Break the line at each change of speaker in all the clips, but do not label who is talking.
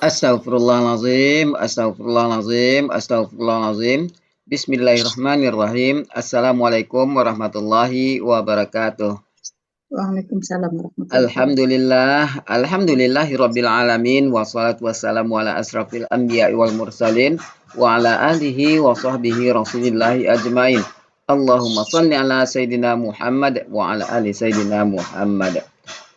Astaghfirullahalazim, astaghfirullahalazim, astaghfirullahalazim. Bismillahirrahmanirrahim. Assalamualaikum warahmatullahi wabarakatuh.
Waalaikumsalam warahmatullahi wabarakatuh.
Alhamdulillahi rabbil alamin. Wassalatu wassalamu ala asrafil anbiya'i wal mursalin wa ala alihi wa sahbihi rasulillahi ajmain. Allahumma salli ala Sayyidina Muhammad wa ala ali Sayyidina Muhammad.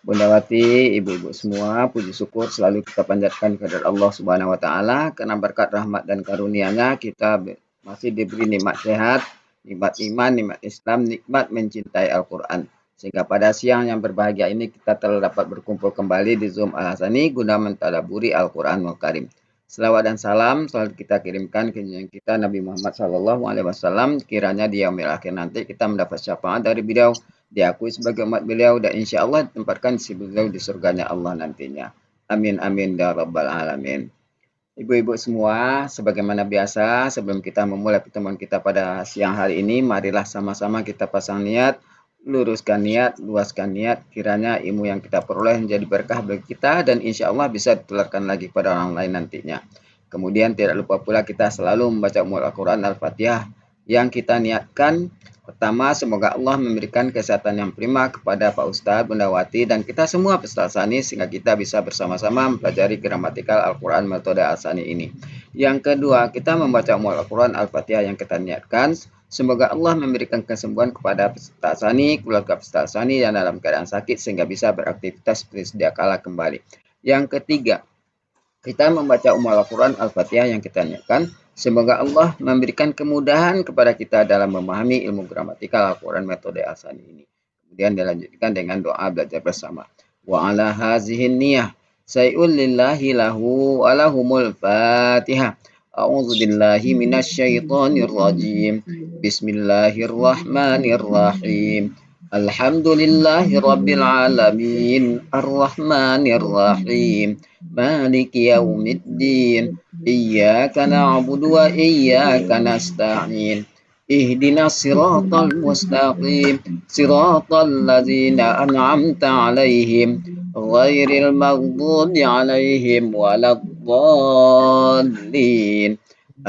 Bundawati, ibu-ibu semua, puji syukur selalu kita panjatkan kepada Allah Subhanahu wa taala karena berkat rahmat dan karunia-Nya kita masih diberi nikmat sehat, nikmat iman, nikmat Islam, nikmat mencintai Al-Qur'an. Sehingga pada siang yang berbahagia ini kita telah dapat berkumpul kembali di Zoom Al-Hasani guna mentadabburi Al-Qur'anul Karim. Selawat dan salam selalu kita kirimkan ke junjungan kita Nabi Muhammad SAW. Kiranya di yaumil akhir nanti kita mendapat syafaat dari beliau, diakui sebagai umat beliau, dan insya Allah ditempatkan si beliau di surganya Allah nantinya. Amin amin ya rabbal alamin. Ibu-ibu semua, sebagaimana biasa sebelum kita memulai pertemuan kita pada siang hari ini, marilah sama-sama kita pasang niat, luruskan niat, luaskan niat, kiranya ilmu yang kita peroleh menjadi berkah bagi kita dan insya Allah bisa ditularkan lagi pada orang lain nantinya. Kemudian tidak lupa pula kita selalu membaca Al-Quran Al-Fatihah yang kita niatkan. Pertama, semoga Allah memberikan kesehatan yang prima kepada Pak Ustadz, Bundawati, dan kita semua peserta Al-Hasani sehingga kita bisa bersama-sama mempelajari gramatikal Al-Quran metode Al-Hasani ini. Yang kedua, kita membaca Al-Quran Al-Fatihah yang kita niatkan. Semoga Allah memberikan kesembuhan kepada peserta Al-Hasani, keluarga peserta Al-Hasani yang dalam keadaan sakit sehingga bisa beraktivitas seperti sedia kala kembali. Yang ketiga, kita membaca Al-Quran Al-Fatihah yang kita niatkan. Semoga Allah memberikan kemudahan kepada kita dalam memahami ilmu gramatikal Al-Quran metode Al-Hasani ini. Kemudian dilanjutkan dengan doa belajar bersama. Wa ala hazihin niyah say'ul lillahi lahu alahumul fatihah. A'udzu billahi minasyaitonir rajim. Bismillahirrahmanirrahim. Alhamdulillahi rabbil alamin. Arrahmanir rahim. Maliki yaumiddin. Iyyaka na'budu wa iyyaka nasta'in. Ihdinas siratal mustaqim. Siratal ladzina an'amta 'alaihim ghairil maghdubi 'alaihim waladdallin.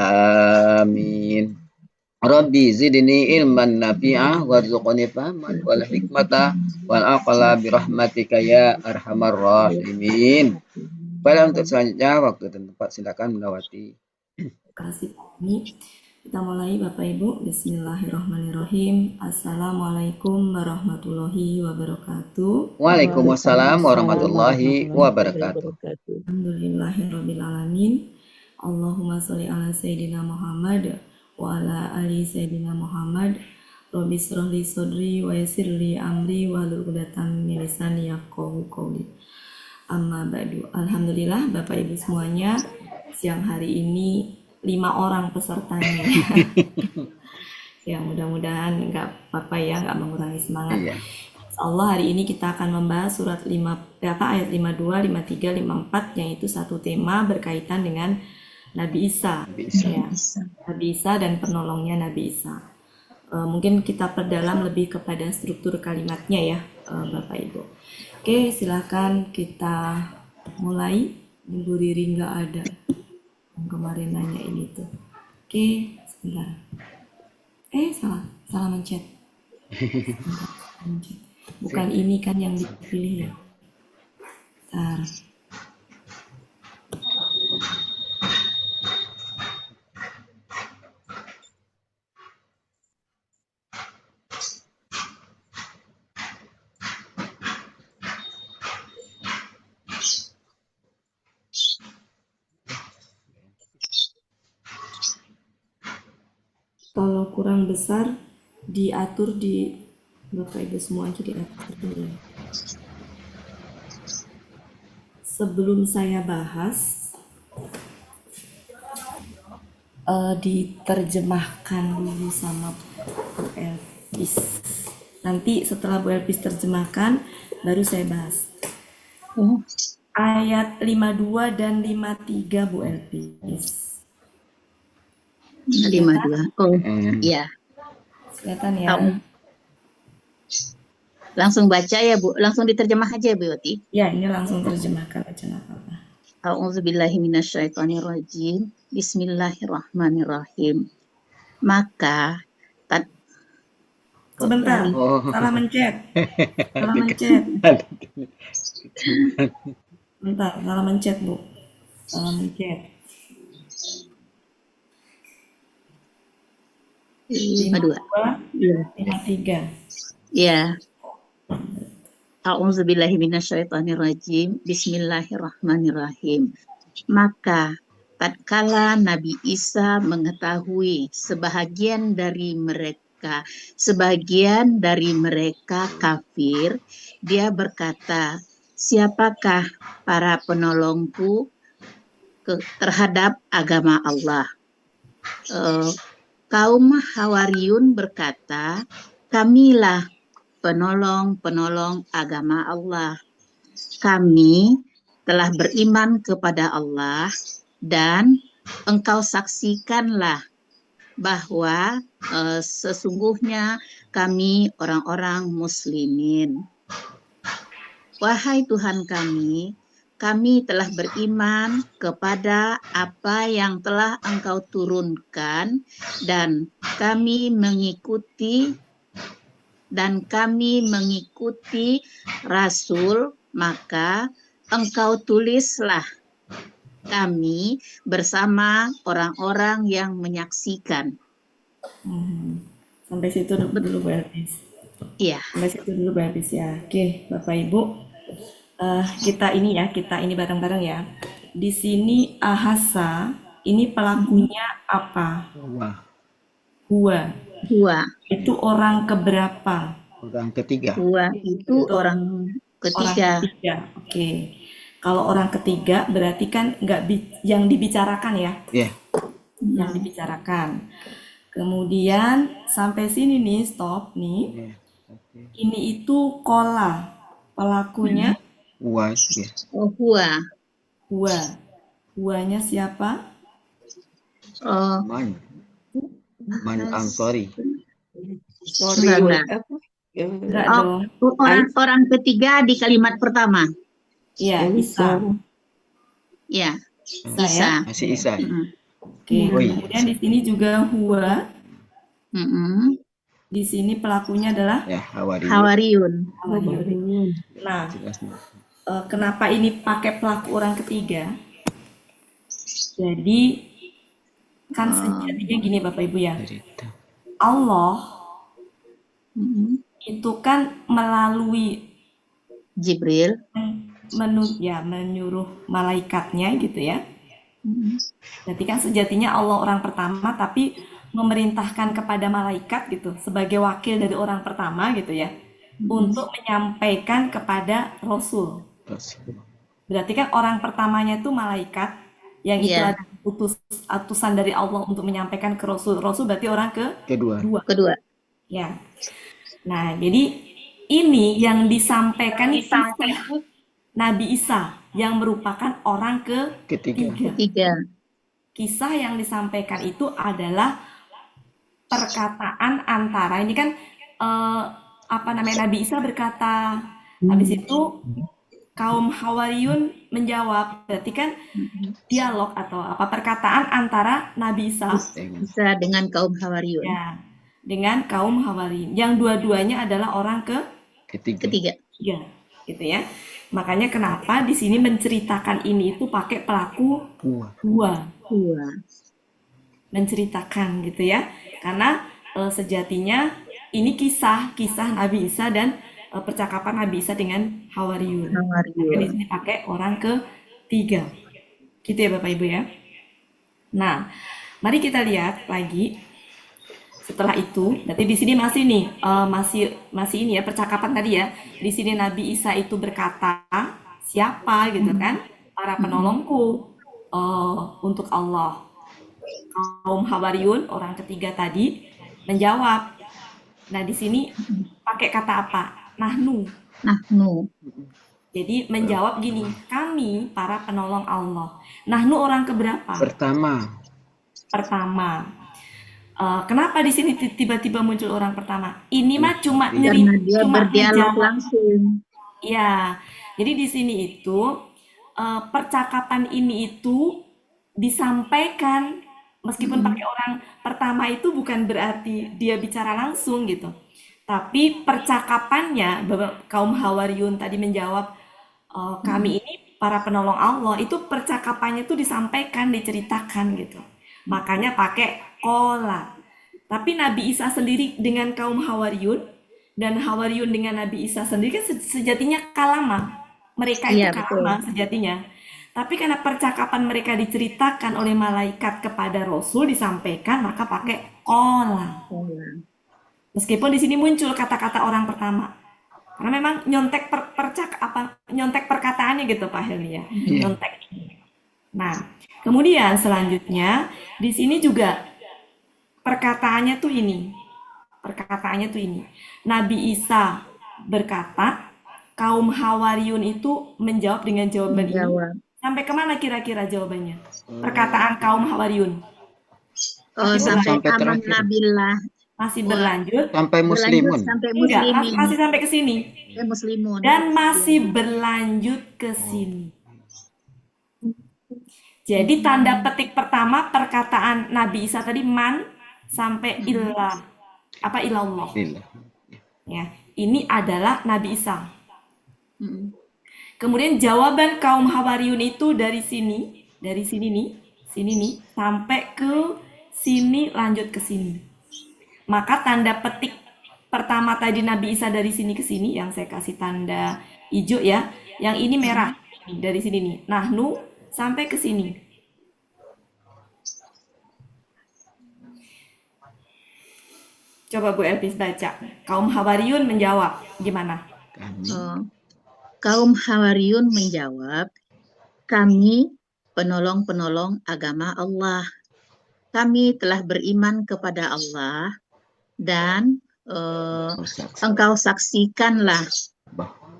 Amin. Rabbi zidni ilman nafi'ah warzuqni fahman wal hikmata wal aqla birahmatika ya arhamar rahimin. Pada untuk selanjutnya waktu dan tempat silakan Bundawati.
Terima kasih Pak Ami. Kita mulai Bapak Ibu. Bismillahirrahmanirrahim. Assalamualaikum warahmatullahi wabarakatuh.
Waalaikumsalam warahmatullahi wabarakatuh.
Alhamdulillahirabbil alamin. Allahumma sholli ala sayyidina Muhammad wa ala ali sayyidina Muhammad. Rabbi shrah li sadri wa yassir li amri wahlul 'uqdatam min lisani yafqahu qawli. Amma ba'du. Alhamdulillah Bapak Ibu semuanya, siang hari ini 5 orang pesertanya. Ya mudah-mudahan nggak apa-apa ya, nggak mengurangi semangat.
Iya.
Insyaallah hari ini kita akan membahas surat ayat 52, 53, 54 yang itu satu tema berkaitan dengan Nabi Isa. Ya, Nabi Isa dan penolongnya Nabi Isa. Mungkin kita perdalam lebih kepada struktur kalimatnya ya Bapak Ibu. Oke, silakan kita mulai. Ibu Riri nggak ada yang kemarin nanya ini tuh. Oke, sebentar. Salah mencet. Bukan ini kan yang dipilih ya. Bentar. Kalau kurang besar diatur di Bapak Ibu semua aja diatur dulu. Sebelum saya bahas, diterjemahkan dulu sama Bu Elpis. Nanti setelah Bu Elpis terjemahkan, baru saya bahas. Ayat 52 dan 53 Bu Elpis.
52. Oh, iya.
Kelihatan ya.
Langsung baca ya Bu, langsung diterjemah aja ya Bu Yoti.
Ya, ini langsung terjemahkan aja nggak apa-apa.
A'udzubillahi minasyaitonirrajim. Bismillahirrahmanirrahim. Maka
Sebentar,
Oh.
salah mencet. Salah mencet. Bentar, salah mencet, Bu. Salah mencet.
52.
53.
Ya. A'udzubillahi minasyaitonirrajim. Bismillahirrahmanirrahim. Maka tatkala Nabi Isa mengetahui sebagian dari mereka kafir, dia berkata, siapakah para penolongku terhadap agama Allah? Kaum Hawariyun berkata, kamilah penolong-penolong agama Allah. Kami telah beriman kepada Allah dan engkau saksikanlah bahwa sesungguhnya kami orang-orang muslimin. Wahai Tuhan kami telah beriman kepada apa yang telah engkau turunkan dan kami mengikuti Rasul, maka engkau tulislah kami bersama orang-orang yang menyaksikan.
Sampai situ dulu Bu Elvis.
Iya.
Sampai situ dulu Bu Elvis ya. Oke, Bapak Ibu. Kita ini bareng-bareng ya. Di sini ahasa, ini pelakunya apa? Huwa. Itu orang keberapa?
Orang ketiga.
Huwa itu orang ketiga.
Oke. Kalau orang ketiga berarti kan yang dibicarakan ya?
Iya.
Yang dibicarakan. Kemudian sampai sini nih, stop nih. Ini itu kola. Pelakunya?
Huwa.
Huwanya siapa?
Man Ansori.
Enggak dong.
Orang ketiga di kalimat pertama.
Iya, Isa.
Ya.
Isa.
Masih Isa.
Oke. Kemudian di sini juga huwa. Di sini pelakunya adalah
ya,
Hawariyun.
Nah, kenapa ini pakai pelaku orang ketiga? Jadi kan sejatinya gini Bapak Ibu ya. Allah itu kan melalui
Jibril
menyuruh malaikatnya gitu ya. Berarti kan sejatinya Allah orang pertama tapi memerintahkan kepada malaikat gitu sebagai wakil dari orang pertama gitu ya untuk menyampaikan kepada Rasul. Berarti kan orang pertamanya itu malaikat yang itu ada utusan dari Allah untuk menyampaikan ke Rasul. Rasul berarti orang kedua. Ya. Nah, jadi ini yang disampaikan Nabi Isa yang merupakan orang ketiga. Kisah yang disampaikan itu adalah perkataan antara ini kan Nabi Isa berkata, habis itu kaum Hawariyun menjawab, berarti kan dialog atau perkataan antara Nabi Isa
dengan kaum Hawariyun.
Ya, dengan kaum Hawariyun. Yang dua-duanya adalah orang ketiga. Gitu ya. Makanya kenapa di sini menceritakan ini itu pakai pelaku huwa. Menceritakan gitu ya. Karena sejatinya ini kisah Nabi Isa dan percakapan Nabi Isa dengan Hawariyun. Di sini pakai orang ketiga. Gitu ya Bapak Ibu ya. Nah, mari kita lihat lagi. Setelah itu, berarti di sini masih nih, masih ini ya percakapan tadi ya. Di sini Nabi Isa itu berkata, siapa gitu kan? Para penolongku untuk Allah. Kaum Hawariyun, orang ketiga tadi, menjawab. Nah, di sini pakai kata apa? Nahnu. Jadi menjawab gini, kami para penolong Allah. Nahnu orang keberapa? Pertama. Kenapa di sini tiba-tiba muncul orang pertama? Ini mah cuma
berdialog langsung.
Ya, jadi di sini itu percakapan ini itu disampaikan meskipun pakai orang pertama itu bukan berarti dia bicara langsung gitu. Tapi percakapannya kaum Hawariyun tadi menjawab kami ini para penolong Allah itu percakapannya itu disampaikan, diceritakan gitu. Makanya pakai kola. Tapi Nabi Isa sendiri dengan kaum Hawariyun dan Hawariyun dengan Nabi Isa sendiri kan sejatinya kalama. Mereka itu
Iya, betul.
kalama sejatinya. Tapi karena percakapan mereka diceritakan oleh malaikat kepada Rasul disampaikan, maka pakai kola. Meskipun di sini muncul kata-kata orang pertama. Karena memang nyontek nyontek perkataannya gitu Pak Helmi ya. Nyontek. Nah, kemudian selanjutnya di sini juga perkataannya tuh ini. Perkataannya tuh ini. Nabi Isa berkata, kaum Hawariyun itu menjawab dengan jawaban ini.
Menjawab.
Sampai kemana kira-kira jawabannya? Perkataan kaum Hawariyun.
Oh, sampai
sampai
aman
terakhir.
nabillah.
Masih
Wah,
berlanjut.
Sampai muslimun.
sampai
Enggak,
muslimin.
masih sampai ke sini.
Muslimun.
Dan masih berlanjut ke sini. Jadi tanda petik pertama perkataan Nabi Isa tadi man sampai ilah. Apa ilallah. Ya, ini adalah Nabi Isa. Kemudian jawaban kaum Hawariyun itu dari sini nih, sampai ke sini lanjut ke sini. Maka tanda petik pertama tadi Nabi Isa dari sini ke sini yang saya kasih tanda hijau ya, yang ini merah dari sini nih. Nahnu sampai ke sini. Coba Bu Elvis baca. Kaum Hawariyun menjawab gimana?
Kaum Hawariyun menjawab, kami penolong-penolong agama Allah. Kami telah beriman kepada Allah dan engkau saksikanlah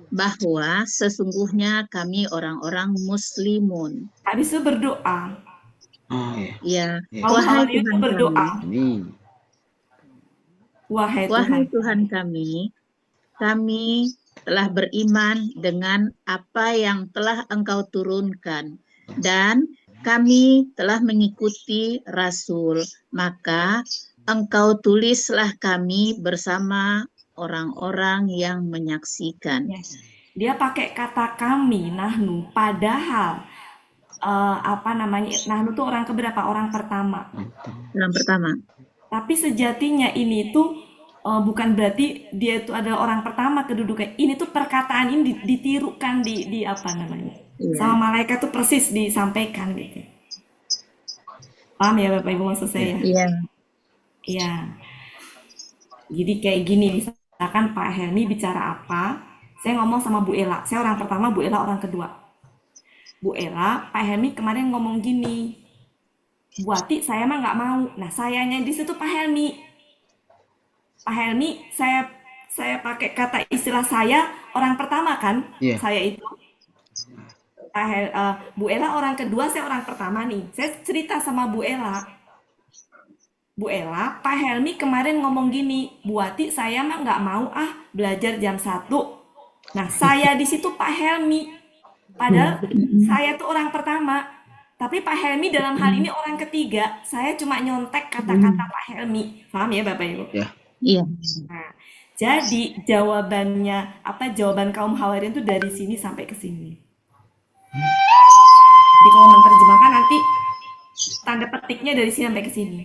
bahwa sesungguhnya kami orang-orang muslimun.
Habis itu berdoa.
Ya,
Kaum Hawariyun itu berdoa.
Wahai Tuhan kami telah beriman dengan apa yang telah Engkau turunkan dan kami telah mengikuti Rasul, maka Engkau tulislah kami bersama orang-orang yang menyaksikan.
Dia pakai kata kami, nahnu, padahal nahnu itu orang keberapa? Orang pertama.
Orang pertama. Tapi
sejatinya ini tuh bukan berarti dia itu adalah orang pertama kedudukan. Ini tuh perkataan ini ditirukan di apa namanya? Sama malaikat tuh persis disampaikan gitu. Paham ya Bapak Ibu maksud saya?
Iya.
Iya. Jadi kayak gini, misalkan Pak Helmi bicara apa, saya ngomong sama Bu Ela. Saya orang pertama, Bu Ela orang kedua. Bu Ela, Pak Helmi kemarin ngomong gini, Bu Ati, saya mah nggak mau. Nah, sayanya di situ Pak Helmi. Pak Helmi, saya pakai kata istilah saya orang pertama kan, saya itu. Bu Ela orang kedua, saya orang pertama nih. Saya cerita sama Bu Ela, Pak Helmi kemarin ngomong gini, Bu Ati, saya mah nggak mau belajar jam 1. Nah, saya di situ Pak Helmi. Padahal saya tuh orang pertama. Tapi Pak Helmi dalam hal ini orang ketiga. Saya cuma nyontek kata-kata Pak Helmi. Paham ya Bapak Ibu?
Iya.
Nah, jadi jawaban kaum Hawariyun itu dari sini sampai ke sini. Jadi kalau menerjemahkan nanti tanda petiknya dari sini sampai ke sini.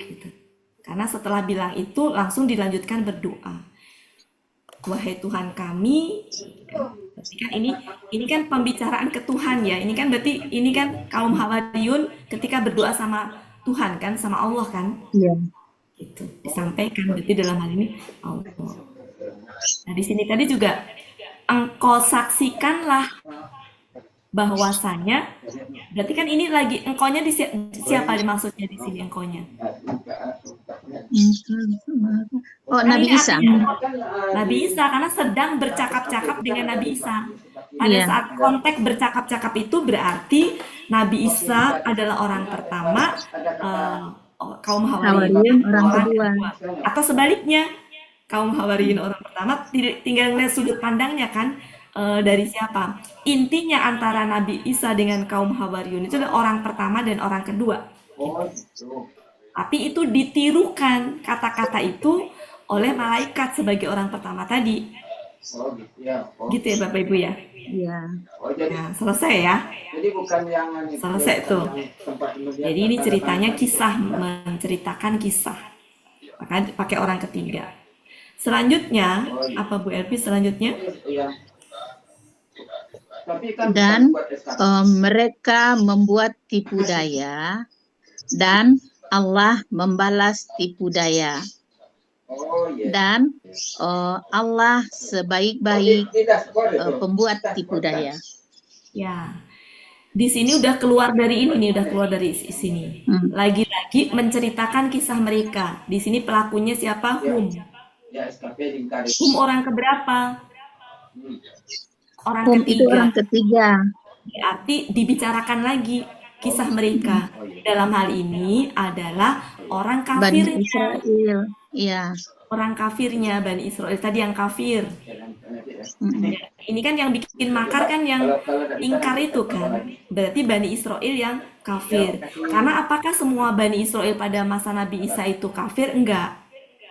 Gitu. Karena setelah bilang itu langsung dilanjutkan berdoa. Wahai Tuhan kami, berarti kan ini kan pembicaraan ke Tuhan ya. Ini kan berarti ini kan kaum Hawariyun ketika berdoa sama Tuhan kan, sama Allah kan?
Iya.
Gitu. Disampaikan berarti dalam hal ini Allah. Nah, di sini tadi juga engkau saksikanlah bahwasanya berarti kan ini lagi engkaunya siapa maksudnya di sini engkaunya?
Oh, Nabi Isa.
Nabi Isa karena sedang bercakap-cakap dengan Nabi Isa. Pada saat konteks bercakap-cakap itu berarti Nabi Isa adalah orang pertama, kaum Hawariyun
orang kedua.
Atau sebaliknya, kaum Hawariyun orang pertama, tinggal lihat sudut pandangnya kan. dari siapa? Intinya antara Nabi Isa dengan kaum Hawariyun itu adalah orang pertama dan orang kedua. Gitu. Tapi itu ditirukan kata-kata itu oleh malaikat sebagai orang pertama tadi. Gitu ya Bapak Ibu ya?
Iya.
Nah, selesai ya. Selesai tuh. Jadi ini ceritanya kisah, menceritakan kisah. Maka pakai orang ketiga. Selanjutnya, apa Bu Elvi selanjutnya?
Dan mereka membuat tipu daya dan Allah membalas tipu daya. Dan Allah sebaik-baik pembuat tipu daya.
Ya, di sini udah keluar dari ini nih, udah keluar dari sini. Lagi-lagi menceritakan kisah mereka. Di sini pelakunya siapa? Hum. Hum orang keberapa? Orang
Hum
ketiga.
itu orang ketiga.
Berarti dibicarakan lagi kisah mereka. Dalam hal ini adalah orang kafirnya.
Bani Israel. Iya.
Orang kafirnya Bani Israel tadi yang kafir. Ini kan yang bikin makar kan yang ingkar itu kan. Berarti Bani Israel yang kafir. Karena apakah semua Bani Israel pada masa Nabi Isa itu kafir? Enggak.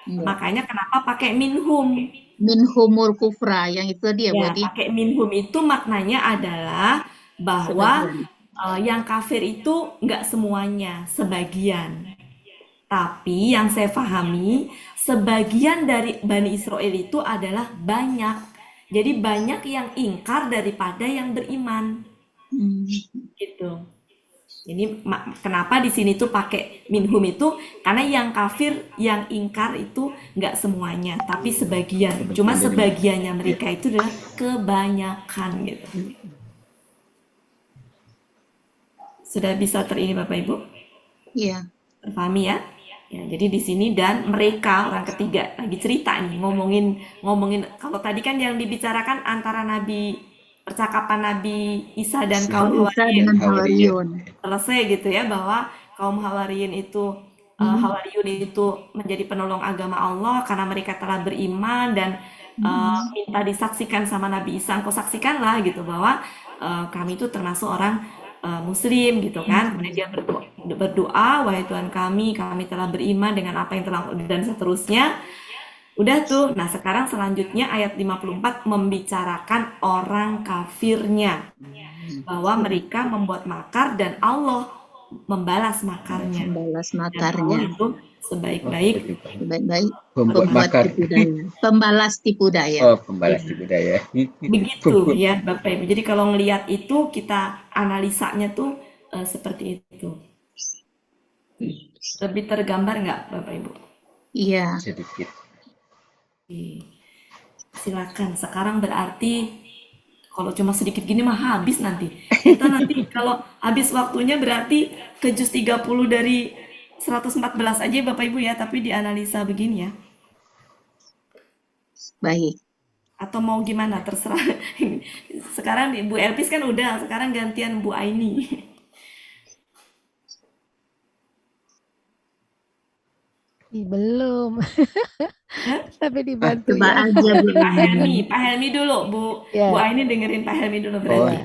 Makanya kenapa pakai minhum?
Minhumul kufra, yang itu dia.
Ya, pakai minhum itu maknanya adalah bahwa yang kafir itu enggak semuanya, sebagian. Tapi yang saya pahami, sebagian dari Bani Israel itu adalah banyak. Jadi banyak yang ingkar daripada yang beriman. Gitu. Ini kenapa di sini tuh pakai minhum itu? Karena yang kafir, yang ingkar itu nggak semuanya, tapi sebagian. Cuma sebagiannya mereka itu adalah kebanyakan gitu. Sudah bisa terini Bapak Ibu?
Iya.
Terpahami ya? Ya, jadi di sini dan mereka orang ketiga lagi cerita nih ngomongin kalau tadi kan yang dibicarakan antara percakapan Nabi Isa dan kaum Hawariyun. Selesai gitu ya bahwa kaum Hawariyun itu menjadi penolong agama Allah karena mereka telah beriman dan minta disaksikan sama Nabi Isa, engkau saksikanlah gitu bahwa kami itu termasuk orang Muslim gitu kan. Kemudian dia berdoa, wahai Tuhan kami telah beriman dengan apa yang telah dan seterusnya. Udah tuh. Nah, sekarang selanjutnya ayat 54 membicarakan orang kafirnya. Bahwa mereka membuat makar dan Allah membalas makarnya.
Membalas makarnya.
Dan Allah itu sebaik-baik
pembuat
tipu daya. Pembalas tipu daya.
Oh, pembalas tipu daya.
Begitu ya Bapak Ibu. Jadi kalau ngelihat itu kita analisanya tuh seperti itu. Lebih tergambar nggak Bapak Ibu?
Iya.
Sedikit.
Silakan. Sekarang berarti kalau cuma sedikit gini mah habis nanti. Kita nanti kalau habis waktunya berarti ke juz 30 dari 114 aja Bapak Ibu ya, tapi dianalisa begini ya.
Baik.
Atau mau gimana terserah. Sekarang Bu Elpis kan udah, sekarang gantian Bu Aini.
Belum. Tapi dibantu
Coba
ya.
aja Bu.
Pak Helmi dulu, Bu Aini dengerin Pak Helmi dulu berarti.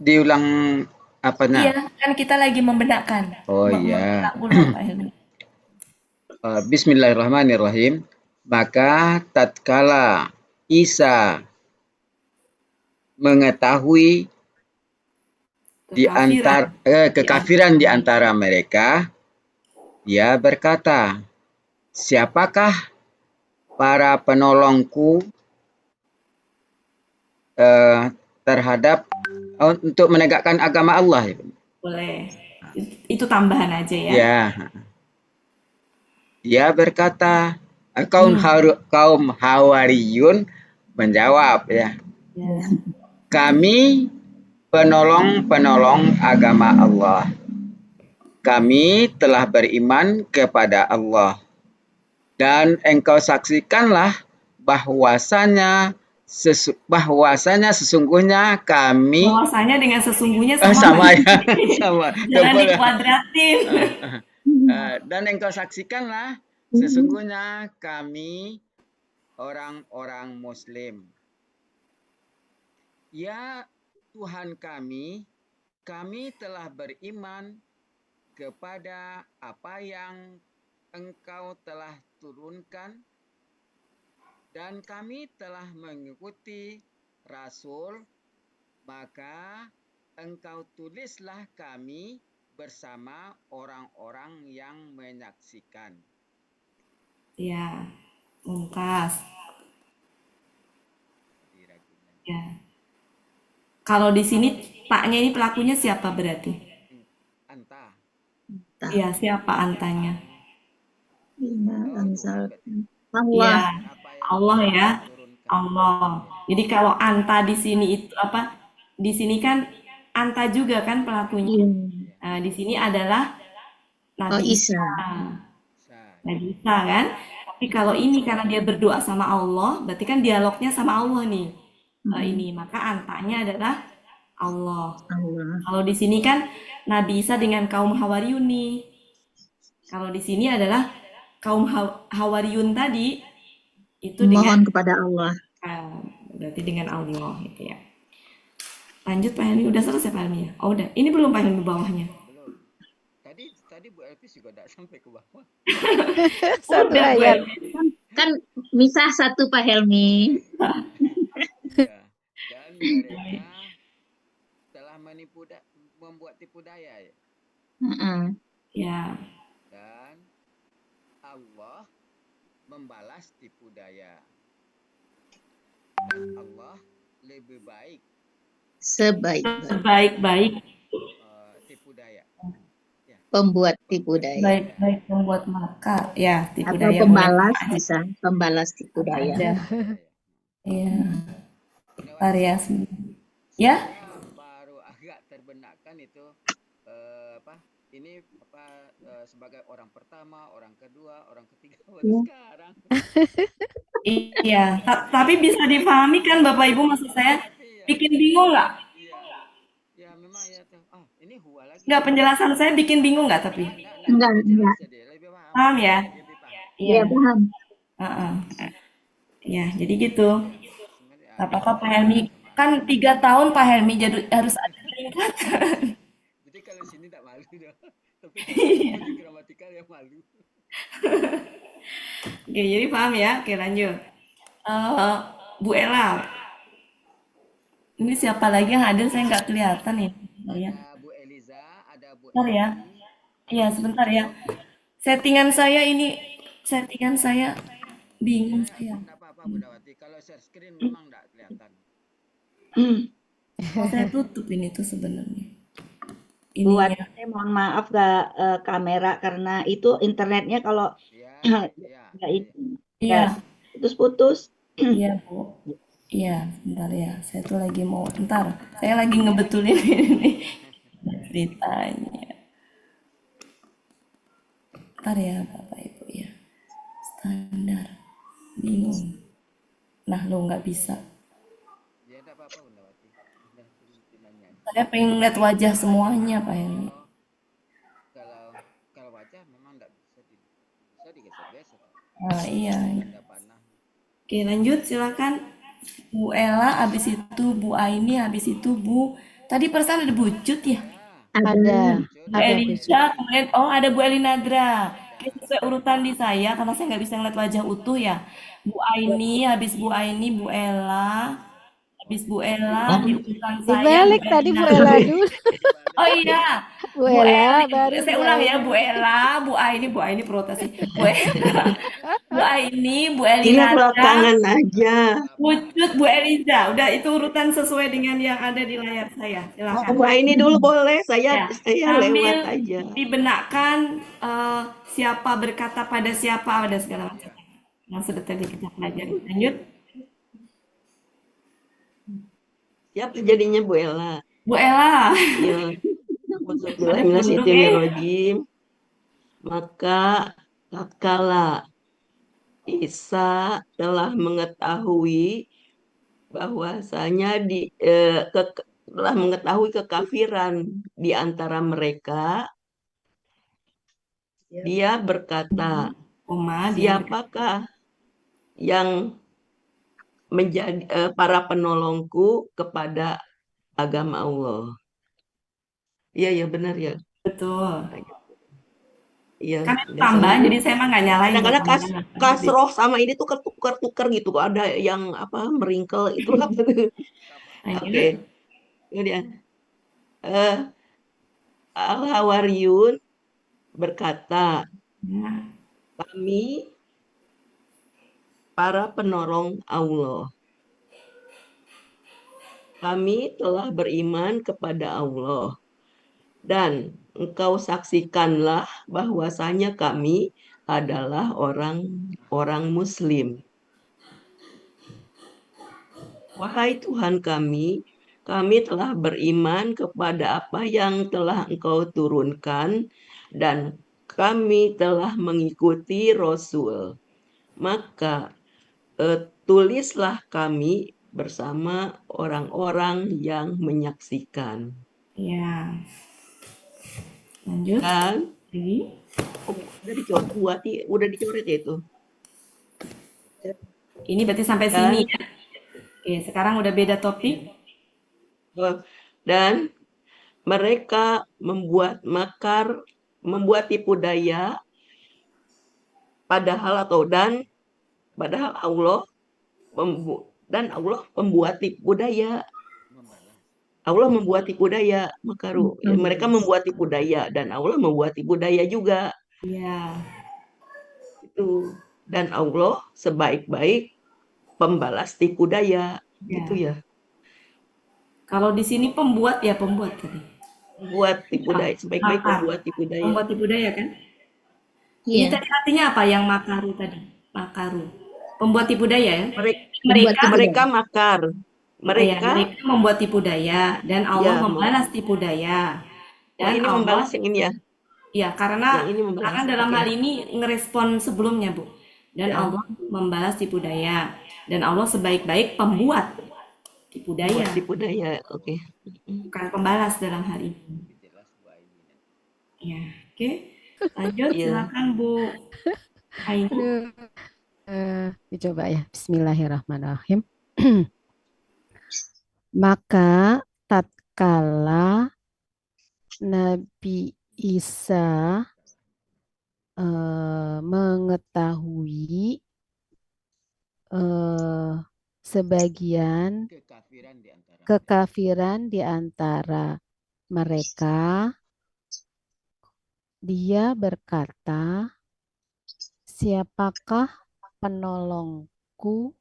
Diulang apanya?
Iya, kan kita lagi membenarkan.
Oh iya.
Pak Helmi.
Bismillahirrahmanirrahim. Maka tatkala Isa mengetahui kekafiran di antara mereka, dia berkata, siapakah para penolongku terhadap untuk menegakkan agama Allah?
Boleh. Itu tambahan aja ya.
Ya. Dia berkata, kaum Hawariyun menjawab ya. Kami penolong-penolong agama Allah. Kami telah beriman kepada Allah. Dan engkau saksikanlah bahwasanya sesungguhnya kami.
Bahwasanya dengan sesungguhnya
sama ya. Sama.
Jangan dikuadratin.
Dan engkau saksikanlah sesungguhnya kami orang-orang Muslim. Ya Tuhan kami telah beriman kepada apa yang Engkau telah turunkan, dan kami telah mengikuti Rasul, maka Engkau tulislah kami bersama orang-orang yang menyaksikan.
Ya, Mumtaz. Ya. Kalau di sini taknya ini pelakunya siapa berarti?
Anta.
Iya, siapa antanya?
Allah.
Iya, Allah ya.
Turunkan.
Allah. Jadi kalau anta di sini itu apa? Di sini kan anta juga kan pelakunya.
Iya.
Nah, di sini adalah
Oh,
Nabi
Isa.
Isa. Nabi Isa kan? Tapi kalau ini karena dia berdoa sama Allah, berarti kan dialognya sama Allah nih. Ini maka antanya adalah Allah.
Allah.
Kalau di sini kan Nabi Isa dengan kaum Hawariyun nih. Kalau di sini adalah kaum Hawariyun tadi itu dengan
Mohon kepada Allah.
berarti dengan Allah gitu ya. Lanjut Pak Helmi, udah selesai Pak Helmi ya? Oh udah, ini belum Pak Helmi bawahnya.
Belum. Tadi Bu Elvis juga tidak sampai ke bawah.
Satu
Udah Bu
ayat.
Helmi.
Kan misah satu Pak Helmi.
Ya. Dan mereka telah membuat tipu daya ya.
Ya,
Dan Allah membalas tipu daya. Dan Allah lebih baik
sebaik-baik
tipu daya.
pembuat tipu daya.
Baik-baik membuat maka ya tipu
Atau
daya
pembalas
boleh
bisa, pembalas tipu
apa
daya.
aja. Iya,
Ini
variasi. Ya,
baru agak terbenakkan itu ini sebagai orang pertama, orang kedua, orang ketiga baru sekarang.
iya. Tapi bisa dipahami kan Bapak Ibu maksud saya? Bikin bingung nggak?
Ya memang ya tuh. Ini huwa lagi.
Nggak, penjelasan saya bikin bingung nggak tapi?
Enggak.
Lebih paham.
Paham ya?
Iya, paham.
Ya, jadi gitu. Apakah Pak Helmi kan 3 tahun Pak Helmi jadi harus ada peningkatan.
Jadi kalau sini tidak malu dong. Tapi kalau di gramatikal ya malu.
Oke, jadi paham ya? Oke, lanjut. Bu Ella. Ini siapa lagi yang hadir? Saya nggak kelihatan nih.
Ada Bu Eliza, ada Bu
Sebentar ya. Iya, sebentar ya. Settingan saya bingung saya.
Tidak apa-apa Bu Dawati. Kalau share screen memang tidak kelihatan.
Saya tutup ini tuh sebenarnya.
Buat saya mohon maaf gak kamera karena itu internetnya kalau putus-putus.
Iya Bu. Iya, bentar ya. Saya tuh lagi mau, bentar. Saya lagi ngebetulin ini ceritanya. Bentar ya Bapak Ibu ya. Standar. Bingung. Nah lo nggak bisa.
Ya tidak apa-apa Bu Dawati.
Saya pengen lihat wajah semuanya Pak Helmi.
Kalau wajah memang tidak bisa digeser-geser.
Nah iya. Oke lanjut silakan. Bu Ella, habis itu Bu Aini, habis itu Bu. Tadi perasaan ada Bu Cut ya?
Ada.
Bu Elisa, kemudian ada Bu Elinadra. Oke, sesuai urutan di saya karena saya nggak bisa ngeliat wajah utuh ya. Bu Aini, habis Bu Aini, Bu Ella, habis Bu Ella di urutan saya.
Dibalik tadi Bu Ella dulu.
Oh iya,
Bu Ella baru
saya ulang ya, Bu Ella, Bu Aini protes sih. Bu Ella, Bu Aini, Bu Elinadra,
Belakangan aja.
Bu Cut, Bu Eliza. Udah itu urutan sesuai dengan yang ada di layar saya. Silakan.
Bu Aini dulu boleh, saya
Sambil
lewat aja.
dibenakkan siapa berkata pada siapa ada segala macam. Yang sudah tadi kita pelajari. Lanjut.
Siapa jadinya Bu Ella?
Bu Ella.
Ya. Bismillahirrahmanirrahim. Maka tatkala Isa telah mengetahui bahwasanya telah mengetahui kekafiran di antara mereka, dia berkata, siapakah yang
menjadi para penolongku kepada agama Allah. Iya ya benar ya.
Betul.
Iya.
Kan itu
Biasanya
tambahan, jadi saya mah nggak nyalain buat
kadang-kadang
tambahan.
kasroh sama ini tuh ketukar-tukar gitu. Ada yang apa meringkel itu apa tuh. Oke.
Lanjut.
Kemudian Al-Hawariyun berkata,
Ya.
kami para penolong Allah. Kami telah beriman kepada Allah. Dan engkau saksikanlah bahwasanya kami adalah orang Muslim. Wahai Tuhan kami telah beriman kepada apa yang telah Engkau turunkan dan kami telah mengikuti Rasul. Maka tulislah kami bersama orang-orang yang menyaksikan.
Ya. Lanjut.
Dan
Lagi.
udah dicoret ya itu.
Ini berarti sampai sini ya. Oke, sekarang udah beda topik.
Dan mereka membuat makar, membuat tipu daya, padahal Allah membuat tipu daya. Allah membuat tipu daya, makaru. Mereka membuat tipu daya dan Allah membuat tipu daya juga.
Iya.
Itu. Dan Allah sebaik-baik pembalas tipu daya, gitu ya.
Kalau di sini pembuat tadi.
Buat tipu daya, sebaik-baik pembuat tipu daya.
Pembuat tipu daya kan?
Iya.
Ini tadi artinya apa yang makaru tadi? Makaru. Pembuat tipu daya ya?
Mereka makar.
Mereka membuat tipu daya dan Allah membalas tipu daya. Dan
ini
Allah
membalas yang ini ya.
Iya, karena
membalas,
dalam hal ini ngerespon sebelumnya, Bu. Dan
Ya.
Allah membalas tipu daya. Dan Allah sebaik-baik pembuat tipu daya.
Buat tipu daya, oke.
Bukan pembalas dalam hal ini. Ya, oke. Lanjut,
Iya.
silakan Bu Aini.
Dicoba ya. Bismillahirrahmanirrahim. Maka tatkala Nabi Isa mengetahui sebagian kekafiran di antara mereka, dia berkata, siapakah penolongku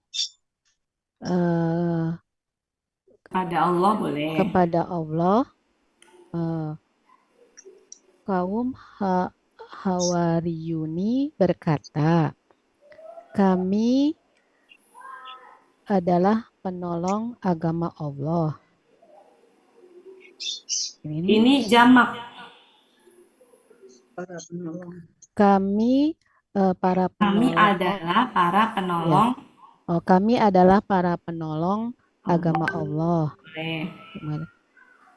Pada Allah boleh.
kepada Allah? Kaum Hawariyuni berkata, kami adalah penolong agama Allah.
Ini jamak.
Para penolong.
Kami para
Kami
penolong.
adalah para penolong.
Ya. Kami adalah para penolong agama Allah.
Boleh.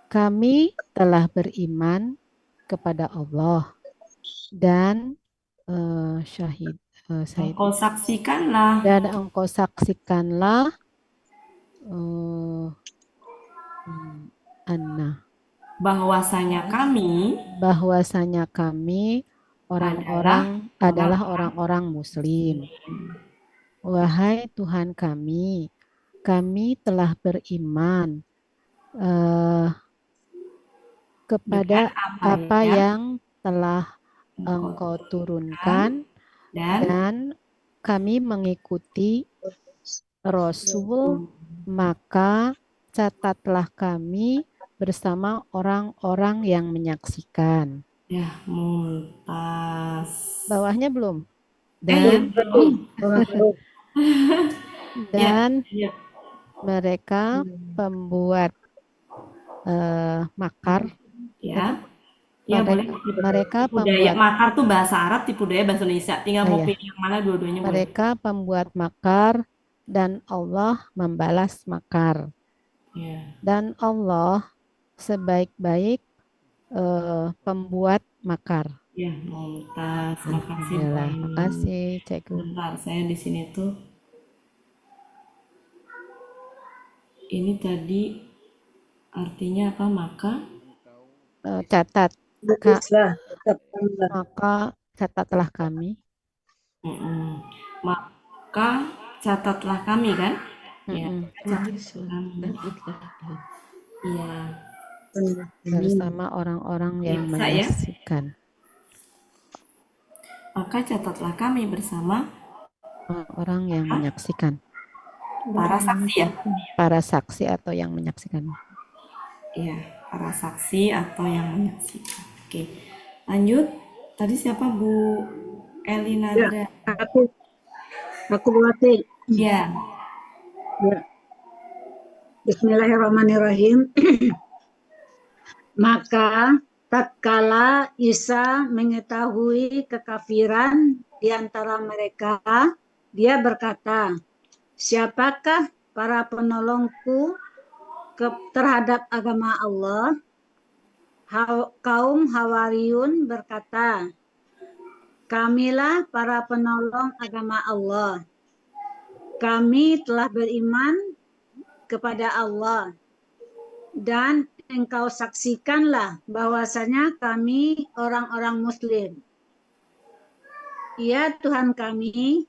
Kami telah beriman kepada Allah dan
Engkau saksikanlah.
Dan engkau saksikanlah
bahwasanya kami
orang-orang adalah orang-orang Muslim. Wahai Tuhan kami telah beriman kepada apa yang telah Engkau turunkan dan kami mengikuti Rasul, maka catatlah kami bersama orang-orang yang menyaksikan.
Ya, mumtaz.
Bawahnya belum? Dan mereka pembuat makar.
Ya. Ya, boleh.
Mereka
pembuat makar tuh bahasa Arab, tipu daya bahasa Indonesia. Tinggal mau pilih yang mana, dua-duanya boleh.
Mereka pembuat makar dan Allah membalas makar.
Ya.
Dan Allah sebaik-baik pembuat makar.
Ya, mumtaz.
Makasih, Cikgu.
Bentar, saya di sini tuh Ini tadi artinya apa? Maka
Catat, Kak.
Tulislah, tetapkanlah.
Maka catatlah kami.
Maka catatlah kami kan? Ya,
Mm-mm.
catatlah kami. Iya.
Bersama orang-orang yang
Bisa ya?
menyaksikan.
Maka catatlah kami bersama
Orang yang menyaksikan.
para saksi ya.
Para saksi atau yang menyaksikan.
Iya, para saksi atau yang menyaksikan. Oke, lanjut. Tadi siapa Bu Elinanda?
Aku buatin.
Ya.
Ya. Bismillahirrahmanirrahim. Maka tatkala Isa mengetahui kekafiran di antara mereka, dia berkata, siapakah para penolongku terhadap agama Allah? Kaum Hawariyun berkata, kamilah para penolong agama Allah. Kami telah beriman kepada Allah dan engkau saksikanlah bahwasanya kami orang-orang Muslim. Ya Tuhan kami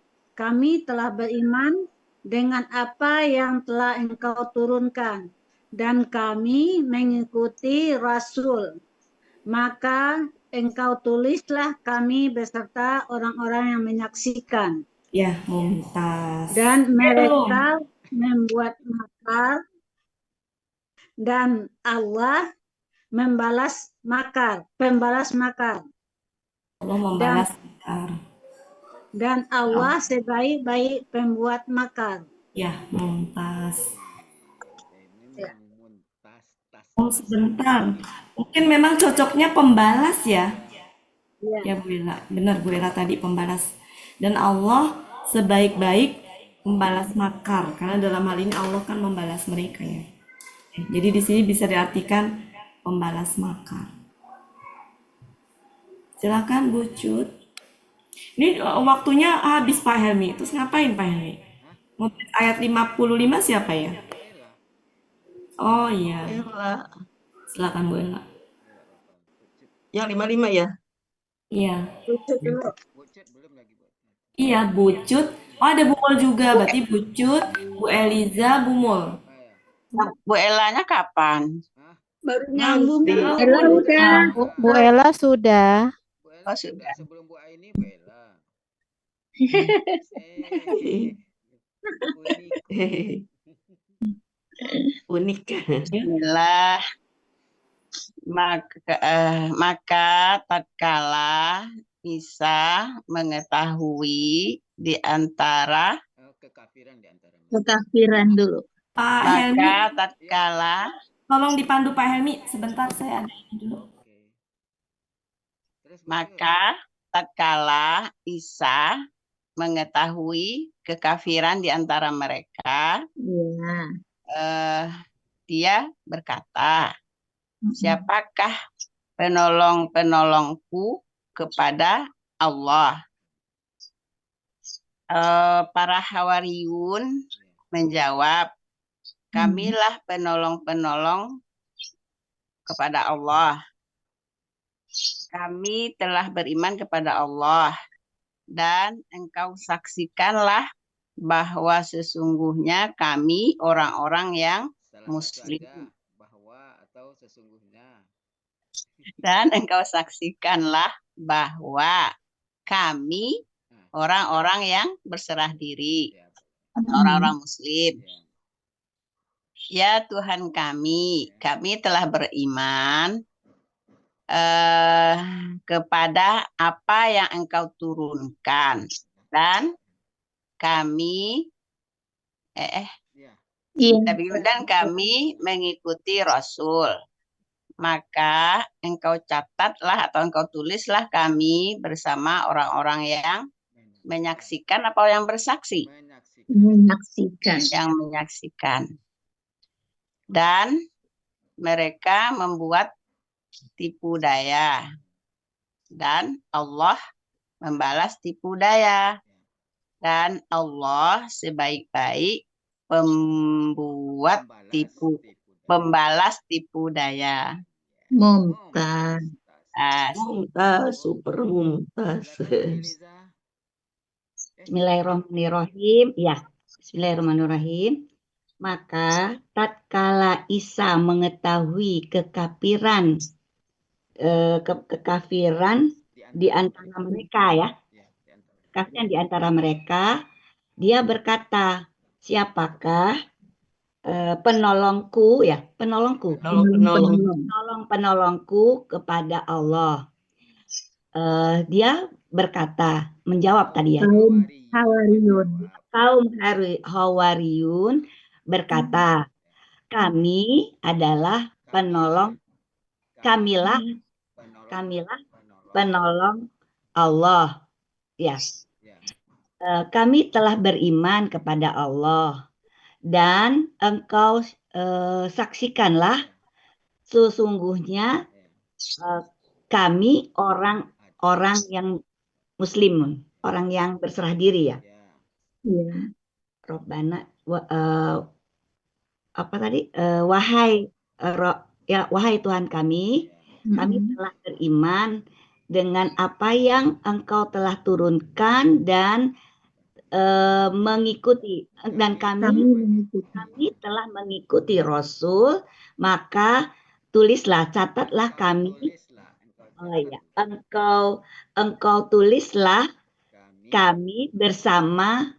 telah beriman dengan apa yang telah engkau turunkan dan kami mengikuti Rasul. Maka engkau tulislah kami beserta orang-orang yang menyaksikan.
Ya, mumtaz.
Dan mereka membuat makar dan Allah membalas makar, pembalas makar.
Allah membalas makar.
Dan Allah sebaik-baik pembuat makar.
Ya, mumtaz.
Ya.
Oh, sebentar. Mungkin memang cocoknya pembalas ya.
Ya.
Ya, Bu Ella. Benar Bu Ella tadi pembalas. Dan Allah sebaik-baik membalas makar. Karena dalam hal ini Allah kan membalas mereka ya. Jadi di sini bisa diartikan pembalas makar. Silakan Bu Cut. Ini waktunya habis Pak Helmi. Terus ngapain Pak Helmi? Ayat 55 siapa ya? Oh iya.
Ella.
Silakan Bu Ella.
Yang 55 ya?
Iya.
Dulu.
Iya, Bu Cut. Oh, ada Bu Mul juga. Berarti Bu Cut, Bu Eliza, Bu Mul.
Bu Ellanya kapan?
Baru nyambung.
Nanti.
Ella udah.
Bu Ella sudah.
Oh, sudah.
Sebelum Bu Aini, Bu Ella.
Unik.
Bismillah. Maka tatkala Isa mengetahui di antara
Kekafiran dulu.
Pak Helmi,
maka tatkala
tolong dipandu Pak Helmi. Sebentar saya ada ini dulu.
maka tatkala Isa mengetahui kekafiran di antara mereka, dia berkata, siapakah penolong-penolongku kepada Allah? Para Hawariyun menjawab, kamilah penolong-penolong kepada Allah. Kami telah beriman kepada Allah dan engkau saksikanlah bahwa sesungguhnya kami orang-orang yang Muslim. Dan engkau saksikanlah bahwa kami orang-orang yang berserah diri, orang-orang Muslim. Ya Tuhan kami telah beriman kepada apa yang engkau turunkan dan kami dan kami mengikuti Rasul. Maka engkau catatlah atau engkau tulislah kami bersama orang-orang yang menyaksikan apa yang bersaksi? Yang menyaksikan. Dan mereka membuat tipu daya. Dan Allah membalas tipu daya. Dan Allah sebaik-baik pembuat pembalas tipu daya.
Mumtaz.
Mumtaz, super mumtaz.
Bismillahirrahmanirrahim. Ya, Bismillahirrahmanirrahim. Maka tatkala Isa mengetahui kekafiran di antara mereka ya, kekafiran di antara mereka, dia berkata, siapakah penolongku ya, penolongku kepada Allah. Dia berkata, menjawab tadi ya,
Kaum Hawariyun.
kaum Hawariyun berkata, kami adalah penolong, kamilah penolong Allah. Ya, kami telah beriman kepada Allah dan engkau saksikanlah sesungguhnya kami orang yang muslim, orang yang berserah diri ya.
Iya.
Robbana apa tadi? Wahai Tuhan kami telah beriman dengan apa yang Engkau telah turunkan dan mengikuti, dan kami telah mengikuti Rasul, maka tulislah, catatlah kami. Oh ya, engkau tulislah kami bersama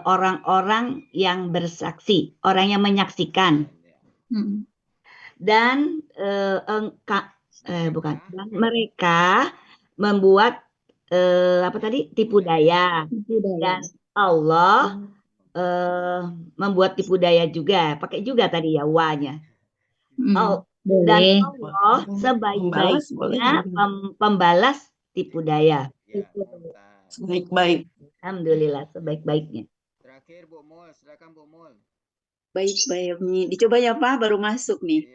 orang-orang yang bersaksi, orang yang menyaksikan. Dan dan mereka membuat apa tadi, tipu daya. Dan Allah membuat tipu daya juga, pakai juga tadi ya wanya. Dan Allah sebaik-baiknya pembalas tipu daya.
Baik-baik.
Alhamdulillah, sebaik-baiknya.
Terakhir Bu Mul, silakan Bu Mul.
Baik, Helmi. Dicoba ya Pak, baru masuk nih.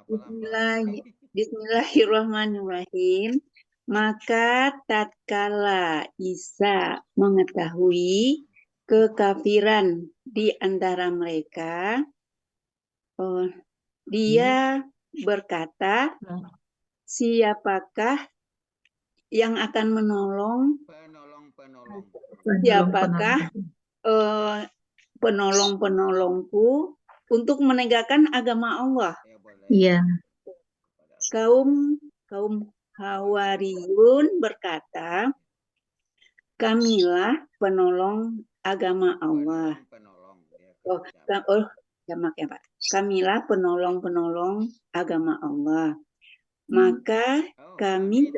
Iya,
Bismillahirrahmanirrahim. Maka tatkala Isa mengetahui kekafiran di antara mereka, dia berkata, siapakah yang akan menolong? Siapakah penolong-penolongku untuk menegakkan agama Allah?
Iya.
Kaum Hawariyun berkata, kamilah penolong agama Allah. Ya Pak. Kamilah penolong-penolong agama Allah. Maka kami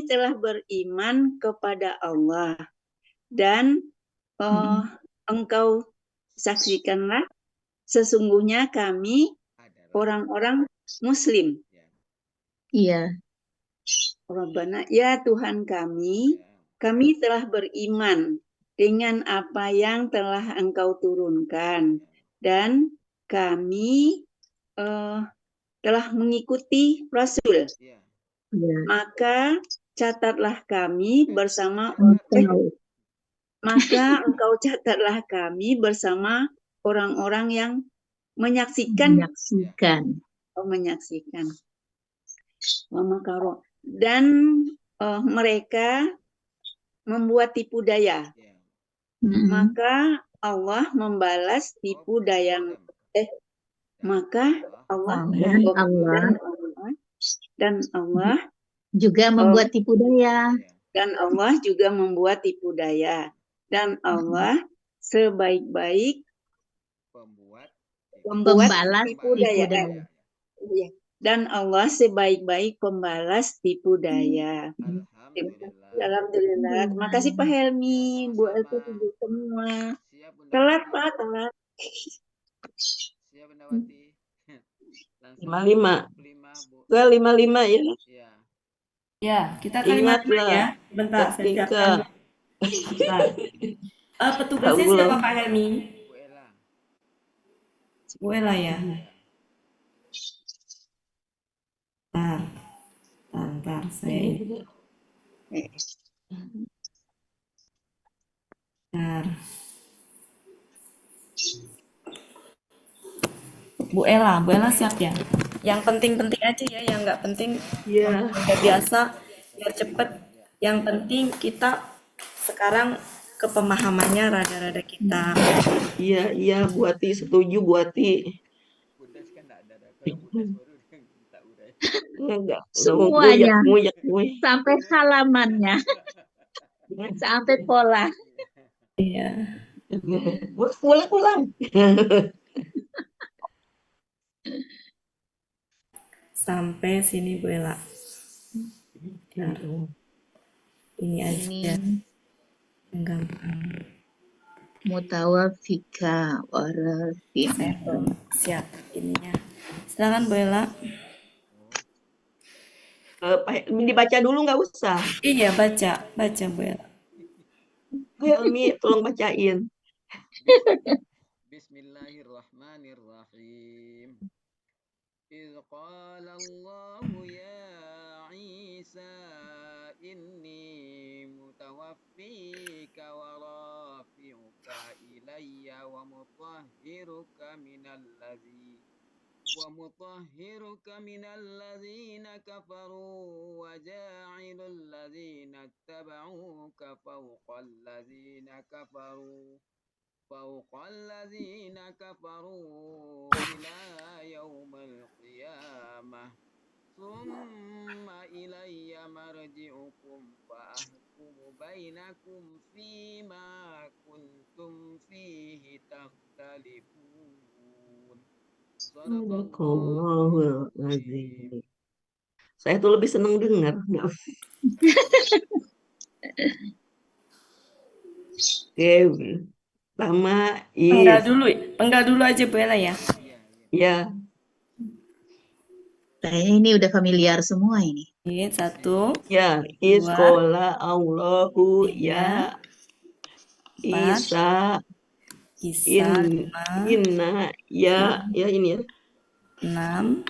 telah beriman kepada Allah dan engkau saksikanlah sesungguhnya kami orang-orang Muslim.
Iya.
Rabbana, ya Tuhan kami telah beriman dengan apa yang telah Engkau turunkan dan kami telah mengikuti Rasul. Maka catatlah kami bersama engkau catatlah kami bersama orang-orang yang menyaksikan. Dan mereka membuat tipu daya. Maka Allah membalas tipu daya. Dan Allah
juga membuat tipu daya.
Dan Allah juga membuat tipu daya. Dan Allah sebaik-baik
pembalas
tipu daya. Dan Allah sebaik-baik pembalas tipu daya. Alhamdulillah. Terima kasih Pak Helmi, Bu Elsa semua. Telat Pak, telat.
Siap Bundawati.
55. Ke 55 ya.
Ya, kita ke 55 ya. Bentar, saya siapkan. Petugasnya siapa Pak Helmi? Bu Ella ya. Bentar, saya. Bentar. Bu Ella siap ya? Yang penting-penting aja ya, yang nggak penting
Ya,
udah biasa biar cepet. Yang penting kita sekarang kepemahamannya rada-rada kita.
iya, iya, Buati setuju, Buati. Enggak mau
Semuanya
nguyak.
sampai halamannya, sampai pola.
Iya.
Pulang.
Sampai sini Bu Ella. Bentar. Ini aja
Ini
yang gampang.
mutawafika warafin.
Siap ininya. Silakan Bu Ella.
Dibaca dulu nggak usah.
Iya, baca Bu Ella.
Helmi, tolong bacain.
Bismillahirrahmanirrahim. إذ قال الله يا عيسى إني متوفيك ورافعك إلي ومطهرك من الذين كفروا وجاعل الذين اتبعوك فوق الذين كفروا إلى يوم القيامة ثم إلي مرجعكم فأحكم بينكم فيما كنتم فيه تختلفون.
Sadaqallahul azim. Saya tuh lebih seneng dengar. Oke, pertama
Penggal dulu aja Bu Ella ya.
Ya.
Kayaknya ini udah familiar semua ini.
Ini 1,
Ya,
2,
Iskola Allahu
3,
ya
4,
Isa
5,
Inna ya ini ya
6,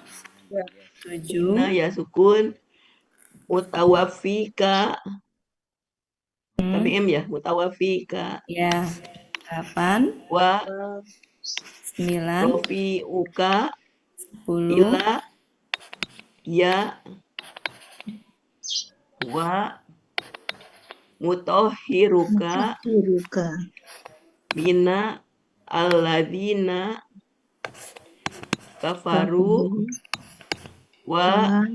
7,
Inna ya sukun mutawafika tapi M ya mutawafika
ya 8,
wa
9,
rofiuka
10,
ila ya wa mutohiruka mina alladzina kafaru wa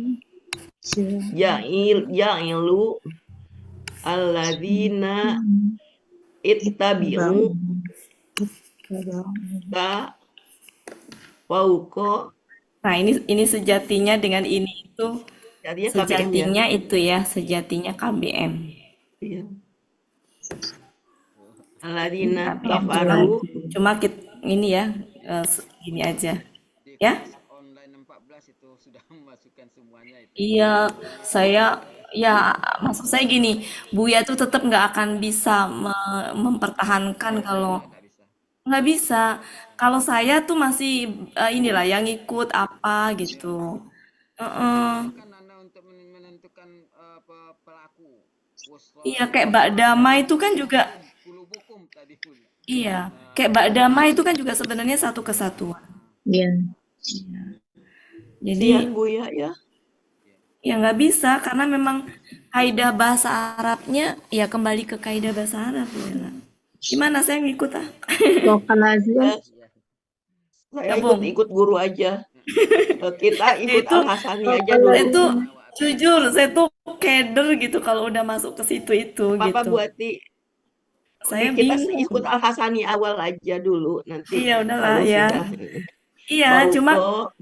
ja'ilu alladzina ittabi'u ka fauqa.
Nah, ini sejatinya dengan ini itu
Jadinya KBM ya.
sejatinya itu ya, sejatinya KBM.
Iya. Alladzina
KBM
kafaru.
cuma ini ya, gini aja. Ya?
Online 14 itu sudah memasukkan semuanya itu.
Iya, maksud saya gini, Buya tuh tetap nggak akan bisa mempertahankan kalau nggak bisa. Kalau saya tuh masih inilah yang ikut apa gitu.
Kan Anda untuk menentukan pelaku.
Iya, kayak Mbak Dama itu kan juga. Iya, kayak Mbak Dama itu kan juga sebenarnya satu kesatuan.
Iya.
Jadi
Bu ya.
ya nggak bisa karena memang kaidah bahasa Arabnya ya kembali ke kaidah bahasa Arab ya. Gimana saya ngikut ah?
Saya ikut guru aja. Kita ikut Al-Hasani aja dulu.
Itu jujur, saya tuh keder gitu kalau udah masuk ke situ itu
Papa
gitu.
Buati.
Saya
kita
bingung.
ikut Al-Hasani awal aja dulu nanti.
Iya udahlah ya. Iya,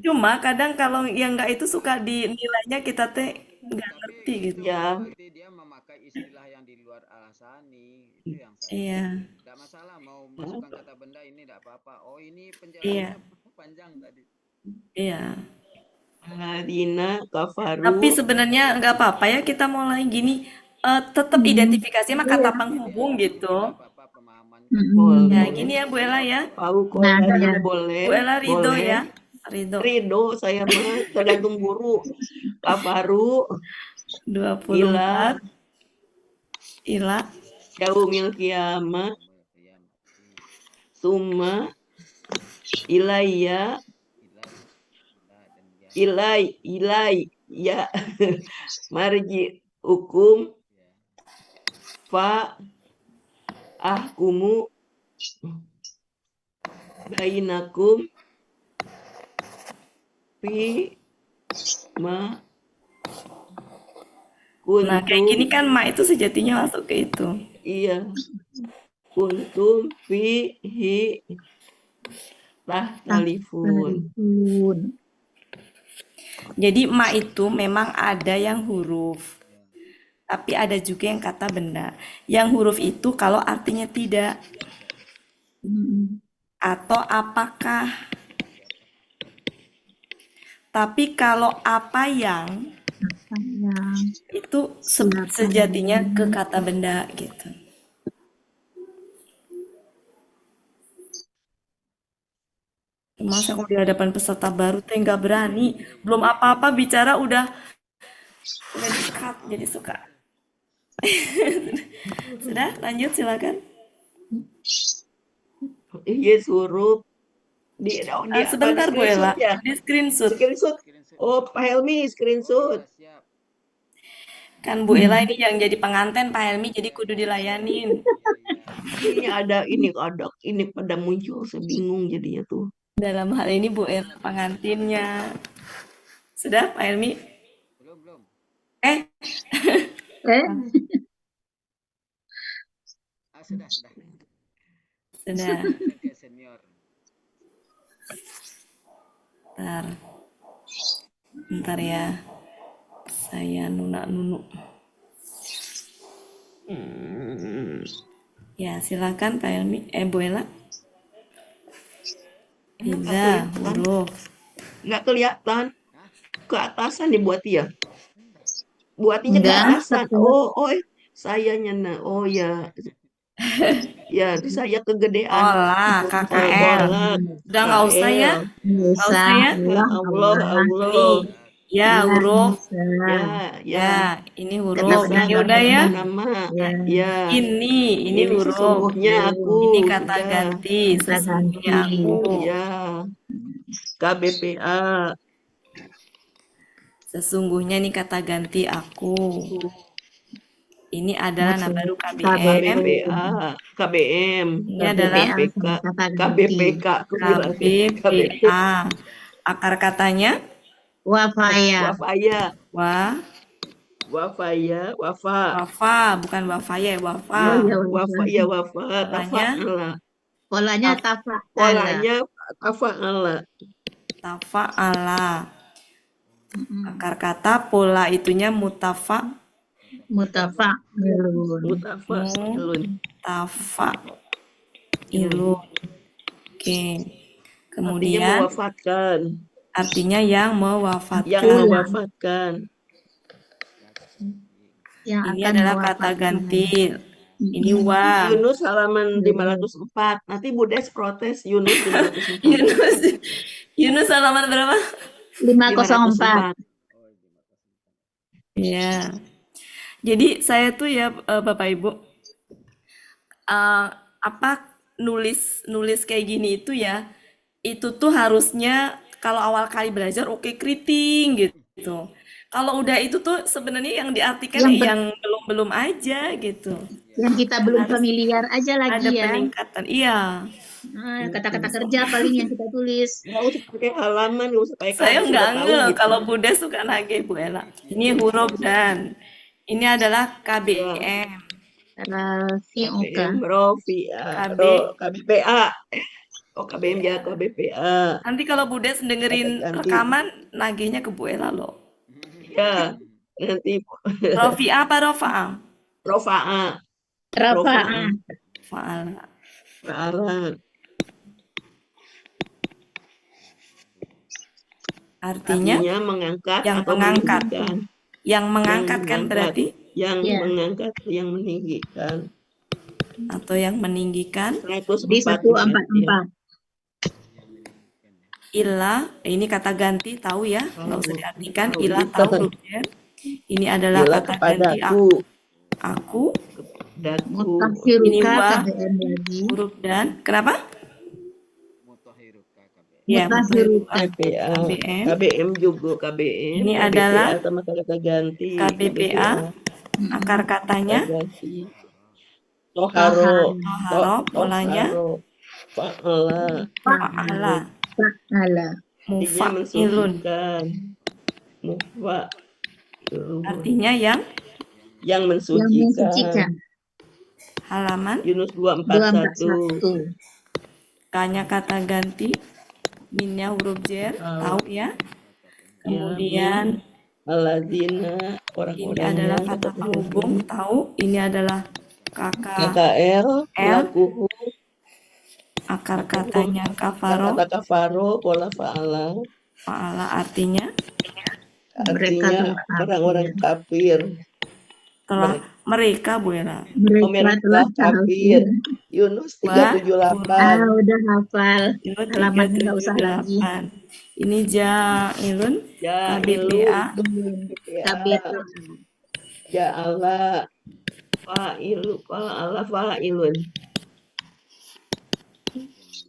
cuma kadang kalau yang nggak itu suka dinilainya kita teh nggak ngerti gitu.
Ya.
Dia memakai istilah yang di luar Al-Hasani itu yang saya.
Iya.
Tidak masalah mau masukkan kata benda ini tidak apa-apa. Oh ini penjelasannya panjang tadi.
Iya.
Alladzina kafaru.
Tapi sebenarnya nggak apa-apa ya kita mulai gini. Tetap identifikasi mah kata penghubung gitu. Ya gini ya Bu Ella ya.
Boleh.
Bu Ella Ridho ya.
Ridho saya mah tergantung guru. Kafaru
24 ila
yaumil kiamah summa ilayya ilai ya marji hukum fa ahkumu bainakum fi ma
Nah, kayak gini
kuntum
kan ma itu sejatinya masuk ke itu.
iya kuntum fihi tahtalifun.
Talifun.
Jadi ma itu memang ada yang huruf, tapi ada juga yang kata benda. Yang huruf itu kalau artinya tidak
Mm-mm.
atau apakah. Tapi kalau apa yang
Apa yang
itu
siapa
sejatinya
yang
ke kata benda gitu. Masa kalau di hadapan peserta baru teh nggak berani, belum apa-apa bicara udah di-cut, jadi suka. Sudah, lanjut silakan.
Yes huruf di
Sebentar Bu
screenshot
Ella,
ya
di screenshot.
screenshot. Oh Pak Helmi screenshot.
Kan Bu Ella ini yang jadi penganten Pak Helmi, jadi kudu dilayanin.
Ini ada ini pada muncul saya bingung jadinya tuh.
Dalam hal ini Bu Ella pengantinnya. Sudah Pak Helmi?
Belum.
Eh,
Eh,
Sudah.
sudah.
Ke senior.
Bentar ya. Saya nunu. Ya, silakan Pak Helmi. Bu Ella. Tidak, huruf.
Nggak kelihatan ke atasan dibuat ya. Buatinya ke
enggak,
atasan. Oh, saya nyana. Oh ya. Ya, saya kegedean.
Olah, KKL. Udah nggak usah ya? Nggak usah ya?
Allah.
Ya, huruf.
Ya.
Ini huruf. Ini udah ya?
Nama. Ya.
Ini huruf.
Sesungguhnya aku.
Ini kata ganti. Sesungguhnya aku.
Ya. KBPA.
Sesungguhnya ini kata ganti aku. Ini adalah nama baru KBM.
KBPA. KBM.
Ini adalah
KBPK.
KBPA. Akar katanya?
Wafaya.
Wafaya. Wafa.
Wafa, bukan wafaya, wafa.
Wafa. Tafa'ala.
Polanya tafa'ala.
Polanya tafa'ala.
Tafa'ala. Akar kata pola itunya mutafa'ilun. Oke. Kemudian artinya yang mewafatkan. Ini adalah kata ganti. Ini wa.
Yunus halaman 504. Nanti Bu Des protes Yunus 504.
Yunus halaman berapa?
504.
Ya. Jadi saya tuh ya Bapak Ibu nulis kayak gini itu ya, itu tuh harusnya kalau awal kali belajar keriting gitu. Kalau udah itu tuh sebenarnya yang diartikan yang belum aja gitu.
Yang kita belum familiar aja lagi
ada
ya.
peningkatan. Iya.
Kata-kata kerja paling yang kita tulis.
Nggak usah pakai halaman, nggak usah pakai
Saya nggak
gitu.
kalau Bude suka nagih Bu Ella. Ini huruf dan ini adalah KBM.
KBPA. KBM ya KBPA.
Nanti kalau Bude dengerin rekaman nagihnya ke Bu Ella loh.
Ya, nanti
Rofi'ah apa Rofa'a?
Rofa'a.
Artinya
mengangkat
yang
atau
mengangkat.
meninggikan.
Yang mengangkat kan berarti?
Yang mengangkat, yang meninggikan.
Atau yang meninggikan.
Di 144.
Ilah, ini kata ganti tahu ya, nggak usah diartikan. Ilah tahu ya. Ini adalah
Ilah
kata ganti aku. Ini wa, huruf dan. Kenapa? Ya,
Mutafirukan.
BPA,
KBM.
KBM juga KBM.
Ini
KBPA
adalah
sama kata ganti.
KBPA. Akar katanya
kata ganti. Toharo,
toharo, polanya
toharo, fa'ala,
fa'ala,
Fa'ala.
artinya
mufa'ilun.
mensucikan, mufa'ilun,
Artinya yang
yang
Yang
mensucikan.
mensucikan.
halaman.
Yunus 241.
241.
K-nya kata ganti. Minnya huruf jer, tahu ya. Kemudian
Alladzina,
ini
orang-orangnya,
adalah kata penghubung, tahu. Ini adalah KKL.
KKL, pelaku,
Akar katanya kafaro,
kata kafaro, pola fa'ala,
fa'ala artinya
artinya orang-orang kafir.
telah mereka Bu Ella.
Mereka telah
kafir. Yunus 378.
udah hafal.
Yunus
Halaman nggak usah
378. Ini Ja'ilun, KBPA.
KBPA.
Ja'ala, fa'ilu, fa'ala, fa'ilun.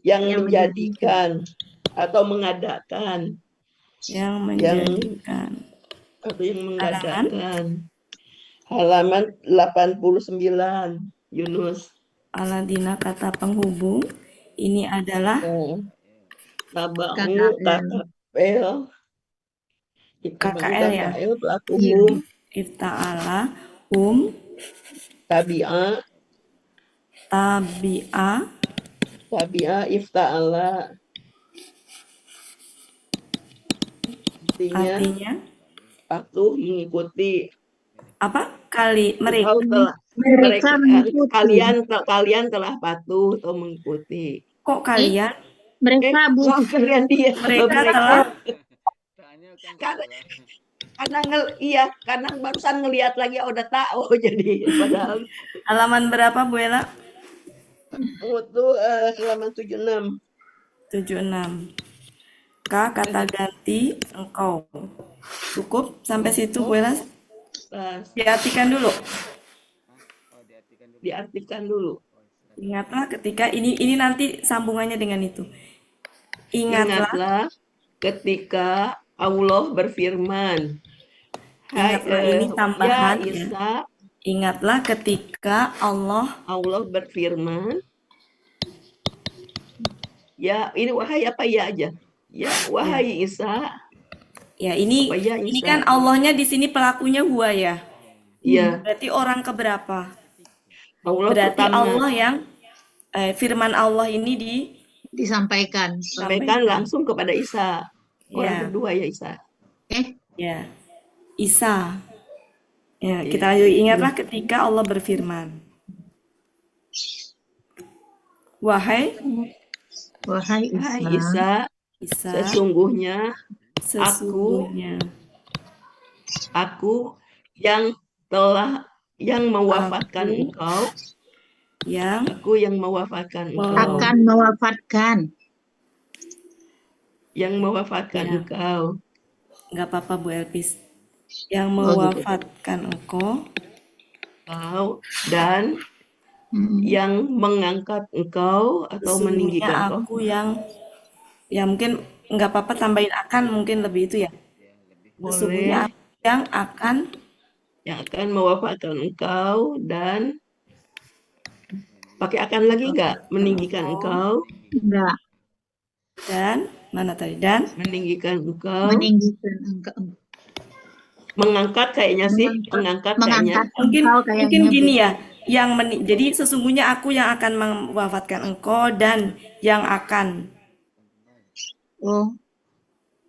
Yang menjadikan atau mengadakan.
Yang menjadikan.
Atau yang mengadakan. Halaman 89, Yunus.
Aladina kata penghubung. Ini adalah
Tabahu, KKL.
KKL ya.
KKL, pelaku
Ifta'ala,
tabi'a, ifta'ala. Artinya patuh, mengikuti.
Apa? Mereka
Kalian telah patuh atau mengikuti.
Kok kalian?
Mereka
kalian dia.
Mereka telah.
Karena barusan ngelihat lagi udah tahu jadi padahal.
Halaman berapa Bu Ella?
Itu halaman 76.
76. K kata ganti engkau. Cukup sampai situ Bu Ella? Diartikan dulu. Ingatlah ketika ini nanti sambungannya dengan itu. Ingatlah
ketika Allah berfirman.
Ingatlah ini tambahan
ya Isa.
Ingatlah ketika Allah
berfirman. Ya, ini wahai apa ya aja? Ya, wahai Isa.
Ya, ini kan Allahnya di sini pelakunya gua ya.
Iya.
Berarti orang keberapa?
Berarti
pertama. Allah yang firman Allah ini
disampaikan
langsung kepada Isa. Orang kedua ya Isa.
Ya. Isa. Ya, kita lanjut. Ingatlah ketika Allah berfirman. Wahai
Isa, sesungguhnya aku yang mewafatkan engkau. Aku yang mewafatkan engkau.
Akan mewafatkan.
Yang mewafatkan engkau.
Enggak apa-apa Bu Elpis. Yang mewafatkan engkau
dan yang mengangkat engkau atau meninggikan engkau.
Aku yang mungkin enggak apa-apa tambahin akan mungkin lebih itu ya. Sesungguhnya yang akan
mewafatkan engkau dan pakai akan lagi enggak? Meninggikan engkau.
Enggak.
Dan mana tadi? Dan
meninggikan engkau.
Mengangkat
kayaknya sih. Mengangkat kayaknya.
Mungkin gini ya. Jadi sesungguhnya aku yang akan mewafatkan engkau dan yang akan.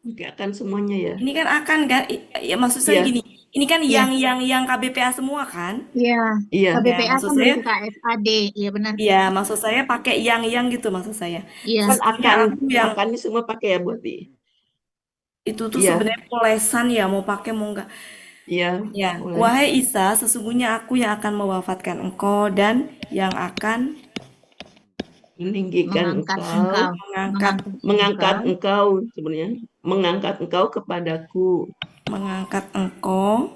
Oke, akan semuanya ya.
Ini kan akan kan? Ya maksud saya gini. Ini kan yang KBPA semua kan?
Iya. KBPA
maksud
kan
saya
KFAD, iya benar.
Iya, maksud saya pakai yang gitu maksud saya.
Iya.
Kan akannya semua pakai ya Buati.
Itu tuh sebenarnya polesan ya, mau pakai mau enggak.
Iya.
Ya, wahai Isa, sesungguhnya aku yang akan mewafatkan engkau dan yang akan
meninggikan mengangkat engkau sebenarnya, mengangkat engkau kepadaku.
Mengangkat engkau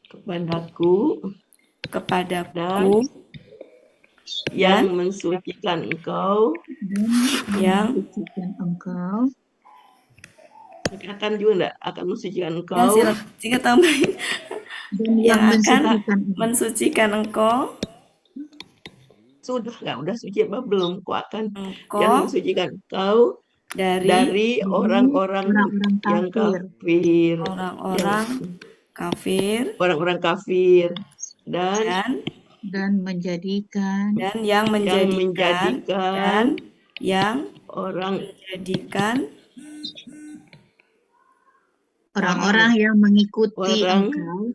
kepadaku
yang mensucikan engkau,
yang
mensucikan engkau,
akan juga enggak akan mensucikan
ya
engkau,
silakan jika tambahin
dan
yang
yang
akan
mensucikan engkau.
mensucikan engkau,
sudah enggak, udah suci apa belum? Kau akan yang
engkau
mensucikan engkau
dari
dari orang-orang
orang-orang
yang
kafir
kafir,
orang-orang kafir
orang-orang kafir, dan
dan
dan menjadikan
yang
yang
menjadikan dan
menjadikan
yang
orang
menjadikan
orang-orang yang mengikuti
orang
engkau,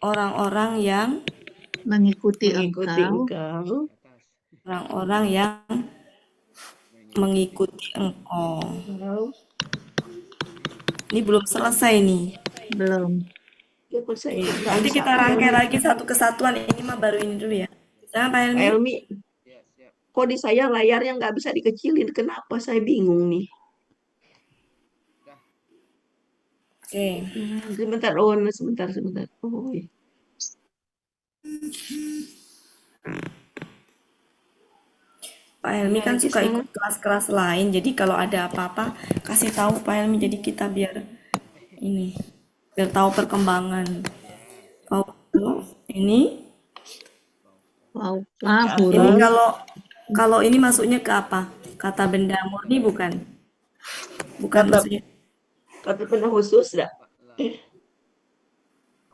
orang-orang yang
mengikuti
mengikuti
engkau,
engkau
orang-orang yang mengikuti engkau. Ini belum selesai nih.
belum.
ya kok saya
Oke,
nggak
nanti
bisa
kita rangkai lagi satu kesatuan. Ini mah baru ini dulu ya. Jangan Pak
Pak
Helmi.
Helmi, kok di saya layarnya nggak bisa dikecilin, kenapa saya bingung nih.
Oke.
Sebentar, sebentar. Oh, iya.
Pak Helmi kan
Lagi
suka
sana.
ikut kelas-kelas lain. Jadi kalau ada apa-apa kasih tahu Pak Helmi. Jadi kita biar tahu perkembangan. Ini
Fauqa
ini
huruf
kalau ini masuknya ke apa? Kata benda murni bukan? Bukan
Kata
maksudnya.
kata benda khusus enggak?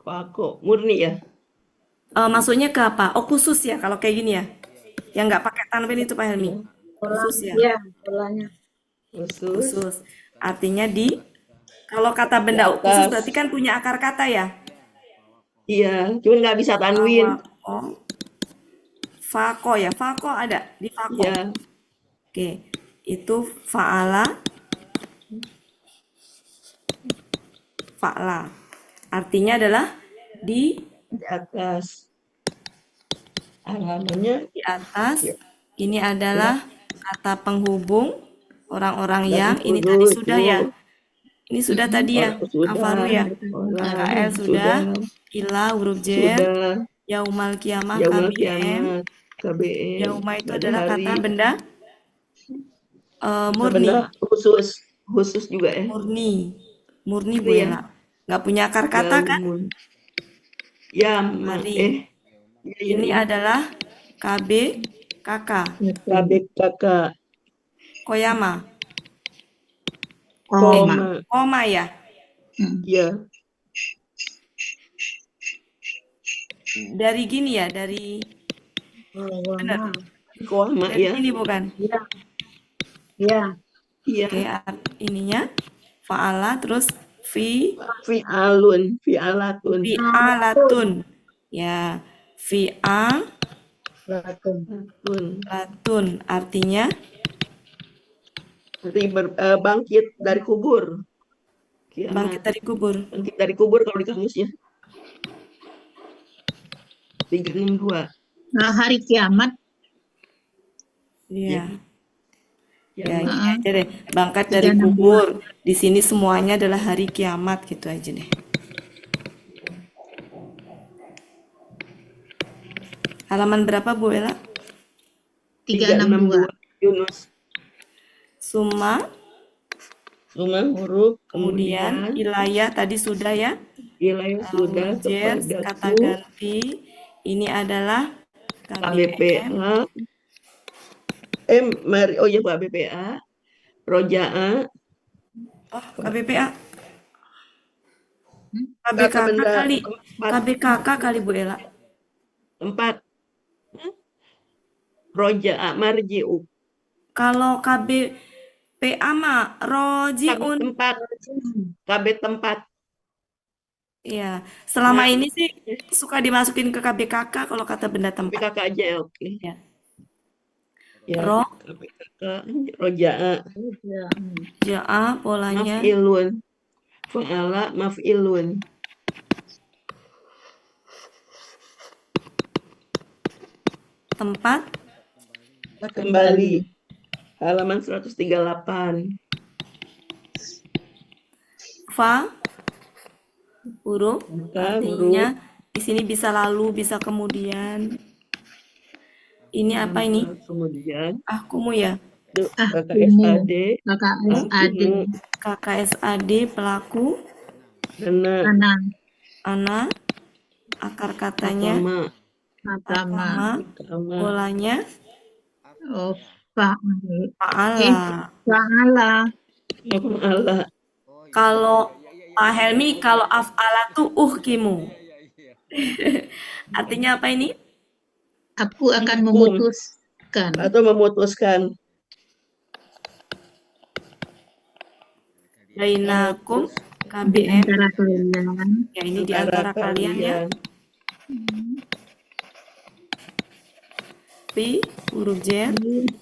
Kok murni ya?
Masuknya ke apa? Oh khusus ya kalau kayak gini ya. Yang nggak pakai tanwin itu Pak Helmi. Khusus ya.
Ya, polanya.
Khusus
Khusus. Artinya kalau kata benda
Di atas.
khusus berarti kan punya akar kata ya.
Iya, cuman nggak bisa tanwin.
Fako ya. Fako ada di fako.
Iya,
Oke. Itu fa'ala. Fa'la. Artinya adalah di
atas. Halamannya
di atas.
Ya.
Ini adalah kata penghubung orang-orang
Dan
yang ini
huruf
tadi
itu.
sudah ya. Ini sudah tadi ya.
Sudah.
Kafaru ya.
Orang
KL sudah. Ila huruf jer.
Sudah.
Yaumal kiamah
Yaumul
KBM.
kiamat, KBM.
Yauma itu
pada
adalah
hari.
kata benda murni.
Benda khusus juga ya.
Murni Bu
Iya.
Ella. Nggak punya akar kata kan?
Ya,
Hari. Ini adalah KB kakak.
kakak.
Koyama. Koma ya.
Ya.
Dari gini ya, dari benar.
Koma
Dari
ya.
ini bukan?
Ya.
Iya.
Oke, ininya fa'ala terus
fi'alatun.
Ya, fi'alatun artinya
bangkit dari kubur.
Bangkit dari kubur.
Bangkit dari kubur kalau di kamusnya. 362.
Nah, hari kiamat.
Iya.
Ya,
ini aja deh. Bangkit dari kubur. Di sini semuanya adalah hari kiamat gitu aja deh. Halaman berapa Bu Ella?
362.
Yunus.
Summa
huruf,
kemudian ilayah tadi sudah ya.
Ilayah sudah kepadaku.
Kata ganti ini adalah
KBPA. Oh ya KBPA. Roja'a.
Oh, KBPA. KBKK kali Bu Ella.
4. Roja'a marji'u.
Kalau KBPA mah roji'un.
KB tempat.
Iya, selama ini sih suka dimasukin ke KBKK kalau kata benda tempat.
KBKK aja oke.
Ya.
KBKK roja'a.
Ja'a polanya
Maf'ilun. Fa'ala maf'ilun.
tempat
kembali. Halaman 138.
fa huruf artinya di sini bisa lalu, bisa kemudian. Ini apa ini?
Kemudian
Ahkumu ya.
kakak
Ahkumu.
SAD,
Kakak SAD.
ahkumu,
KKSAD pelaku,
anak,
Anak.
ana, akar katanya,
Agama.
agama, polanya,
Oh, fa'al.
fa'ala.
Fa'ala.
Allah,
Kalau Pak Helmi, kalau af'ala tuh uhkimu. Artinya apa ini?
Aku akan
Hukum.
memutuskan.
atau memutuskan.
Bainakum
Di
KBM.
antara kalian.
Ya, ini di antara kalian ya. Fi, huruf jer,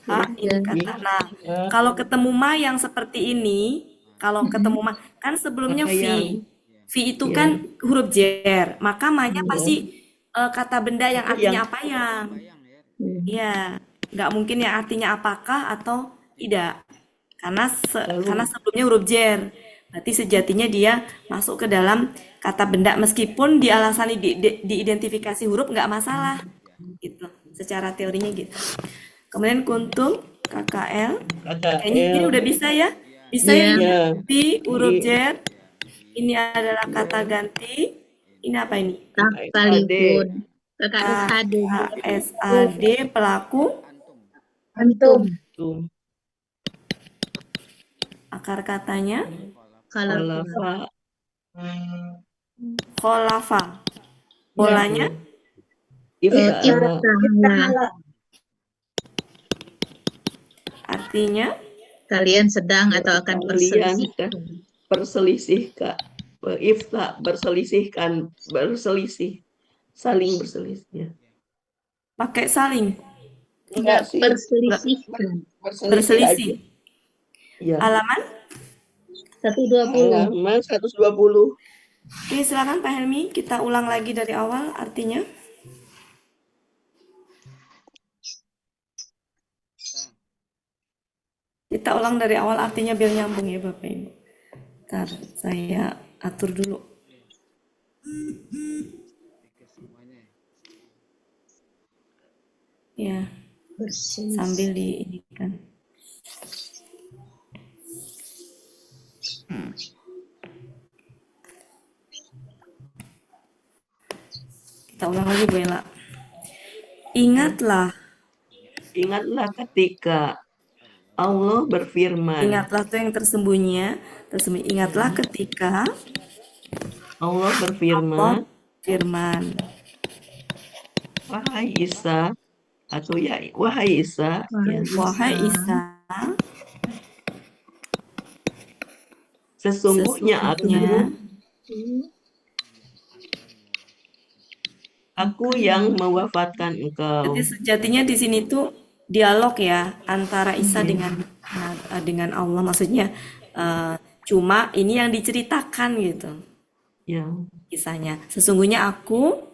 ha, ini kata. Nah, kalau ketemu ma yang seperti ini, kalau ketemu ma, kan sebelumnya
Maka yang
fi. Fi itu kan huruf jer, maka ma-nya
Iya.
pasti kata benda yang
Itu
artinya
yang-
apa yang? Iya, nggak mungkin yang artinya apakah atau tidak. Karena sebelumnya huruf jer. Berarti sejatinya dia masuk ke dalam kata benda meskipun dialasani diidentifikasi huruf nggak masalah. Gitu. Secara teorinya gitu. Kemudian kuntum KKL. Kayaknya ini udah bisa ya? Bisa ya?
Iya.
Di huruf
Iya.
jer. Ini adalah kata ganti. Ini apa ini?
Sekalipun. Kakak SAD.
KSAD pelaku.
Antum.
Tuh.
Akar katanya
Kalau
Khalafa.
kholafa. Polanya
Ifta'ala.
artinya
kalian sedang atau akan
Kalian
berselisih.
berselisihkan. Berselisihkan. Berselisih. Saling berselisih. Ya.
pakai saling.
Enggak sih.
Berselisihkan.
Berselisih.
Ya.
Halaman?
120.
Halaman 120.
Oke, silakan Pak Helmi, kita ulang lagi dari awal artinya. Kita ulang dari awal artinya biar nyambung ya Bapak Ibu. Ntar saya atur dulu. Ya, sambil diinikan. Kita ulang lagi Bu Ella. Ingatlah
ketika Allah berfirman.
Ingatlah tuh yang tersembunyi ya. Ingatlah ketika
Allah berfirman. Wahai Isa. Atau ya, wahai Isa.
Wahai Isa.
Sesungguhnya aku yang mewafatkan engkau.
Jadi sejatinya di sini tuh dialog ya antara Isa dengan Allah, maksudnya cuma ini yang diceritakan gitu.
Ya.
Kisahnya. Sesungguhnya aku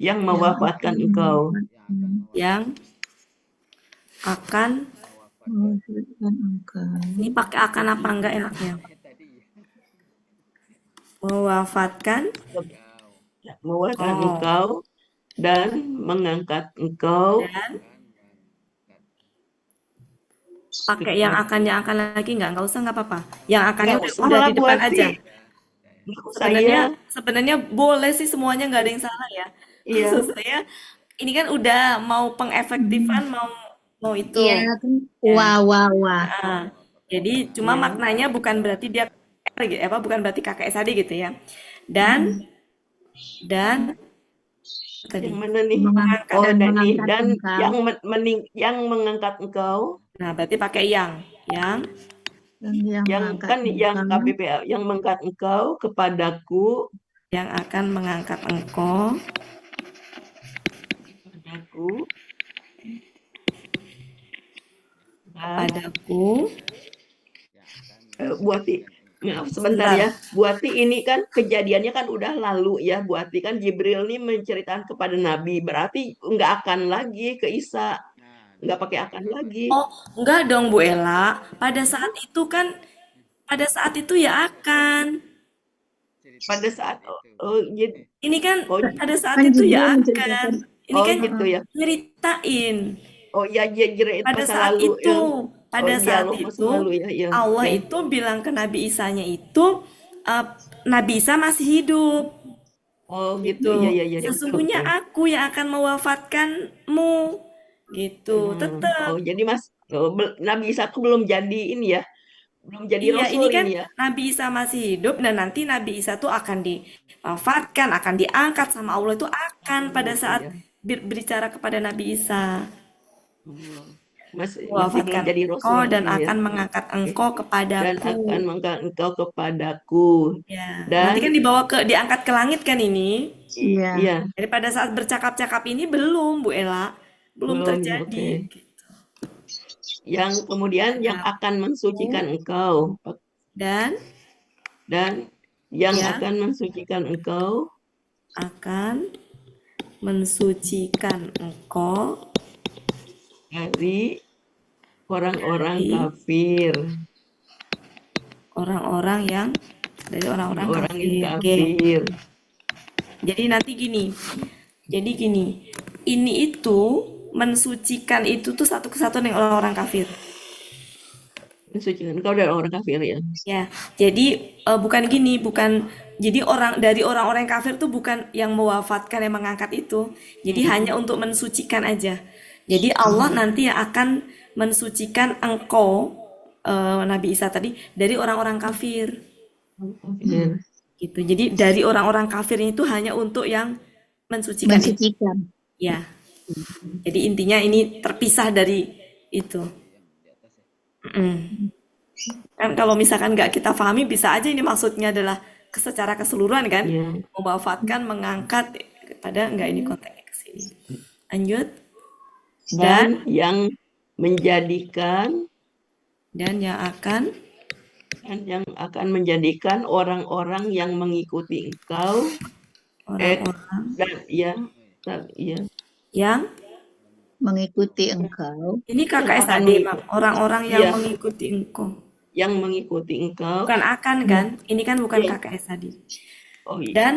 yang mewafatkan engkau.
Yang akan ini pakai akan apa enggak enaknya? Mewafatkan
engkau dan mengangkat engkau.
Dan pakai yang akan lagi nggak usah, nggak apa-apa. Yang akannya udah di depan aja. Sebenarnya boleh sih, semuanya nggak ada yang salah ya.
Iya.
Maksud saya ini kan udah mau pengefektifan, mau itu.
Iya kan. Wah.
Nah, jadi cuma maknanya bukan berarti dia bukan berarti KKSAD gitu ya. Dan tadi
yang mana nih?
Mengangkat
yang mengangkat engkau.
Nah, berarti pakai yang
KBPA yang mengangkat engkau kepadaku,
yang akan mengangkat engkau padaku.
Buati, maaf sebentar ya. Buati ini kan kejadiannya kan udah lalu ya. Buati kan Jibril nih menceritakan kepada Nabi. Berarti nggak akan lagi ke Isa. Nggak pakai akan lagi.
Oh, enggak dong Bu Ella. Pada saat itu ya akan.
Pada saat
ini kan pada saat
kan
itu ya
Jibril
akan. Ini
Oh
kan
gitu ya.
nyeritain
Oh iya, jadi
pada
masa
saat
lalu
itu,
yang
pada saat
dialog masa
itu
lalu ya, ya.
Allah
Oke.
itu bilang ke Nabi Isanya itu Nabi Isa masih hidup
Oh gitu,
gitu.
iya iya iya, betul
Sesungguhnya
betul.
aku yang akan mewafatkanmu gitu.
Oh
Tetap.
jadi Nabi Isa tuh belum jadi ini ya, belum jadi
Iya, ini
Rasul
kan
ini ya.
Nabi Isa masih hidup dan nanti Nabi Isa tuh akan diwafatkan, akan diangkat sama Allah itu akan
Oh
pada
gitu
saat
ya.
berbicara kepada Nabi Isa.
Oh, masih belum
Mewafatkan
jadi
engkau
Rasul
dan
ini ya.
akan mengangkat
Oke.
engkau
Dan
kepadaku.
akan mengangkat engkau kepadaku.
Ya, nanti kan
Dan
diangkat ke langit kan ini.
Iya.
iya,
Jadi pada saat bercakap-cakap ini belum, Bu Ela, belum
belum ya, oke.
terjadi.
Yang kemudian yang akan mensucikan engkau
Dan
yang
Ya.
akan mensucikan engkau
akan mensucikan engkau
dari orang-orang
Dari
kafir.
orang-orang yang dari orang-orang
Orang
kafir.
yang
Oke.
kafir.
Jadi nanti gini. Jadi gini, ini itu mensucikan itu tuh satu kesatuan dengan orang-orang kafir.
Mensucikan engkau dari orang kafir ya.
Ya, jadi bukan gini, bukan jadi dari orang-orang kafir tuh bukan yang mewafatkan, yang mengangkat itu. Jadi hanya untuk mensucikan aja. Jadi Allah nanti yang akan mensucikan engkau Nabi Isa tadi dari orang-orang kafir.
Kafir.
Gitu. Jadi dari orang-orang kafir itu hanya untuk yang mensucikan itu.
Mensucikan.
Ya. Jadi intinya ini terpisah dari itu. Kan kalau misalkan nggak kita pahami bisa aja ini maksudnya adalah secara keseluruhan kan,
Iya.
mewafatkan, mengangkat, pada nggak ini konteksnya ke sini. Lanjut.
Dan yang menjadikan
Dan yang akan
menjadikan orang-orang yang mengikuti engkau
orang-orang yang
Mengikuti engkau.
ini KKS
akan
tadi, orang-orang yang
Iya.
mengikuti engkau.
yang mengikuti engkau.
Bukan akan kan? Ini kan bukan
Iya.
KKS tadi.
Oh iya.
Dan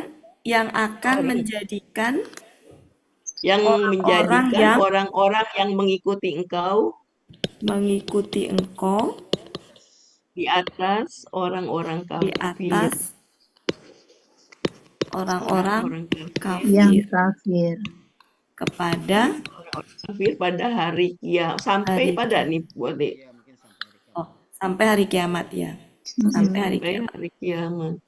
yang akan
Oh, iya.
menjadikan
Yang
orang-orang
menjadikan orang-orang yang mengikuti engkau di atas orang-orang
di
kafir.
atas orang-orang
Orang-orang
Yang
kafir
kafir.
kepada
kafir pada hari kiamat sampai
Hari
pada nih buat
sampai hari kiamat ya. Sampai hari kiamat.
hari kiamat.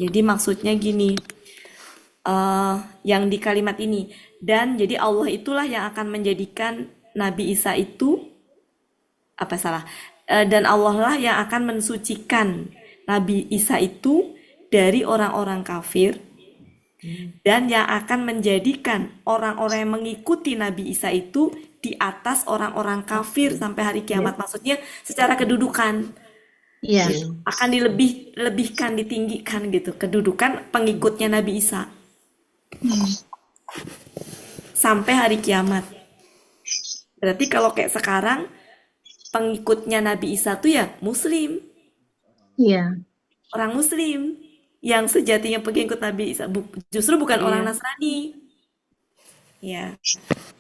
Jadi maksudnya gini, yang di kalimat ini, dan jadi Allah itulah yang akan menjadikan Nabi Isa itu, dan Allah lah yang akan mensucikan Nabi Isa itu dari orang-orang kafir, dan yang akan menjadikan orang-orang yang mengikuti Nabi Isa itu di atas orang-orang kafir sampai hari kiamat. Maksudnya secara kedudukan.
Iya.
Akan dilebihkan, ditinggikan gitu kedudukan pengikutnya Nabi Isa sampai hari kiamat. Berarti kalau kayak sekarang pengikutnya Nabi Isa tuh ya Muslim,
Iya.
orang Muslim yang sejatinya pengikut Nabi Isa, justru bukan orang Nasrani. Ya.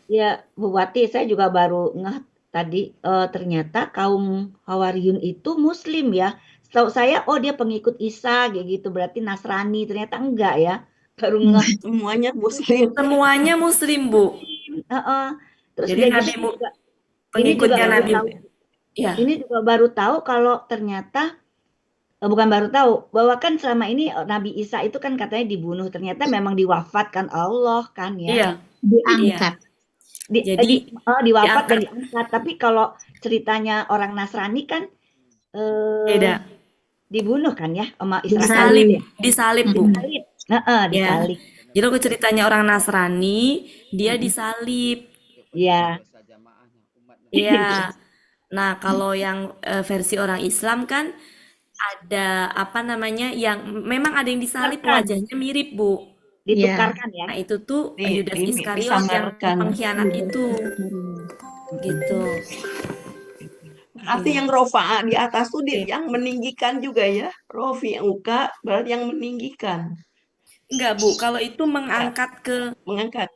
Ya, Bu Wati, saya juga baru ngeh tadi ternyata kaum Hawariyun itu Muslim ya. Setahu saya, dia pengikut Isa kayak gitu, berarti Nasrani. Ternyata enggak ya. Baru ngeh.
Semuanya Muslim.
Semuanya Muslim, Bu.
Terus
Jadi
udah
Nabi
gitu juga,
pengikutnya
baru
Nabi.
tahu.
Ya.
Ini juga baru tahu kalau ternyata bukan baru tahu bahwa kan selama ini Nabi Isa itu kan katanya dibunuh, ternyata memang diwafatkan Allah kan ya.
Iya.
Diangkat.
Jadi
diwafat dan
diangkat.
diangkat. Tapi kalau ceritanya orang Nasrani kan
Beda.
dibunuh kan ya sama Israel.
Disalib, Bu.
Disalib. Disalib.
Jadi kalau ceritanya orang Nasrani, dia disalib.
Iya.
Iya. Nah, kalau yang versi orang Islam kan ada yang memang ada yang disalib, wajahnya mirip, Bu.
Ditukarkan ya.
Nah, itu tuh Yudas Iskariot yang pengkhianat itu. Gitu.
Berarti
Iya.
yang rofa'a di atas tuh
Oke.
yang meninggikan juga ya. Rofi'uka berarti yang meninggikan.
Enggak, Bu. Kalau itu
Enggak,
mengangkat
mengangkat.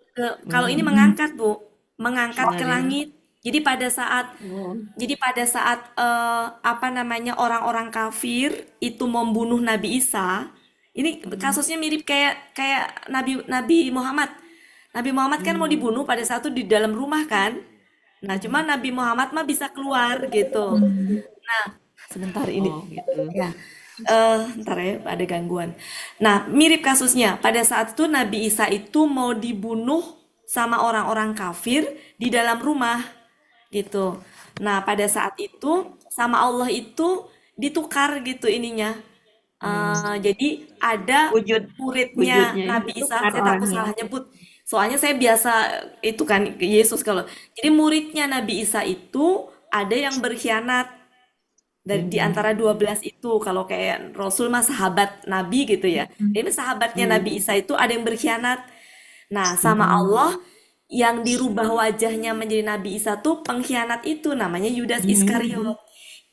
kalau ini
Hmm,
mengangkat, Bu. Mengangkat ke
benar ya.
langit. Jadi pada saat
Oh.
apa namanya orang-orang kafir itu membunuh Nabi Isa, ini kasusnya mirip kayak kayak Nabi Nabi Muhammad. Nabi Muhammad kan mau dibunuh pada saat itu di dalam rumah kan. Nah, cuma Nabi Muhammad mah bisa keluar gitu. Nah, sebentar ini.
Oh gitu.
Ya, ntar ya, ada gangguan. Nah, mirip kasusnya. Pada saat itu Nabi Isa itu mau dibunuh sama orang-orang kafir di dalam rumah, gitu. Nah, pada saat itu sama Allah itu ditukar gitu ininya. Jadi ada
Wujudnya
muridnya
ya.
Nabi Isa,
Tukar
saya takut
orangnya.
salah nyebut. Soalnya saya biasa itu kan Yesus kalau. Jadi muridnya Nabi Isa itu ada yang berkhianat di antara 12 itu. Kalau kayak Rasul mah sahabat Nabi gitu ya. Ini sahabatnya Nabi Isa itu ada yang berkhianat. Nah, sama Allah yang dirubah wajahnya menjadi Nabi Isa tuh pengkhianat itu namanya Yudas Iskariot.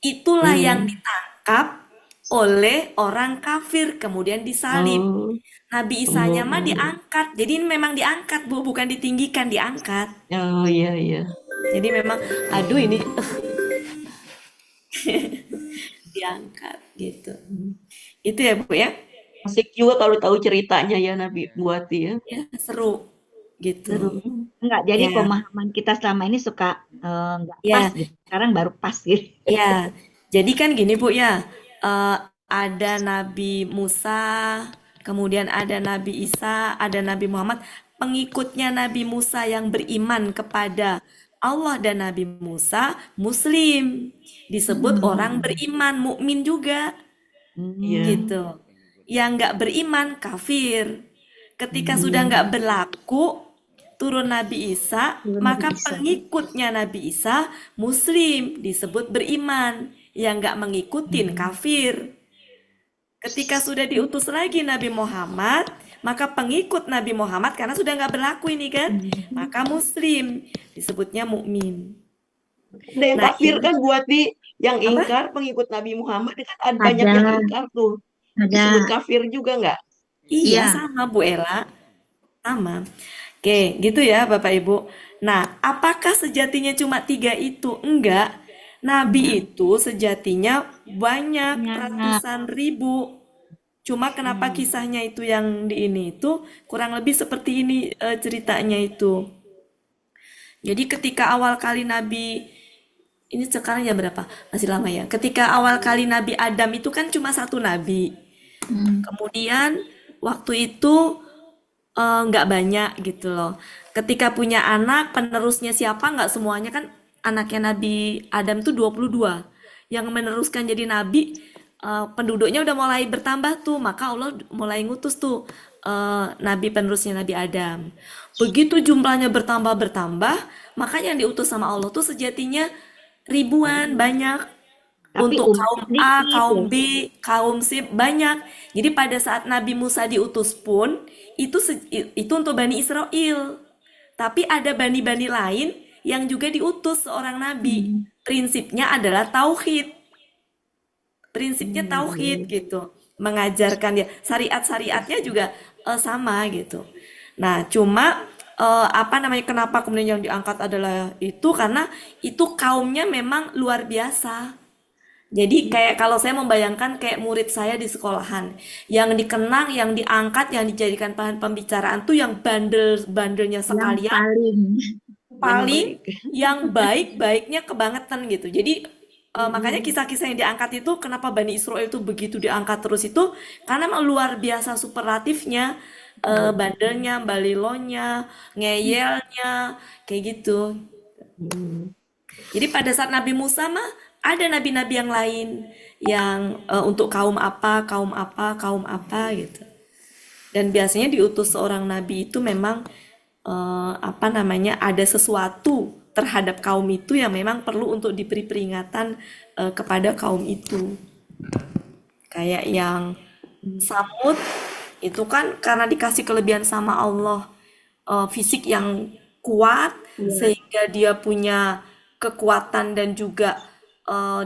Itulah yang ditangkap oleh orang kafir kemudian disalib.
Oh.
Nabi Isanya mah diangkat. Jadi ini memang diangkat, Bu, bukan ditinggikan, diangkat.
Oh iya iya.
Jadi memang aduh ini diangkat gitu. Itu ya, Bu ya.
Asik juga kalau tahu ceritanya ya Nabi Buati ya.
Ya, seru gitu.
Enggak, jadi
Ya.
pemahaman kita selama ini suka enggak
Ya.
pas gitu. Sekarang baru pas gitu.
Ya, jadi kan gini Bu ya, ada Nabi Musa, kemudian ada Nabi Isa, ada Nabi Muhammad. Pengikutnya Nabi Musa yang beriman kepada Allah dan Nabi Musa, Muslim. Disebut orang beriman, mukmin juga,
Iya.
gitu. Yang nggak beriman, kafir. Ketika sudah nggak berlaku, turun Nabi Isa, maka pengikutnya Nabi Isa Muslim disebut beriman, yang nggak mengikutin kafir. Ketika sudah diutus lagi Nabi Muhammad, maka pengikut Nabi Muhammad karena sudah nggak berlaku ini kan, maka Muslim disebutnya mukmin.
Ada yang
Nah,
kafir
ini
kan Buati, yang
apa?
ingkar pengikut Nabi Muhammad kan ada banyak yang
Ada,
ingkar tuh.
ada.
Disebut kafir juga nggak?
Iya,
Iya.
sama Bu Ella, sama. Oke, gitu ya Bapak Ibu. Nah, apakah sejatinya cuma 3 itu? Enggak. Nabi itu sejatinya banyak, ratusan ribu. Cuma kenapa kisahnya itu yang di ini itu kurang lebih seperti ini ceritanya itu. Jadi ketika awal kali Nabi, ini sekarang jam berapa? Masih lama ya. Ketika awal kali Nabi Adam itu kan cuma satu nabi. Kemudian waktu itu nggak banyak gitu loh. Ketika punya anak, penerusnya siapa nggak semuanya kan anaknya Nabi Adam tuh 22. Yang meneruskan jadi nabi, penduduknya udah mulai bertambah tuh, maka Allah mulai ngutus tuh nabi penerusnya Nabi Adam. Begitu jumlahnya bertambah, maka yang diutus sama Allah tuh sejatinya ribuan, banyak.
Tapi
Untuk kaum A,
sedikit
kaum
ya.
B, kaum C banyak. Jadi pada saat Nabi Musa diutus pun itu untuk Bani Israel. Tapi ada bani-bani lain yang juga diutus seorang nabi. Prinsipnya adalah tauhid. Prinsipnya tauhid gitu. Mengajarkan ya syariat-syariatnya juga sama gitu. Nah, cuma apa namanya kenapa kemudian yang diangkat adalah itu karena itu kaumnya memang luar biasa. Jadi kayak kalau saya membayangkan kayak murid saya di sekolahan, yang dikenang, yang diangkat, yang dijadikan bahan pembicaraan tuh yang bandel-bandelnya
Yang
sekalian, paling yang baik-baiknya kebangetan gitu. Jadi makanya kisah-kisah yang diangkat itu kenapa Bani Israel itu begitu diangkat terus itu karena memang luar biasa superlatifnya, bandelnya, balilonya, ngeyelnya, kayak gitu. Jadi pada saat Nabi Musa mah ada nabi-nabi yang lain yang untuk kaum apa, kaum apa, kaum apa gitu. Dan biasanya diutus seorang nabi itu memang apa namanya ada sesuatu terhadap kaum itu yang memang perlu untuk diberi peringatan kepada kaum itu. Kayak yang Samud itu kan karena dikasih kelebihan sama Allah fisik yang kuat sehingga dia punya kekuatan dan juga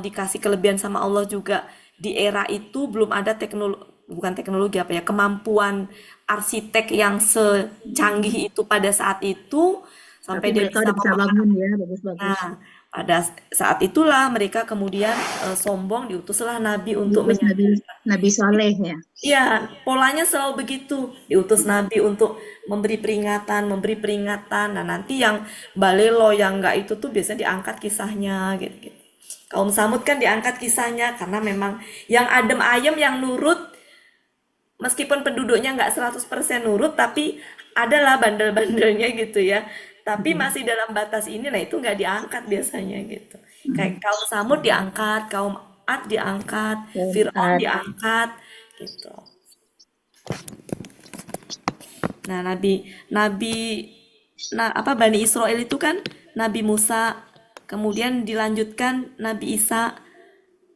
dikasih kelebihan sama Allah juga. Di era itu belum ada bukan teknologi apa ya, kemampuan arsitek yang secanggih itu pada saat itu sampai
Tapi
dia
mereka
bisa
udah bisa bangun ya, bagus-bagus.
Nah, pada saat itulah mereka kemudian sombong, diutuslah Nabi untuk
Diutus Nabi Soleh ya.
Iya, polanya selalu begitu. Diutus Nabi untuk memberi peringatan, memberi peringatan. Nah, nanti yang balelo, yang enggak itu tuh biasanya diangkat kisahnya gitu. Kaum Samud kan diangkat kisahnya karena memang yang adem ayem, yang nurut, meskipun penduduknya nggak 100% nurut, tapi adalah bandel-bandelnya gitu ya. Tapi masih dalam batas ini, nah itu nggak diangkat biasanya gitu. Kayak kaum Samud diangkat, kaum Ad diangkat, Fir'aun diangkat gitu. Nah, Bani Israel itu kan Nabi Musa, kemudian dilanjutkan Nabi Isa,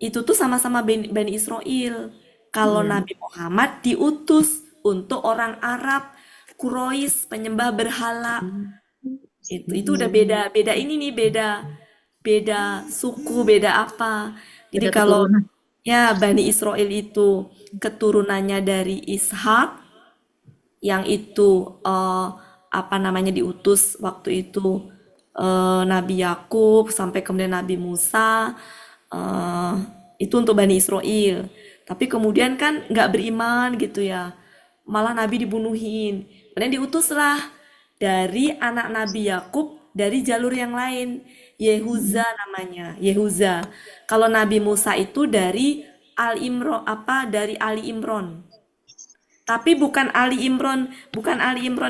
itu tuh sama-sama Bani Israel. Kalau Nabi Muhammad diutus untuk orang Arab, Quraisy, penyembah berhala. Itu udah beda ini nih, beda suku, beda apa. Jadi
Beda
kalau
keturunan.
ya Bani Israel itu keturunannya dari Ishak, yang itu diutus waktu itu Nabi Yakub sampai kemudian Nabi Musa, itu untuk Bani Israel. Tapi kemudian kan nggak beriman gitu ya, malah Nabi dibunuhin. Kemudian diutuslah dari anak Nabi Yakub dari jalur yang lain, Yehuza namanya, Yehuza. Kalau Nabi Musa itu dari dari Ali Imron. Tapi bukan Ali Imron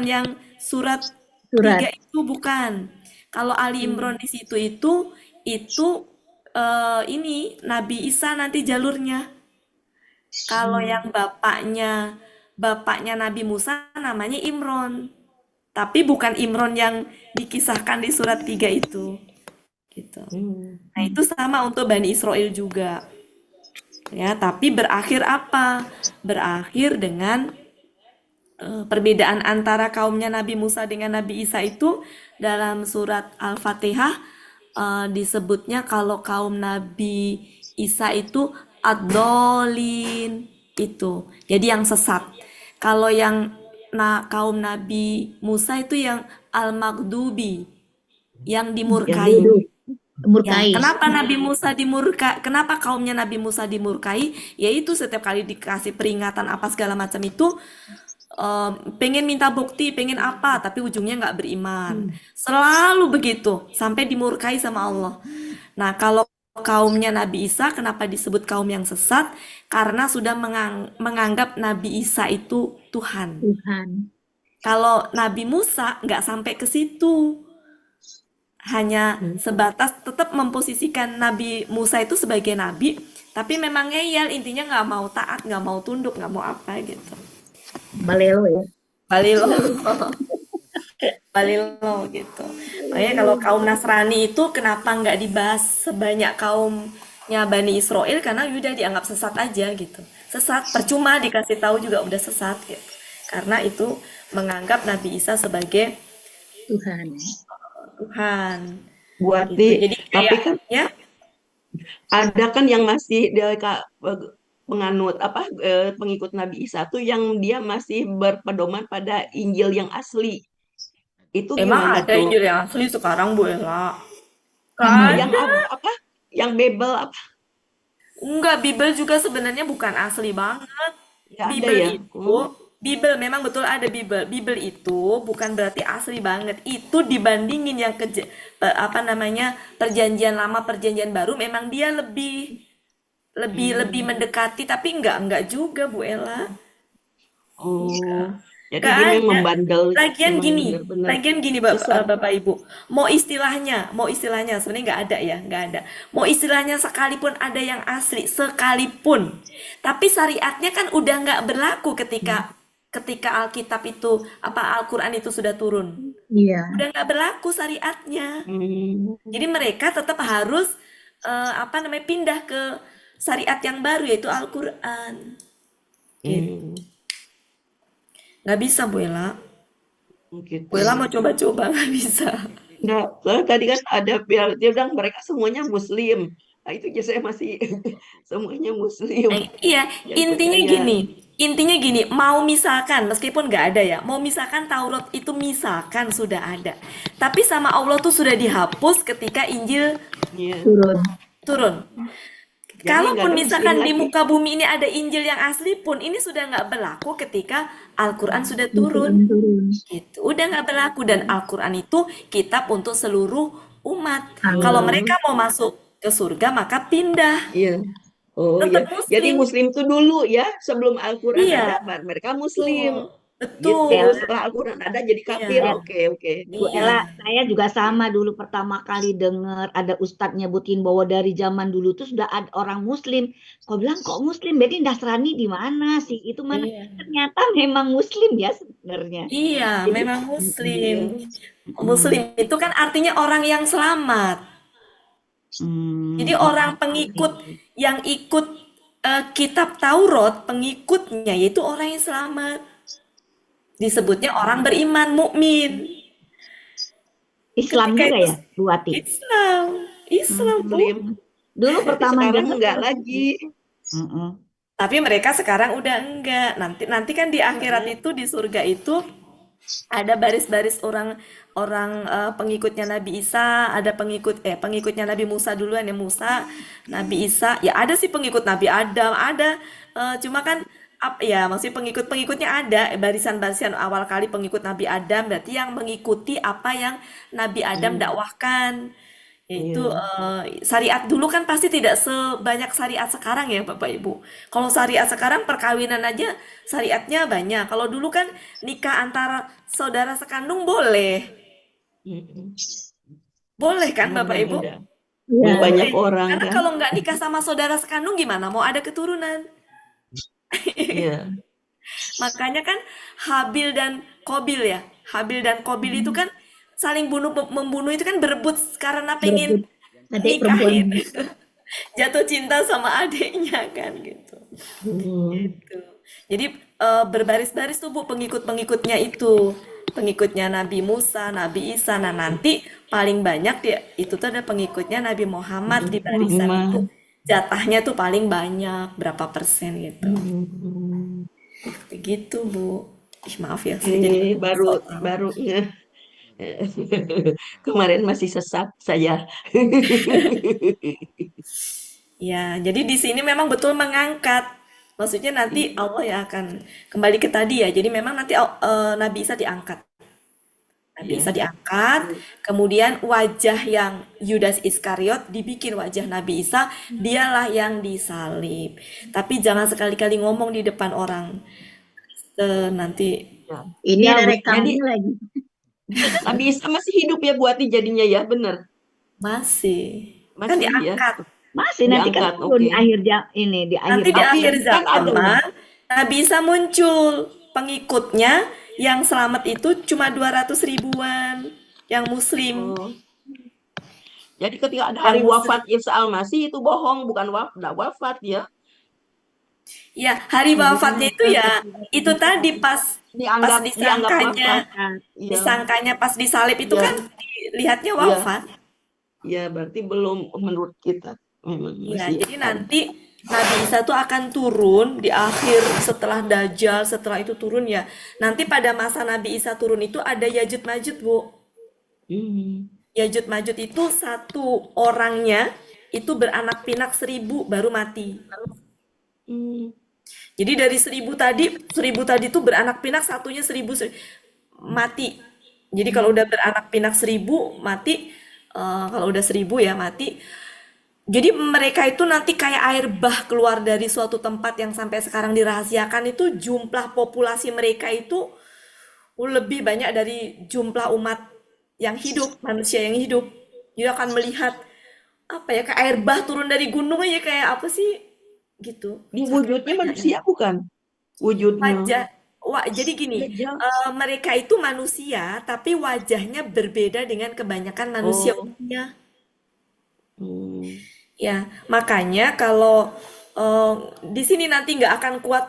yang surat 3 itu bukan. Kalau Ali Imron di situ itu ini Nabi Isa nanti jalurnya. Kalau yang bapaknya Nabi Musa namanya Imron. Tapi bukan Imron yang dikisahkan di surat 3 itu. Gitu. Nah, itu sama untuk Bani Israel juga. Ya, tapi berakhir apa? Berakhir dengan perbedaan antara kaumnya Nabi Musa dengan Nabi Isa itu dalam surat Al-Fatihah disebutnya kalau kaum Nabi Isa itu ad-dhalin itu. Jadi yang sesat. Kalau yang kaum Nabi Musa itu yang al-maghdubi, yang dimurkai. Ya, kenapa Nabi Musa kenapa kaumnya Nabi Musa dimurkai? Yaitu setiap kali dikasih peringatan apa segala macam itu pengen minta bukti, pengen apa, tapi ujungnya nggak beriman. Selalu begitu, sampai dimurkai sama Allah. Nah, kalau kaumnya Nabi Isa, kenapa disebut kaum yang sesat? Karena sudah menganggap Nabi Isa itu Tuhan. Kalau Nabi Musa nggak sampai ke situ. Hanya sebatas tetap memposisikan Nabi Musa itu sebagai nabi, tapi memang ngeyel, intinya nggak mau taat, nggak mau tunduk, nggak mau apa gitu.
Balelo ya.
Balelo gitu. Makanya kalau kaum Nasrani itu kenapa nggak dibahas sebanyak kaumnya Bani Israel, karena udah dianggap sesat aja gitu. Sesat, percuma dikasih tahu juga udah sesat gitu. Karena itu menganggap Nabi Isa sebagai Tuhan.
Buati,
Gitu. Jadi
tapi kan
ya
ada kan yang masih penganut pengikut Nabi Isa tuh yang dia masih berpedoman pada Injil yang asli. Itu
emang
gimana
ada
tuh?
Injil yang asli sekarang, Bu Ella?
Yang apa? Yang Bible apa?
Enggak, Bible juga sebenarnya bukan asli banget.
Nggak ada
Bible
ya?
itu, Bible memang betul ada Bible. Bible itu bukan berarti asli banget. Itu dibandingin yang Perjanjian Lama, Perjanjian Baru, memang dia lebih mendekati, tapi enggak juga, Bu Ella.
Oh, jadi
Nggak
dia
ada.
memang membandel.
Lagian
memang
gini,
benar-benar sesat.
Bapak Ibu, mau istilahnya sebenarnya nggak ada ya, nggak ada. Mau istilahnya sekalipun ada yang asli, sekalipun, tapi syariatnya kan udah nggak berlaku ketika Alkitab itu Al-Quran itu sudah turun.
Iya.
Udah nggak berlaku syariatnya. Jadi mereka tetap harus pindah ke syariat yang baru, yaitu Al-Quran. Nggak bisa, Bu Ella.
Gitu.
Bu Ella mau coba-coba, nggak bisa.
Nggak, soalnya tadi kan ada dia bilang mereka semuanya Muslim. itu aja saya masih semuanya muslim.
Iya,
Yang percaya.
intinya gini, mau misalkan, meskipun nggak ada ya, mau misalkan Taurat itu misalkan sudah ada, tapi sama Allah tuh sudah dihapus ketika Injil
Iya.
Turun.
turun.
Jadi nggak
Kalaupun
ada muslim
misalkan di
lagi.
muka bumi ini ada Injil yang asli pun, ini sudah nggak berlaku ketika Al-Quran sudah
Turun.
turun.
Turun.
Gitu. Udah nggak berlaku, dan Al-Quran itu kitab untuk seluruh umat. Kalau
Oh,
mereka mau masuk ke surga maka pindah,
iya. Oh
tetap
ya. Jadi
Muslim.
muslim itu dulu ya, sebelum Al-Quran
Iya,
ada, mereka muslim.
betul,
Gitu.
betul.
Setelah Al-Quran ada jadi kafir.
Iya,
Oke.
Bu
iya.
Ella, saya juga sama dulu pertama kali dengar ada ustadz nyebutin bahwa dari zaman dulu tuh sudah ada orang muslim. Kau bilang kok muslim? Jadi Nasrani di mana sih? Itu mana?
Iya.
Ternyata memang muslim ya sebenarnya.
Iya,
Jadi
memang
Iya.
Muslim. Muslim itu kan artinya orang yang selamat. Jadi orang pengikut yang ikut kitab Taurat, pengikutnya yaitu orang yang selamat. Disebutnya orang beriman, mukmin.
Islam
Ketika
juga
itu
ya, Bu Wati?
Islam, Bu.
Muslim.
Dulu
Tapi
pertama
sekarang
dengar
enggak
tuh-
lagi.
Mm-mm.
Tapi mereka sekarang udah enggak. Nanti kan di akhirat itu, di surga itu ada baris-baris orang pengikutnya Nabi Isa, ada pengikutnya Nabi Musa duluan ya, Musa, Nabi Isa, ya ada sih pengikut Nabi Adam, ada cuma kan ya maksudnya pengikutnya ada barisan-barisan awal kali pengikut Nabi Adam, berarti yang mengikuti apa yang Nabi Adam dakwahkan. Yaitu syariat dulu kan pasti tidak sebanyak syariat sekarang ya Bapak Ibu. Kalau syariat sekarang perkawinan aja syariatnya banyak. Kalau dulu kan nikah antara saudara sekandung boleh. Boleh kan Bapak Ibu?
Udah.
Iya.
Banyak orang
Karena
kan.
kalau nggak nikah sama saudara sekandung gimana mau ada keturunan?
Iya.
Makanya kan Habil dan Kobil ya. Habil dan Kobil itu kan saling membunuh itu kan berebut karena pengen
Adik
nikahin.
perempuan.
Jatuh cinta sama adiknya kan gitu. Gitu. Jadi berbaris-baris tuh Bu pengikut-pengikutnya itu. Pengikutnya Nabi Musa, Nabi Isa. Nah, nanti paling banyak dia itu tuh ada pengikutnya Nabi Muhammad di barisan itu. Jatahnya tuh paling banyak, berapa persen gitu. Begitu, Bu. Ih, maaf ya, saya jadi
baru
soal.
baru kemarin masih sesat saya.
Ya, jadi di sini memang betul mengangkat. Maksudnya nanti Allah ya akan kembali ke tadi ya. Jadi memang nanti Nabi Isa diangkat. Nabi Isa diangkat, kemudian wajah yang Yudas Iskariot dibikin wajah Nabi Isa, dialah yang disalib. Tapi jangan sekali-kali ngomong di depan orang. Nanti
Ini
Ya,
ada
Bu.
rekamnya lagi.
Nabi Isa masih hidup ya Buati jadinya ya, bener.
masih kan
Masih ya.
diangkat.
Masih nanti kan
Diangkat,
turun di
oke.
akhir ini di akhir
Nanti di
zaman.
akhir
kan ada.
zaman Nabi Isa muncul, pengikutnya yang selamat itu cuma 200 ribuan yang muslim.
Oh. Jadi ketika ada hari wafat Isa Al-Masih itu bohong, bukan enggak wafat ya.
Ya, hari wafatnya itu ya itu tadi pas
Dianggap
disangkanya
wafat. Iya.
disangkanya pas disalib itu
Iya.
kan dilihatnya
Iya.
wafat.
Ya, berarti belum menurut kita. Memang
Ya,
masih
jadi nanti Nabi Isa tuh akan turun di akhir setelah Dajjal, setelah itu turun ya. Nanti pada masa Nabi Isa turun itu ada Yajud Majud, Bu. Yajud Majud itu satu orangnya itu beranak pinak 1000 baru mati. Jadi dari 1000 tadi tuh beranak pinak satunya 1000 mati. Jadi kalau udah beranak pinak 1000 mati, kalau udah 1000 ya mati. Jadi mereka itu nanti kayak air bah keluar dari suatu tempat yang sampai sekarang dirahasiakan itu jumlah populasi mereka itu lebih banyak dari jumlah umat yang hidup, manusia yang hidup. Dia akan melihat apa ya, kayak air bah turun dari gunung aja kayak apa sih gitu.
Di wujudnya manusia bukan? Wujudnya.
Jadi gini, mereka itu manusia tapi wajahnya berbeda dengan kebanyakan manusia umumnya. Ya, makanya kalau di sini nanti nggak akan kuat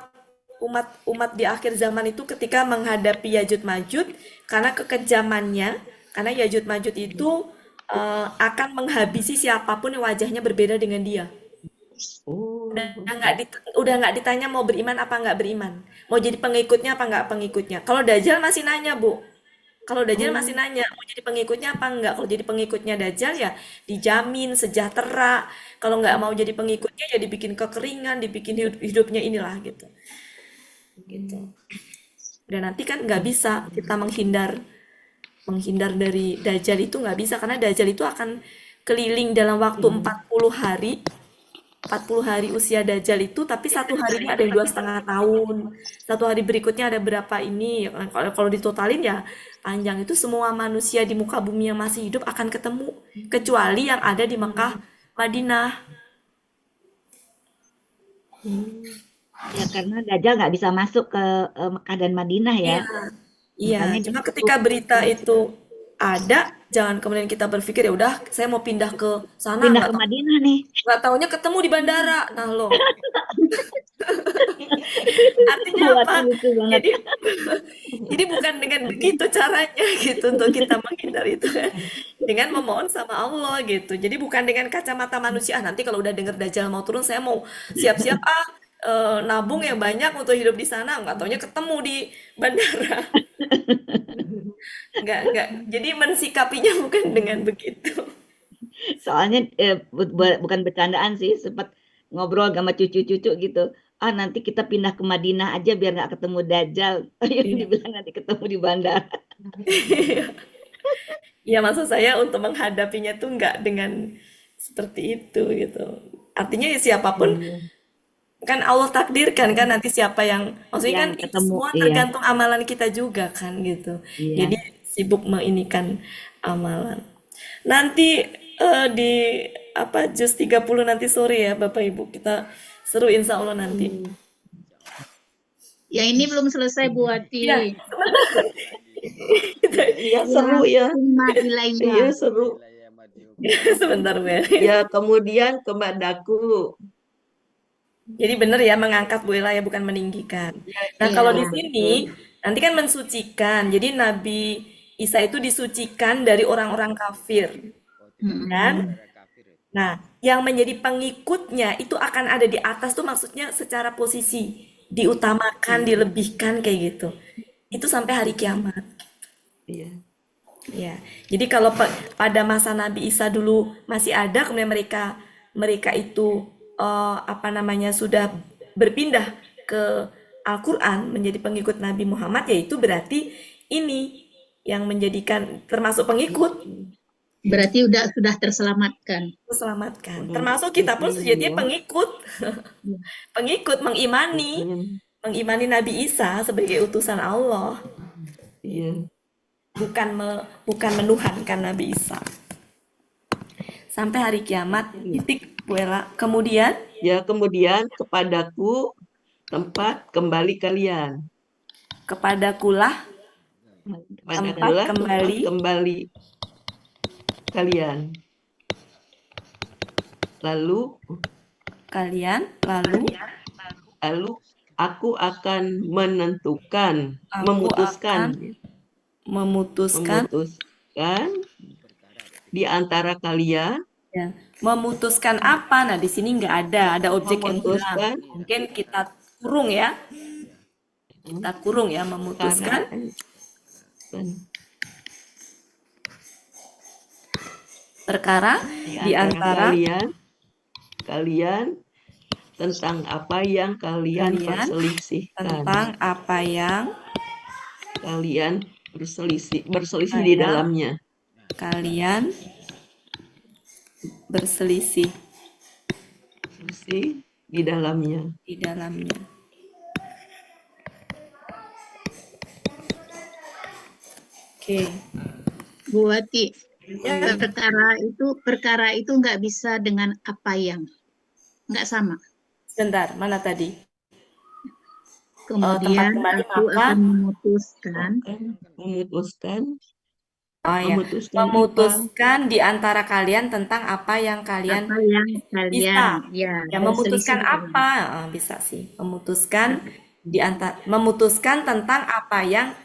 umat di akhir zaman itu ketika menghadapi Yajud Majud karena kekejamannya, karena Yajud Majud itu akan menghabisi siapapun yang wajahnya berbeda dengan dia.
Oh.
Udah nggak ditanya mau beriman apa nggak beriman, mau jadi pengikutnya apa nggak pengikutnya. Kalau Dajjal masih nanya, Bu. Kalau Dajjal masih nanya mau jadi pengikutnya apa enggak. Kalau jadi pengikutnya Dajjal ya dijamin sejahtera. Kalau nggak mau jadi pengikutnya ya dibikin kekeringan, dibikin hidupnya inilah gitu. Gitu. Dan nanti kan nggak bisa kita menghindar dari Dajjal itu nggak bisa, karena Dajjal itu akan keliling dalam waktu 40 hari. 40 hari usia Dajjal itu, tapi satu harinya ada yang 2,5 tahun, satu hari berikutnya ada berapa ini. Kalau ditotalin ya panjang. Itu semua manusia di muka bumi yang masih hidup akan ketemu, kecuali yang ada di Mekah, Madinah.
Ya karena Dajjal nggak bisa masuk ke Mekah dan Madinah ya.
Iya,
Makanya
cuma
ditutup.
ketika berita itu ada, jangan kemudian kita berpikir ya udah saya mau pindah ke sana,
Pindah ke Madinah nih.
nggak taunya ketemu di bandara. Nah loh, artinya
Buat
apa?
lucu banget.
Jadi bukan dengan begitu caranya gitu untuk kita menghindar itu kan. Dengan memohon sama Allah gitu. Jadi bukan dengan kacamata manusia. Nanti kalau udah dengar Dajjal mau turun, saya mau siap-siap nabung yang banyak untuk hidup di sana. Nggak taunya ketemu di bandara. Nggak. Jadi mensikapinya bukan dengan begitu.
Soalnya bukan bercandaan sih, sempat ngobrol sama cucu-cucu gitu. Nanti kita pindah ke Madinah aja biar nggak ketemu Dajjal. Dibilang nanti ketemu di bandara.
Ya maksud saya untuk menghadapinya tuh nggak dengan seperti itu gitu. Artinya ya siapapun kan Allah takdirkan kan nanti siapa yang maksudnya kan
Yang
itu
ketemu,
semua
iya.
tergantung amalan kita juga kan gitu.
Iya.
Jadi sibuk menginikan amalan. Nanti di juz 30 nanti sore ya Bapak Ibu, kita seru insya Allah nanti.
Ya ini belum selesai Bu Wati.
Iya,
Iya seru ya.
Summa ilayya.
Iya seru.
sebentar Bu.
Ya kemudian kepadaku.
Jadi benar ya mengangkat Bu Ella ya, bukan meninggikan. Nah kalau di sini nanti kan mensucikan. Jadi Nabi Isa itu disucikan dari orang-orang kafir. Dan nah yang menjadi pengikutnya itu akan ada di atas tuh, maksudnya secara posisi diutamakan, dilebihkan kayak gitu. Itu sampai hari kiamat.
Iya.
Ya. Jadi kalau pada masa Nabi Isa dulu masih ada, kemudian mereka itu sudah berpindah ke Al-Quran menjadi pengikut Nabi Muhammad, yaitu berarti ini yang menjadikan termasuk pengikut.
Berarti sudah terselamatkan.
Termasuk kita pun sejatinya pengikut. Pengikut mengimani Nabi Isa sebagai utusan Allah.
Iya.
Bukan menuhankan Nabi Isa. Sampai hari kiamat, titik Bu Ella. Kemudian
Kepadaku tempat kembali kalian.
Kepadakulah tempat
kembali kalian. Lalu aku akan memutuskan di antara kalian.
Ya. Memutuskan apa? Nah, di sini nggak ada objek yang hilang. Mungkin kita kurung ya. Memutuskan. Perkara di antara
kalian tentang apa yang kalian perselisihkan.
Tentang apa yang
kalian berselisih di dalamnya.
Kalian berselisih
di dalamnya.
Oke.
Bu Wati, perkara itu nggak bisa dengan apa yang, nggak sama.
Sebentar, mana tadi?
Kemudian aku akan
memutuskan di antara kalian tentang apa yang kalian bisa. Ya, memutuskan apa? Bisa sih. Memutuskan tentang apa yang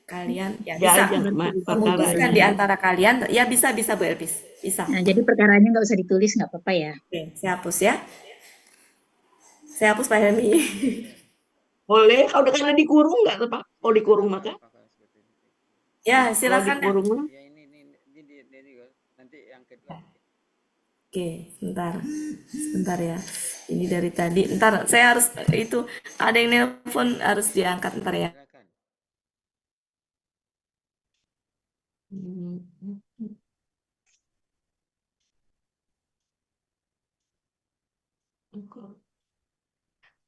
Kalian ya bisa
Jajang
memutuskan
perkaranya.
di antara kalian. Ya bisa Bu Elpis. Bisa.
Nah, jadi perkaranya nggak usah ditulis, nggak apa-apa ya.
Oke, saya hapus ya. Saya hapus Pak Helmi.
Boleh, kalau karena dikurung nggak tuh Pak? Kalau dikurung maka?
Ya,
Kalau
silakan.
dikurung mah?
Ya ini nanti yang kedua.
Oke, sebentar ya. Ini dari tadi. Ntar saya harus itu ada yang nelpon harus diangkat ntar ya.
Silakan.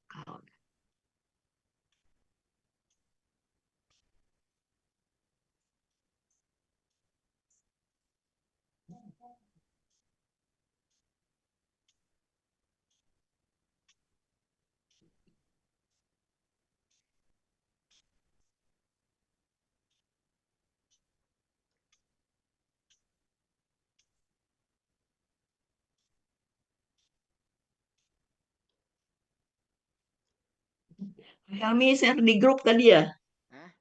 Kalau Helmi share di grup tadi ya?
Hah?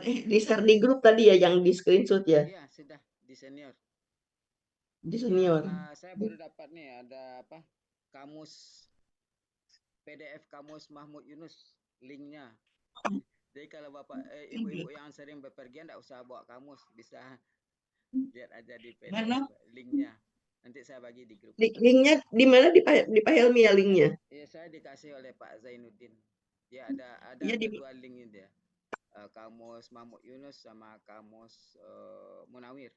Di share di grup tadi ya yang di screenshot ya?
Iya, sudah di senior.
Di senior.
Saya baru dapat nih ada apa? Kamus PDF kamus Mahmud Yunus linknya. Jadi kalau Bapak ibu-ibu yang sering bepergian enggak usah bawa kamus, bisa lihat aja di PDF
Mana?
linknya. Nanti saya bagi di grup.
Linknya di mana di Pak Helmi ya linknya?
Iya, saya dikasih oleh Pak Zainuddin. Dia ada
Iya,
kedua link ini dia. Kamus Mahmud Yunus sama kamus Munawir.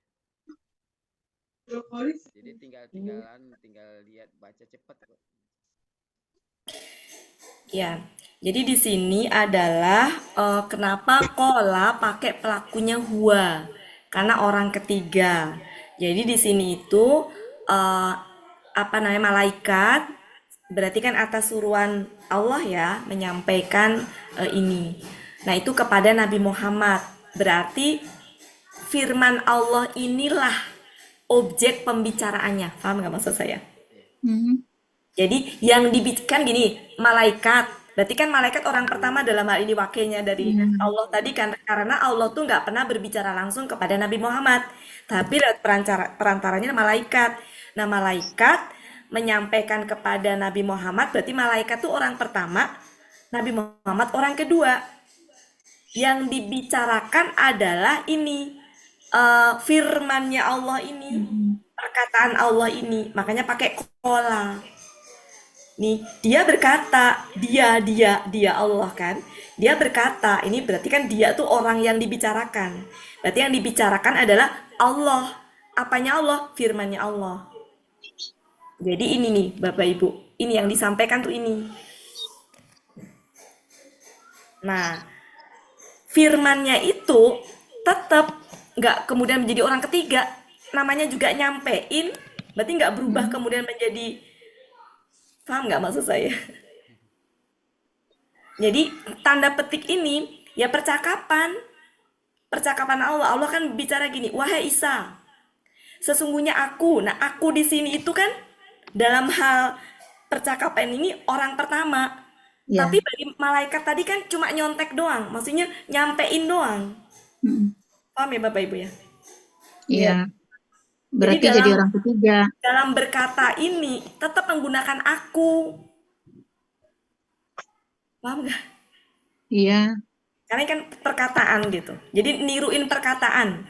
Jadi tinggal lihat baca cepat kok.
Ya, jadi di sini adalah kenapa kola pakai pelakunya huwa, karena orang ketiga. Jadi di sini itu apa namanya malaikat, berarti kan atas suruhan Allah ya menyampaikan ini. Nah itu kepada Nabi Muhammad, berarti firman Allah inilah objek pembicaraannya. Paham nggak maksud saya? Jadi yang dibicarakan gini, malaikat. Berarti kan malaikat orang pertama dalam hal ini wakilnya dari Allah tadi kan, karena Allah tuh nggak pernah berbicara langsung kepada Nabi Muhammad, tapi lewat perantaranya malaikat. Nah malaikat menyampaikan kepada Nabi Muhammad, berarti malaikat tuh orang pertama, Nabi Muhammad orang kedua. Yang dibicarakan adalah ini firmannya Allah ini, perkataan Allah ini, makanya pakai kola. Nih, dia berkata, dia Allah kan. Dia berkata, ini berarti kan dia tuh orang yang dibicarakan. Berarti yang dibicarakan adalah Allah. Apanya Allah? Firmannya Allah. Jadi ini nih, Bapak Ibu. Ini yang disampaikan tuh ini. Nah, firmannya itu tetap nggak kemudian menjadi orang ketiga. Namanya juga nyampein, berarti nggak berubah kemudian menjadi. Paham nggak maksud saya? Jadi tanda petik ini ya percakapan Allah. Allah kan bicara gini, wahai Isa, sesungguhnya aku. Nah aku di sini itu kan dalam hal percakapan ini orang pertama. Tapi bagi malaikat tadi kan cuma nyontek doang, maksudnya nyampein doang. Paham ya Bapak Ibu ya?
Iya. Berarti jadi orang ketiga.
Dalam berkata ini tetap menggunakan aku. Paham nggak?
Iya.
Karena kan perkataan gitu. Jadi niruin perkataan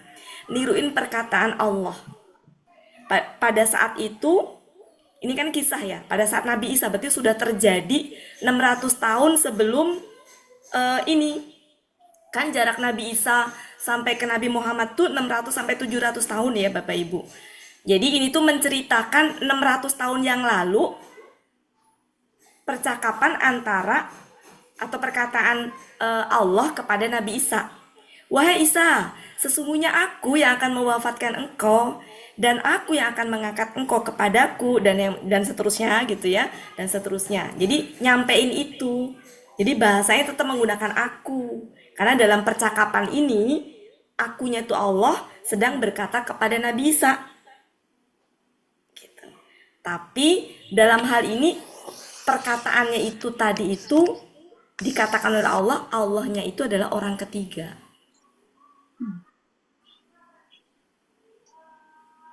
Allah. Pada saat itu, ini kan kisah ya. Pada saat Nabi Isa berarti sudah terjadi 600 tahun sebelum ini. Kan jarak Nabi Isa sampai ke Nabi Muhammad tuh 600 sampai 700 tahun ya Bapak Ibu. Jadi ini tuh menceritakan 600 tahun yang lalu percakapan antara atau perkataan Allah kepada Nabi Isa. Wahai Isa, sesungguhnya aku yang akan mewafatkan engkau dan aku yang akan mengangkat engkau kepadaku dan seterusnya gitu ya, dan seterusnya. Jadi nyampein itu. Jadi bahasanya tetap menggunakan aku. Karena dalam percakapan ini akunya itu Allah sedang berkata kepada Nabi Isa. Gitu. Tapi dalam hal ini perkataannya itu tadi itu dikatakan oleh Allah, Allahnya itu adalah orang ketiga.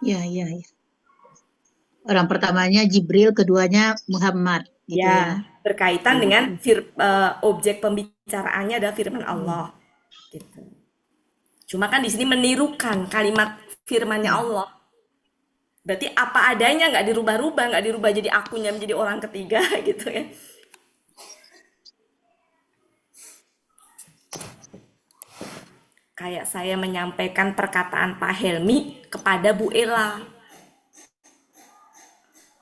Ya, ya, ya. Orang pertamanya Jibril, keduanya Muhammad, gitu ya.
Ya, berkaitan dengan objek pembicaraannya adalah firman Allah. Gitu. Cuma kan di sini menirukan kalimat firmannya Allah. Berarti apa adanya, nggak dirubah-rubah, nggak dirubah jadi akunya menjadi orang ketiga gitu ya. Kayak saya menyampaikan perkataan Pak Helmi kepada Bu Ella.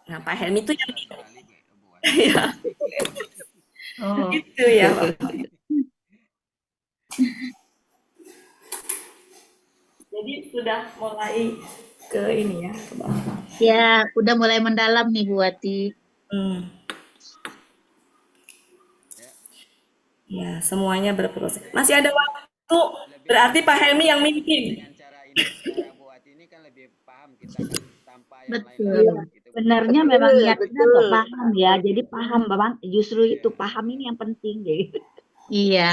Nah, Pak Helmi itu yang ya,
Oh,
gitu ya, Pak. Jadi sudah mulai ke ini ya, ke bawah.
Ya, udah mulai mendalam nih Bu Wati.
Ya, semuanya berproses. Masih ada waktu, berarti Pak Helmi yang mimpin.
Dengan cara ini, cara Bu Wati ini kan lebih paham kita kan tanpa yang
Betul.
lain-lain gitu.
sebenarnya memang
Betul,
niatnya
betul.
nggak paham ya. Jadi paham, Bang. Justru itu paham ini yang penting. Jadi.
Iya.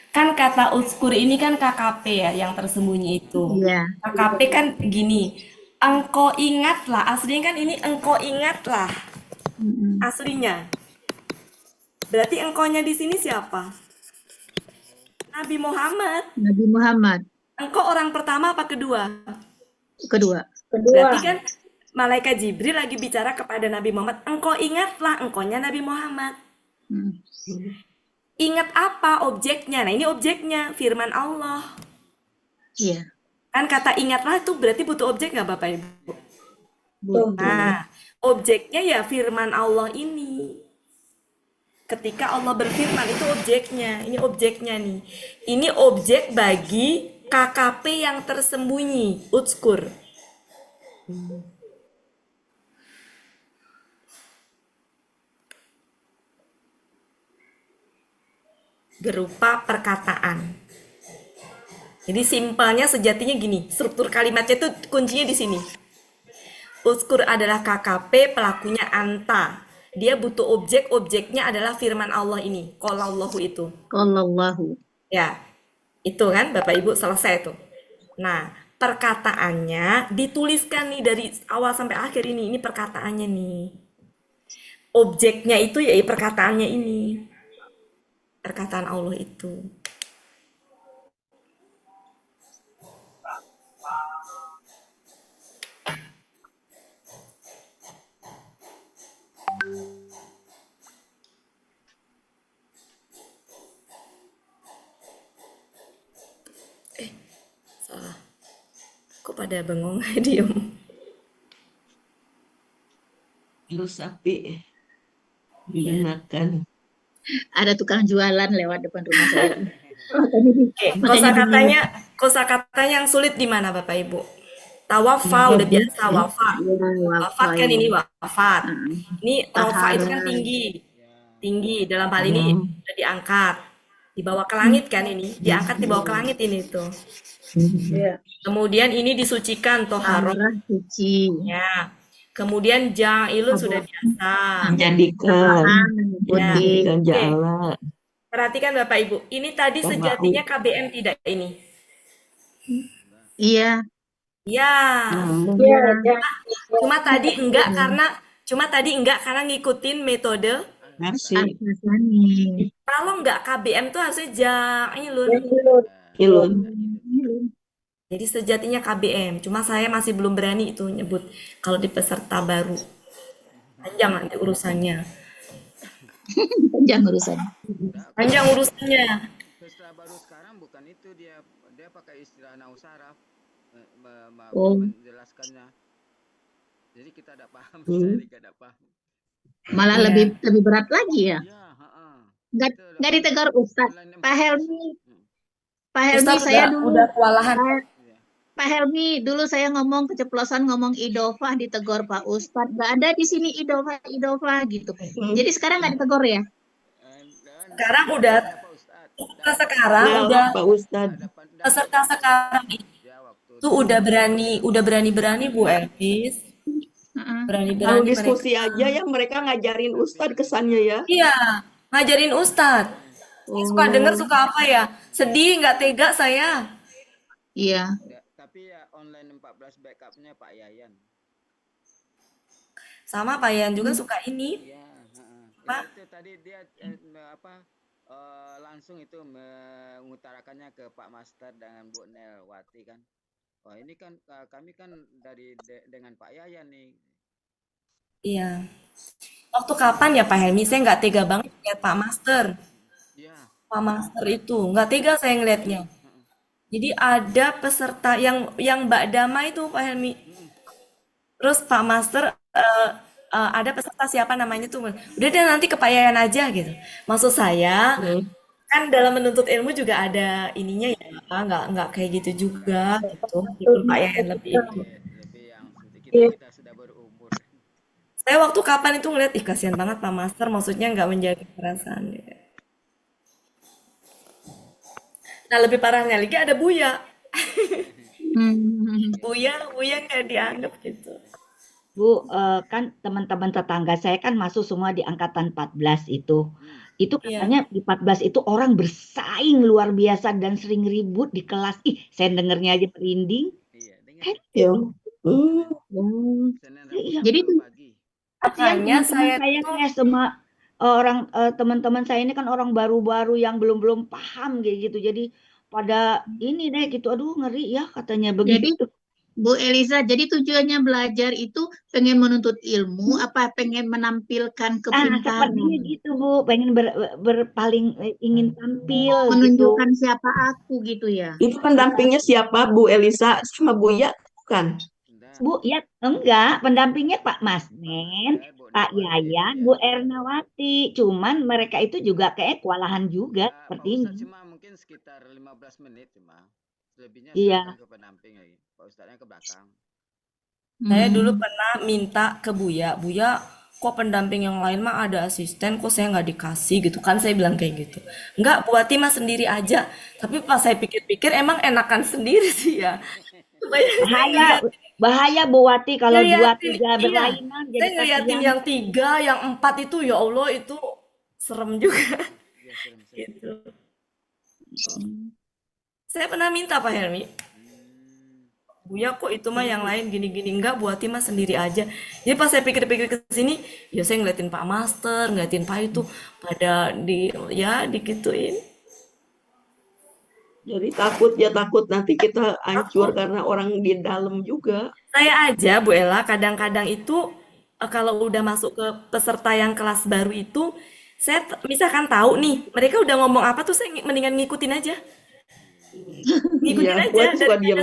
Kan kata utskur ini kan KKP ya, yang tersembunyi itu.
Iya.
KKP kan gini, engkau ingatlah, aslinya kan ini engkau ingatlah,
Mm-mm.
aslinya. Berarti engkaunya di sini siapa? Nabi Muhammad.
Nabi Muhammad,
Engkau orang pertama apa kedua?
kedua.
Berarti kan malaikat Jibril lagi bicara kepada Nabi Muhammad, engkau ingatlah, engkaunya Nabi Muhammad.
Mm.
Ingat apa objeknya? Nah, ini objeknya, firman Allah.
Iya.
Kan kata ingatlah itu berarti butuh objek nggak Bapak Ibu?
Betul.
Nah, objeknya ya firman Allah ini. Ketika Allah berfirman itu objeknya. Ini objeknya nih. Ini objek bagi KKP yang tersembunyi, utskur. Berupa perkataan. Jadi simpelnya sejatinya gini, struktur kalimatnya itu kuncinya di sini. Utskur adalah KKP, pelakunya anta. Dia butuh objek, objeknya adalah firman Allah ini. Qalallahu itu.
Qallallahu.
Ya, itu kan Bapak Ibu selesai tuh. Nah, perkataannya dituliskan nih dari awal sampai akhir ini. Ini perkataannya nih. Objeknya itu ya perkataannya ini. Perkataan Allah itu. Salah. Kok pada bengong diem?
Lu sapi digunakan.
Ada tukang jualan lewat depan rumah saya.
Oke, kosakatanya yang sulit di mana Bapak Ibu? Tawafa udah biasa wafa. Wafat kan ini wafat. Ini rofa itu kan tinggi. Tinggi dalam hal ini udah diangkat. Dibawa ke langit kan ini. Diangkat dibawa ke langit ini tuh. Kemudian ini disucikan toharoh.
Marah suci.
Ya. Kemudian ja'ilun sudah biasa.
Menjadikan.
Ya.
Menjadikan
Oke.
ja'ala.
Perhatikan Bapak Ibu. Ini tadi sejatinya KBM tidak ini.
Iya.
Ya. Cuma tadi enggak karena ngikutin metode.
Nasi.
Al-Hasani.
Kalau enggak KBM tuh harusnya ja'ilun.
Ilun.
Jadi sejatinya KBM. Cuma saya masih belum berani itu nyebut kalau di peserta baru. Panjang nanti urusannya.
Panjang urusan.
Panjang urusannya.
Peserta baru sekarang bukan itu, dia pakai istilah nausaraf
Oh.
menjelaskannya. Jadi kita tidak paham, saya tidak paham.
Malah
Iya.
lebih berat lagi ya.
Ya,
Nggak ditegur Ustadz. Pak Helmi,
Ustaz
saya dulu.
udah kewalahan.
Pak Helmi, dulu saya ngomong keceplosan ngomong idofah ditegur Pak Ustadz. Nggak ada di sini idofah gitu. Jadi sekarang nggak ditegur ya?
Sekarang udah
Pak Ustadz.
peserta sekarang itu udah berani Bu Elvis.
Kalau
Berani-berani mereka.
diskusi aja ya mereka ngajarin Ustadz kesannya ya.
Iya, ngajarin Ustadz. Suka denger,
Oh,
suka apa ya? Sedih, nggak tega saya.
Iya.
Tapi ya online 14 backupnya Pak Yayan.
Sama Pak Yan juga suka ini.
Iya,
Pak,
itu tadi dia langsung itu mengutarakannya ke Pak Master dengan Bu Nelwati kan. Wah ini kan kami kan dengan Pak Yayan nih.
iya. Waktu kapan ya Pak Helmi? Saya nggak tega banget lihat Pak Master.
Iya.
Pak Master itu nggak tega saya ngeliatnya. Jadi ada peserta yang Mbak Dama itu Pak Helmi. Terus Pak Master ada peserta siapa namanya tuh? Udah deh nanti ke Pak Yayan aja gitu. Maksud saya kan dalam menuntut ilmu juga ada ininya ya, nggak kayak gitu juga gitu. Meskipun Pak Yayan lebih itu.
Lebih yang kita sudah berumur.
Saya waktu kapan itu ngeliat, ih kasihan banget Pak Master, maksudnya nggak menjaga perasaan dia. Nah lebih parahnya lagi ada Buya. Buya nggak dianggap gitu.
Bu, kan teman-teman tetangga saya kan masuk semua di angkatan 14 itu. Itu
Iya.
katanya di 14 itu orang bersaing luar biasa dan sering ribut di kelas. Ih, saya dengernya aja merinding.
Iya, dengan
Kan
ya.
Senin
iya.
Rabu
Jadi
Sabtu pagi.
Kasihan
Makanya
teman-teman
saya
saya
tuh
kayak semua teman-teman saya ini kan orang baru-baru yang belum paham kayak gitu. Jadi pada ini deh gitu. Aduh, ngeri ya katanya
Jadi
begitu.
Bu Eliza, jadi tujuannya belajar itu pengen menuntut ilmu, apa pengen menampilkan
Sepertinya
kepintaran,
gitu Bu, pengen paling ingin tampil gitu.
menunjukkan siapa aku gitu ya?
Itu pendampingnya siapa? Bu Elisa sama Buya? Bukan.
Bu, ya enggak, pendampingnya Pak Masnen,
Bu
Pak
Nelwati,
Yayan,
iya.
Bu Ernawati. Cuman mereka itu juga kayak kewalahan juga
Pak
seperti
Ustadz
ini.
cuma mungkin sekitar 15 menit cuma. Selebihnya
Iya.
serahkan ke pendamping lagi. Pak Ustadznya ke belakang.
Saya dulu pernah minta ke Buya, Buya kok pendamping yang lain mah ada asisten, kok saya nggak dikasih gitu kan, saya bilang kayak gitu. Enggak, Bu Ati mah sendiri aja. Tapi pas saya pikir-pikir emang enakan sendiri sih ya. Supaya saya
Bahaya,
ngeliatin,
bahaya Bu Wati kalau 2,
ngeliatin,
3
iya.
berlainan
Saya
jadi
ngeliatin
kasihan.
yang 3, yang 4 itu ya Allah itu serem juga
Iya, serem.
gitu. Saya pernah minta Pak Helmi, Buya kok itu mah yang lain gini-gini, enggak Bu Ati mah sendiri aja. Jadi pas saya pikir-pikir ke sini, ya saya ngeliatin Pak Master, ngeliatin Pak itu pada digituin.
Jadi takut nanti kita hancur karena orang di dalam juga.
Saya aja Bu Ella kadang-kadang itu kalau udah masuk ke peserta yang kelas baru itu, saya misalkan tahu nih mereka udah ngomong apa tuh saya mendingan ngikutin aja. Ngikutin
Iya,
aja
buat suka diam.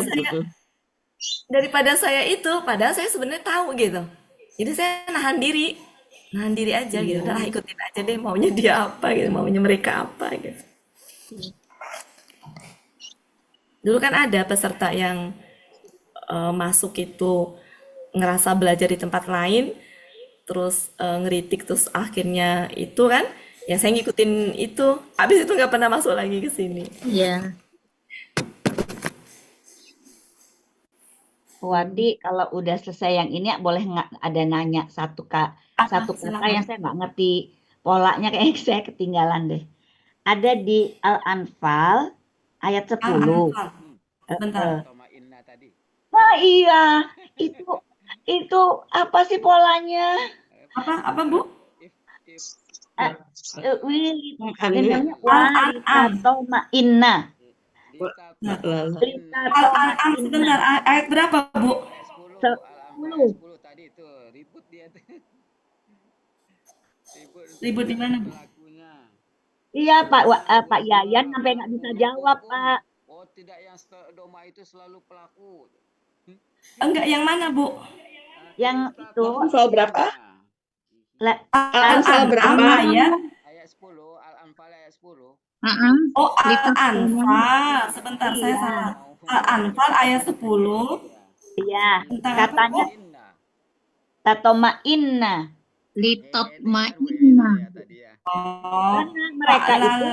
daripada saya itu, padahal saya sebenarnya tahu gitu. Jadi saya nahan diri aja gitu. Udah ikutin aja deh maunya dia apa gitu, maunya mereka apa gitu. Dulu kan ada peserta yang masuk itu ngerasa belajar di tempat lain, terus ngeritik, terus akhirnya itu kan, ya saya ngikutin itu. Habis itu nggak pernah masuk lagi ke sini.
Iya.
Wati, kalau udah selesai yang ini boleh nggak ada nanya satu kata yang saya nggak ngerti polanya, kayak saya ketinggalan deh. Ada di Al-Anfal ayat 10.
Bentar.
Nah iya, itu apa sih polanya?
Apa Bu?
Namanya walitatoma inna.
Sebentar, ayat berapa Bu?
10.
Tadi itu ribut dia tuh.
Ribut di mana Bu?
Iya Pak Yayan sampai nggak bisa jawab Pak.
Oh tidak, yang doma itu selalu pelaku.
Enggak, yang mana Bu?
Yang itu.
Al-Anfal berapa?
Al-Anfal berapa ya?
Ayat 10, Al-Anfal ayat 10.
Oh, Al-Anfal. Sebentar, saya salah. Al-Anfal ayat 10.
Iya, katanya tatoma inna.
Litotmainna.
Oh,
Karena mereka itu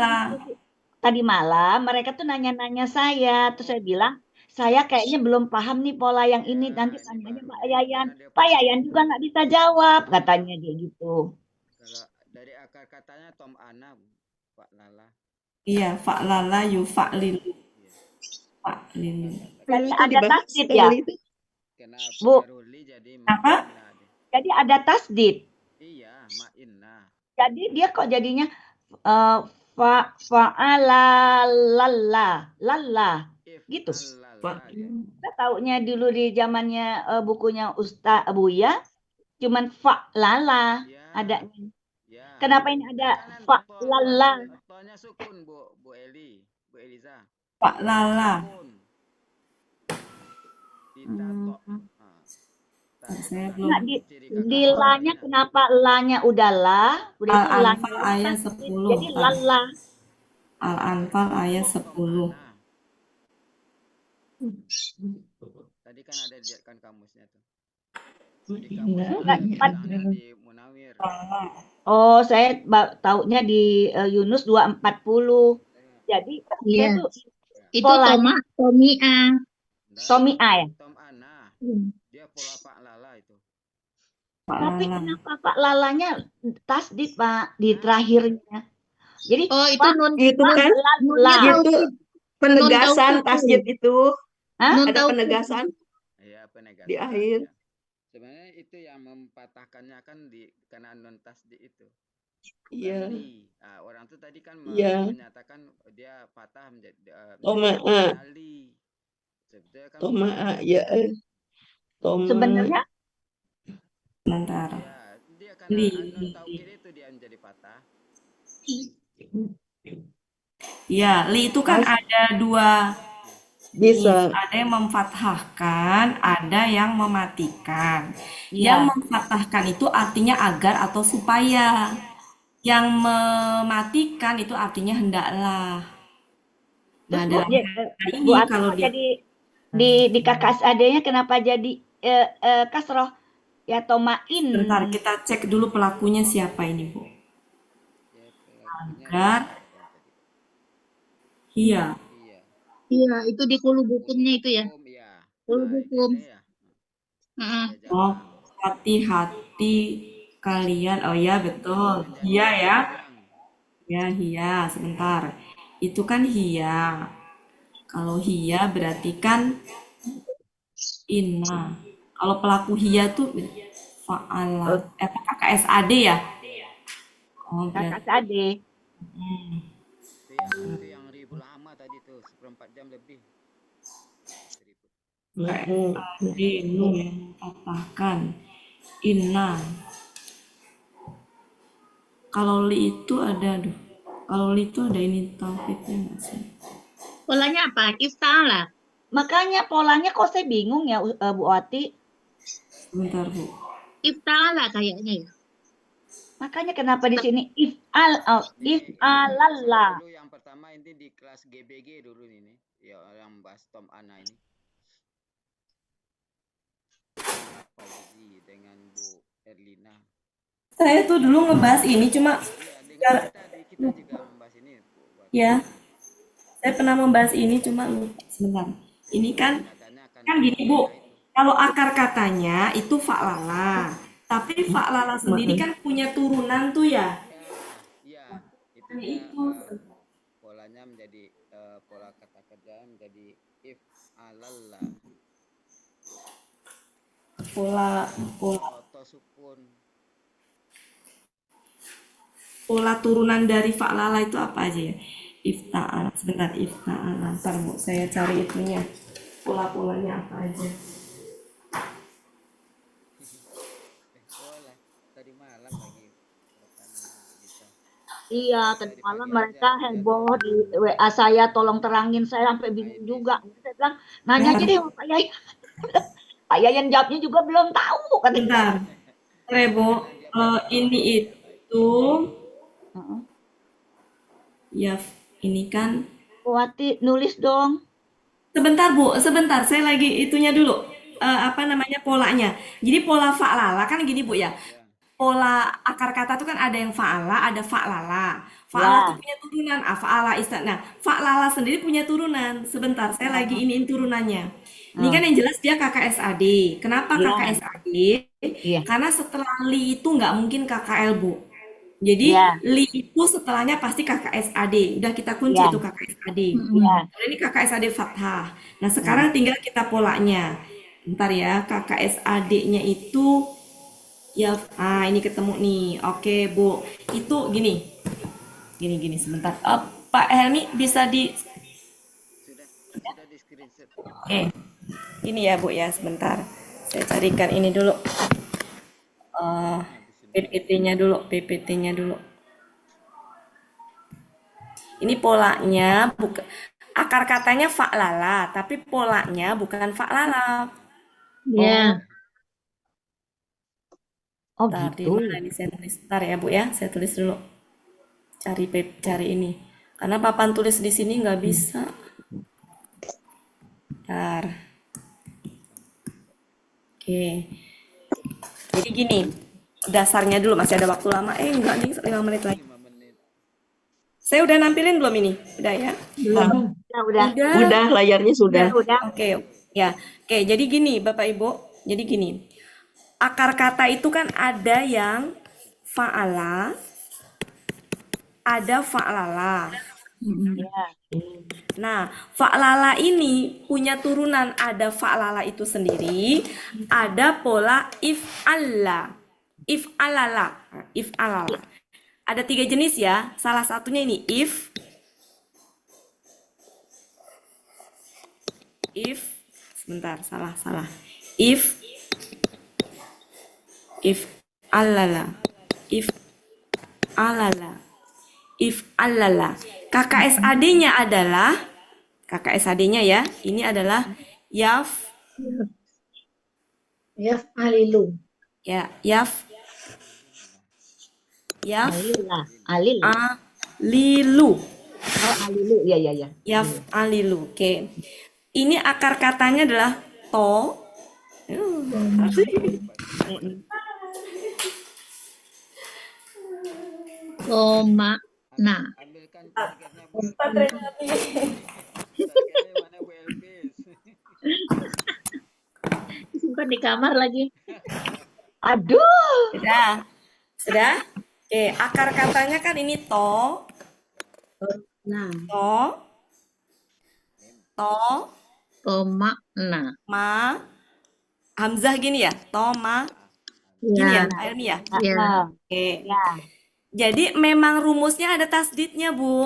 tadi malam mereka tuh nanya-nanya saya, terus saya bilang saya kayaknya belum paham nih pola yang ini.
Ya,
Nanti
ini
tanyanya Pak
karena
Yayan.
dia
Pak
pola
Yayan juga nggak bisa jawab, katanya dia gitu.
kalau dari akar katanya Tom Ana, Pak Lala.
Iya, fa'lala yufa'lilu.
Iya.
Fa'lilu.
Jadi
Itu
ada
dibahas
tasdid ya,
sekali itu.
Kena
Bu.
pakai ruli jadi
Apa?
ma'inna deh.
Jadi ada tasdid.
Iya, ma'inna.
Jadi dia kok jadinya fa'ala lalla
If
gitu.
alala dia.
Kita taunya dulu di zamannya bukunya Ustaz Buya cuman fa'lala
Ya,
adanya.
ya.
Kenapa ini ada
Kanan
fa'lala?
tonya sukun, Bu Eli, Bu Eliza.
Fa'lala.
Sukun. Ditato.
Saya belum.
Enggak, di lanya kenapa lanya udah la? Udah itu
Al-Anfal
lanya
ayat
tasdid.
10.
Jadi lalla.
Al-Anfal ayat 10.
Tadi kan ada kan kamusnya tuh. Di kamus di Munawir.
Oh, saya taunya di Yunus 240. Jadi
Iya.
saya tuh
Itu
polanya
Tomia.
Tomia ya.
Tom Ana. Dia pola Pak Lala itu.
Tapi kenapa Pak lalanya tasdid Pak di terakhirnya? Jadi
Oh, itu nun
Itu kan
nunnya
itu penegasan
Nun
tasdid itu.
Nun
Ada
taukid.
penegasan
Iya, penegasan.
di akhir.
Ya. Sebenarnya itu yang mempatahkannya kan karena non tasdid itu.
Iya.
Nah, orang tuh tadi kan menyatakan dia patah menjadi ali. Sebetulnya kan
Toma'a ya.
Sebenarnya
Sebentar.
Ya, dia karena non taukid itu dia menjadi patah.
Ya, li itu kan ada dua.
Bisa.
Ada yang memfathahkan, ada yang mematikan.
Iya.
Yang memfathahkan itu artinya agar atau supaya. Yang mematikan itu artinya hendaklah. Nah,
Terus Bu,
dalam
Bu
ini
Ati
kalau
kok
dia
jadi di kakak adanya kenapa jadi kasroh ya tomain?
bentar kita cek dulu pelakunya siapa ini, Bu.
Ya, pelakunya
Agar iya.
Iya, itu di kulubukumnya itu ya.
Ya.
Kulubukum.
Ya.
Oh, hati-hati kalian. Oh ya, betul. Iya ya. Ya, hiya. Sebentar. Itu kan hiya. Kalau hiya berarti kan inna. Kalau pelaku hiya tuh fa'ala. Apakah KSAD ya? Oh, berarti.
KKAD.
Itu yang ribu lama tadi tuh, 1/4 jam lebih.
KSAD nun yang mempatahkan inna. Kalau li itu ada, kalau li itu ada ini tauhidnya nggak sih?
Polanya apa? Ifta'ala.
Makanya polanya kok saya bingung ya Bu Ati.
Sebentar, Bu.
Ifta'ala kayaknya ya.
Makanya kenapa di sini if'alallah.
Dulu yang pertama ini di kelas GBG dulu ini, ya yang bahas Tom Ana ini. Fauzi dengan Bu Erlina.
Saya tuh dulu ngebahas ini cuma
kita juga membahas ini, Bu.
Ya. Saya pernah membahas ini cuma lupa. Sebentar. Ini kan gini, Bu. Kalau akar katanya itu fa'lala. Tapi fa'lala sendiri kan punya turunan tuh ya.
Iya.
Itu
polanya menjadi pola kata kerja menjadi if alalla.
Pola
sukun.
Pola turunan dari fa'lala itu apa aja ya? Ifta'ala. Sebentar, ifta'ala. Ntar, Bu, saya cari itunya. Pola-polanya apa aja.
Tadi malam lagi.
Iya, tadi malam mereka heboh di WA saya, tolong terangin, saya sampai bingung juga. Saya bilang, nanya aja deh Pak Yayan. Pak Yayan jawabnya juga belum tahu.
Bentar. Bu, ini itu ya ini kan
Wati nulis dong.
Sebentar, Bu, sebentar. Saya lagi itunya dulu. Apa namanya polanya. Jadi pola fa'lala kan gini, Bu ya. pola akar kata itu kan ada yang fa'ala, ada fa'lala. Fa'ala itu
Ya.
punya turunan, fa'ala Nah, fa'lala sendiri punya turunan. Sebentar, saya lagi iniin turunannya. Ini kan
Oh,
yang jelas dia KKSAD. Kenapa
ya,
KKSAD?
iya,
Karena setelah li itu nggak mungkin KKL, Bu. Jadi
ya,
li itu setelahnya pasti KKSAD. Udah kita kunci itu
ya,
KKSAD.
ya.
Karena ini KKSAD fathah. Nah, sekarang tinggal kita polanya. Bentar ya, KKSAD-nya itu ya, ini ketemu nih. Oke, Bu. Itu gini. Gini sebentar. Pak Helmi bisa di
Sudah di screenshot.
Oke. Ini ya, Bu ya, sebentar. Saya carikan ini dulu. Eh, PPT-nya dulu, PPT-nya dulu. Ini polanya bukan akar katanya fa'lala, tapi polanya bukan fa'lala.
Ya.
Oh
Bentar, di
gitu.
mana ini saya tulis? Bentar ya, Bu ya. Saya tulis dulu. Cari ini. Karena papan tulis di sini nggak bisa. Bentar. Oke. Jadi gini, dasarnya dulu masih ada waktu lama. Enggak nih, 5 menit lagi.
5 menit.
Saya udah nampilin belum ini? Udah ya?
Belum.
Udah.
Udah, layarnya sudah.
Udah.
Oke. Ya. Oke, jadi gini Bapak Ibu. Jadi gini. Akar kata itu kan ada yang fa'ala, ada fa'lala.
Ya.
Nah, fa'lala ini punya turunan, ada fa'lala itu sendiri, ada pola if'alla. If'alala. Nah, if'alala. Ada 3 jenis ya. Salah satunya ini sebentar, salah. If alala. If alala. If alala. KKSAD-nya ya. Ini adalah yaf
Alilu.
ya, yaf
Alilu.
alilu.
Oh, alilu. Ya.
Yaf alilu. Oke. Ini akar katanya adalah to.
Koma. Nah.
Ambilkan tiketnya, Bu.
Baterainya mati.
Tiketnya mana Bu Elvis?
Simpan di kamar lagi.
Aduh.
Sudah? Oke, akar katanya kan ini to,
Nah.
to,
Koma. Nah.
ma, hamzah gini ya, to, ma, gini ya,
Ya.
Ailmi ya.
Ya.
Oke.
Ya.
Jadi memang rumusnya ada tasdidnya, Bu.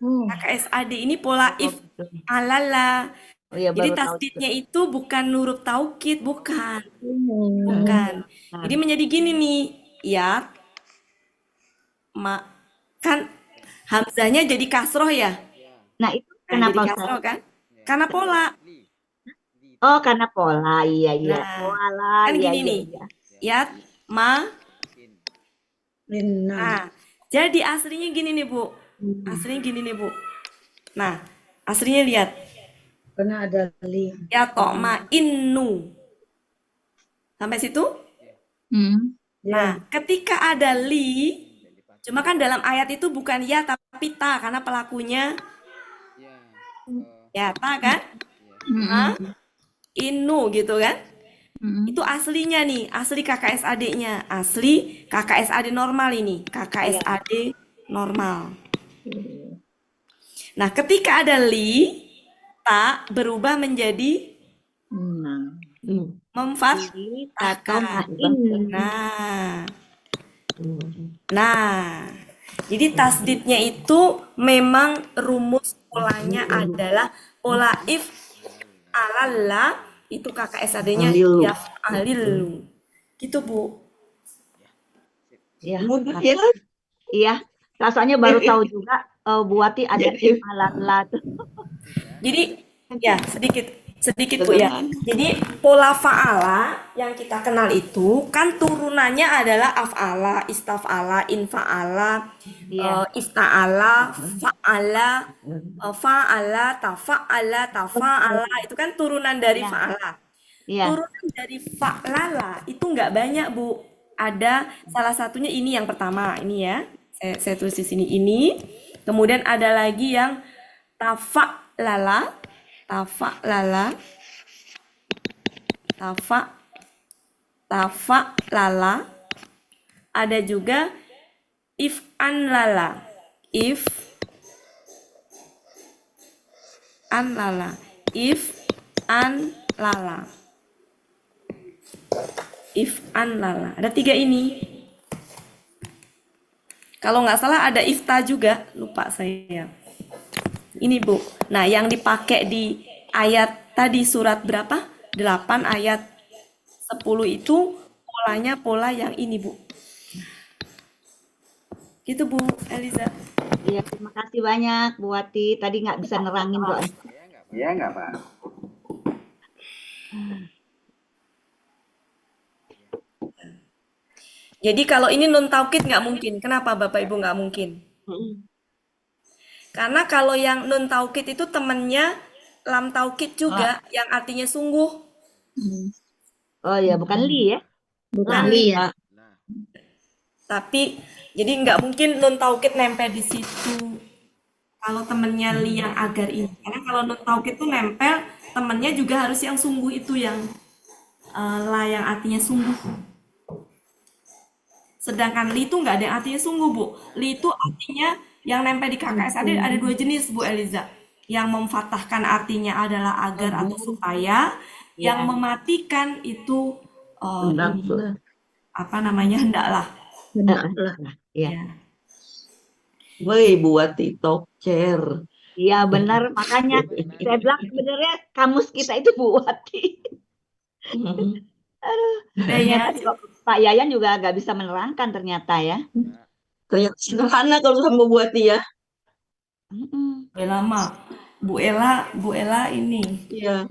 KKSAD ini pola if alala.
Oh ya,
Jadi
baru tahu.
tasdidnya itu bukan nurut taukid, bukan.
Hmm.
Jadi menjadi gini nih, ya, ma, kan hamzahnya jadi kasroh ya.
Nah, itu
Nah,
kenapa
jadi kasroh kan? Karena pola.
Oh, karena pola. Iya.
Nah,
Pola.
kan
Iya,
gini nih. Ya, ma. Nah, jadi aslinya gini nih, Bu. Aslinya gini nih, Bu. Nah, aslinya lihat.
Karena ada li.
Ya, ma innu. Sampai situ? Nah, ketika ada li, cuma kan dalam ayat itu bukan ya tapi ta, karena pelakunya ya ta kan? Ma, innu gitu kan? Itu aslinya nih, asli KKSAD-nya, asli KKSAD normal ini, KKSAD normal. Nah, ketika ada li, ta berubah menjadi memfathahkan. Nah, jadi tasdidnya itu memang rumus polanya adalah pola if alalla. Itu KKSAD-nya yaf'alilu. Gitu, Bu.
Iya.
Mudah ya.
Iya. Rasanya baru tahu juga Bu Wati ada if alala.
Jadi ya sedikit Bu ya. Jadi pola fa'ala yang kita kenal itu kan turunannya adalah af'ala, istaf'ala, infa'ala, ifta'ala, fa'ala, tafa'ala, itu kan turunan dari fa'ala.
Iya.
Turunan dari fa'lala itu nggak banyak, Bu. Ada salah satunya ini yang pertama, ini ya. Saya tulis di sini ini. Kemudian ada lagi yang tafa lala, tafa lala, tafa lala. Ada juga if an lala, if an lala, if an lala, if an lala. Ada 3 ini. Kalau nggak salah ada ifta juga, lupa saya. Ini Bu. Nah, yang dipakai di ayat tadi surat berapa? 8 ayat 10 itu polanya pola yang ini Bu. Gitu Bu Eliza.
Iya, terima kasih banyak Bu Wati. Tadi nggak bisa nerangin doa.
Ya nggak Pak.
Jadi kalau ini nun taukid nggak mungkin. Kenapa Bapak Ibu nggak mungkin? Karena kalau yang nun taukid itu temennya lam taukid juga, yang artinya sungguh.
Oh ya, bukan li ya?
Bukan li ya.
Tapi jadi nggak mungkin nun taukid nempel di situ. Kalau temennya li yang agar ini. Karena kalau nun taukid itu nempel, temennya juga harus yang sungguh itu yang la yang artinya sungguh. Sedangkan li itu nggak ada yang artinya sungguh, Bu. Li itu artinya yang nempel di KKSAD ada 2 jenis, Bu Eliza. Yang memfathahkan artinya adalah agar atau supaya. Yang mematikan itu
Hendaklah.
apa namanya, hendaklah.
Hendaklah.
Iya.
Ya.
Woi, buat TikTok share.
Iya benar, makanya saya bilang sebenarnya kamus kita itu Bu Wati. Aduh, ternyata juga Pak Yayan juga nggak bisa menerangkan ternyata ya.
Ternyata sederhana kalau sama buat dia.
Bu Ella mah, Bu Ella ini.
Iya.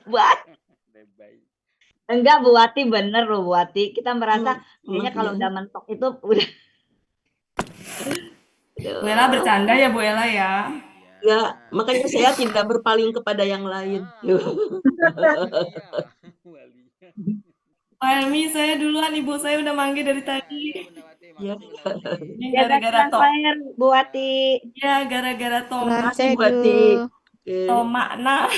Buat enggak Bu Wati, bener loh Bu Wati. Kita merasa kayaknya kalau udah mentok itu udah.
Bu Ella bercanda ya Bu Ella ya.
Ya, makanya saya tidak berpaling kepada yang lain.
Pak Helmi, saya duluan, Ibu saya udah manggil dari tadi.
Ya.
Ini gara-gara
Bu Wati.
Ya, gara-gara
Terima kasih Bu Wati.
Tomakna.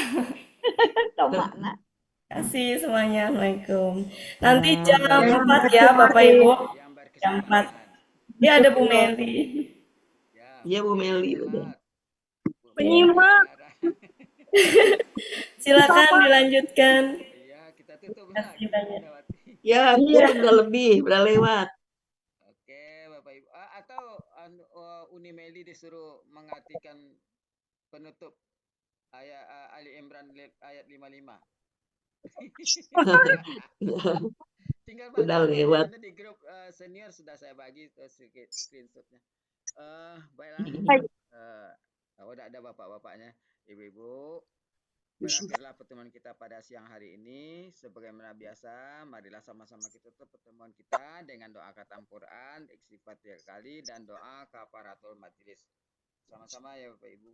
Tomakna.
Kasih semuanya. Assalamualaikum. Nanti jam 4 ya Bapak Ibu. Jam 4. Ya ada Bu Meli.
Iya Bu Meli.
Penyimak. Silakan dilanjutkan. Kasih banyak.
Ya, udah lebih, udah lewat.
Oke, Bapak Ibu. Atau Uni Meli disuruh mengartikan penutup ayat Ali Imran ayat 55. Tinggal
udah lewat.
di grup senior sudah saya bagi sedikit screenshotnya. Baiklah. Udah ada bapak-bapaknya, ibu-ibu. Berakhirlah pertemuan kita pada siang hari ini. Sebagaimana biasa, marilah sama-sama kita tutup pertemuan kita dengan doa khatam Quran, istighfar 3 kali, dan doa kafaratul majelis. Sama-sama ya Bapak Ibu.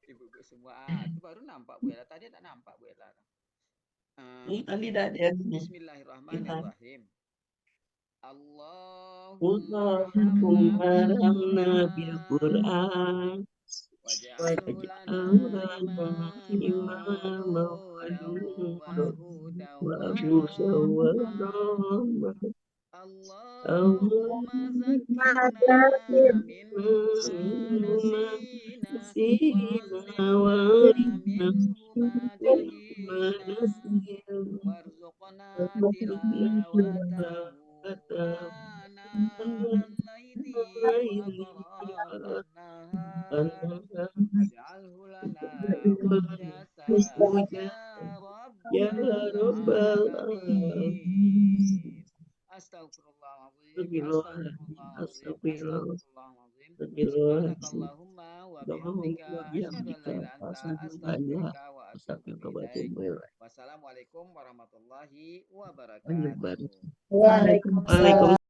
Ibu-ibu semua. Itu baru nampak Bu Ella. Tadi tak nampak Bu Ella.
Tadi dah ada.
Bismillahirrahmanirrahim.
Allahumma bil Quran waj'alna imama wa nuran wa busawara. Allahumma zakkirna minna nasina wa arina
warzuqna tilawatahu waj'alhu lana hujjatan ya rabbal alamin. Astagfirullahaladzim. Wassalamualaikum warahmatullahi wabarakatuh.
Waalaikumsalam.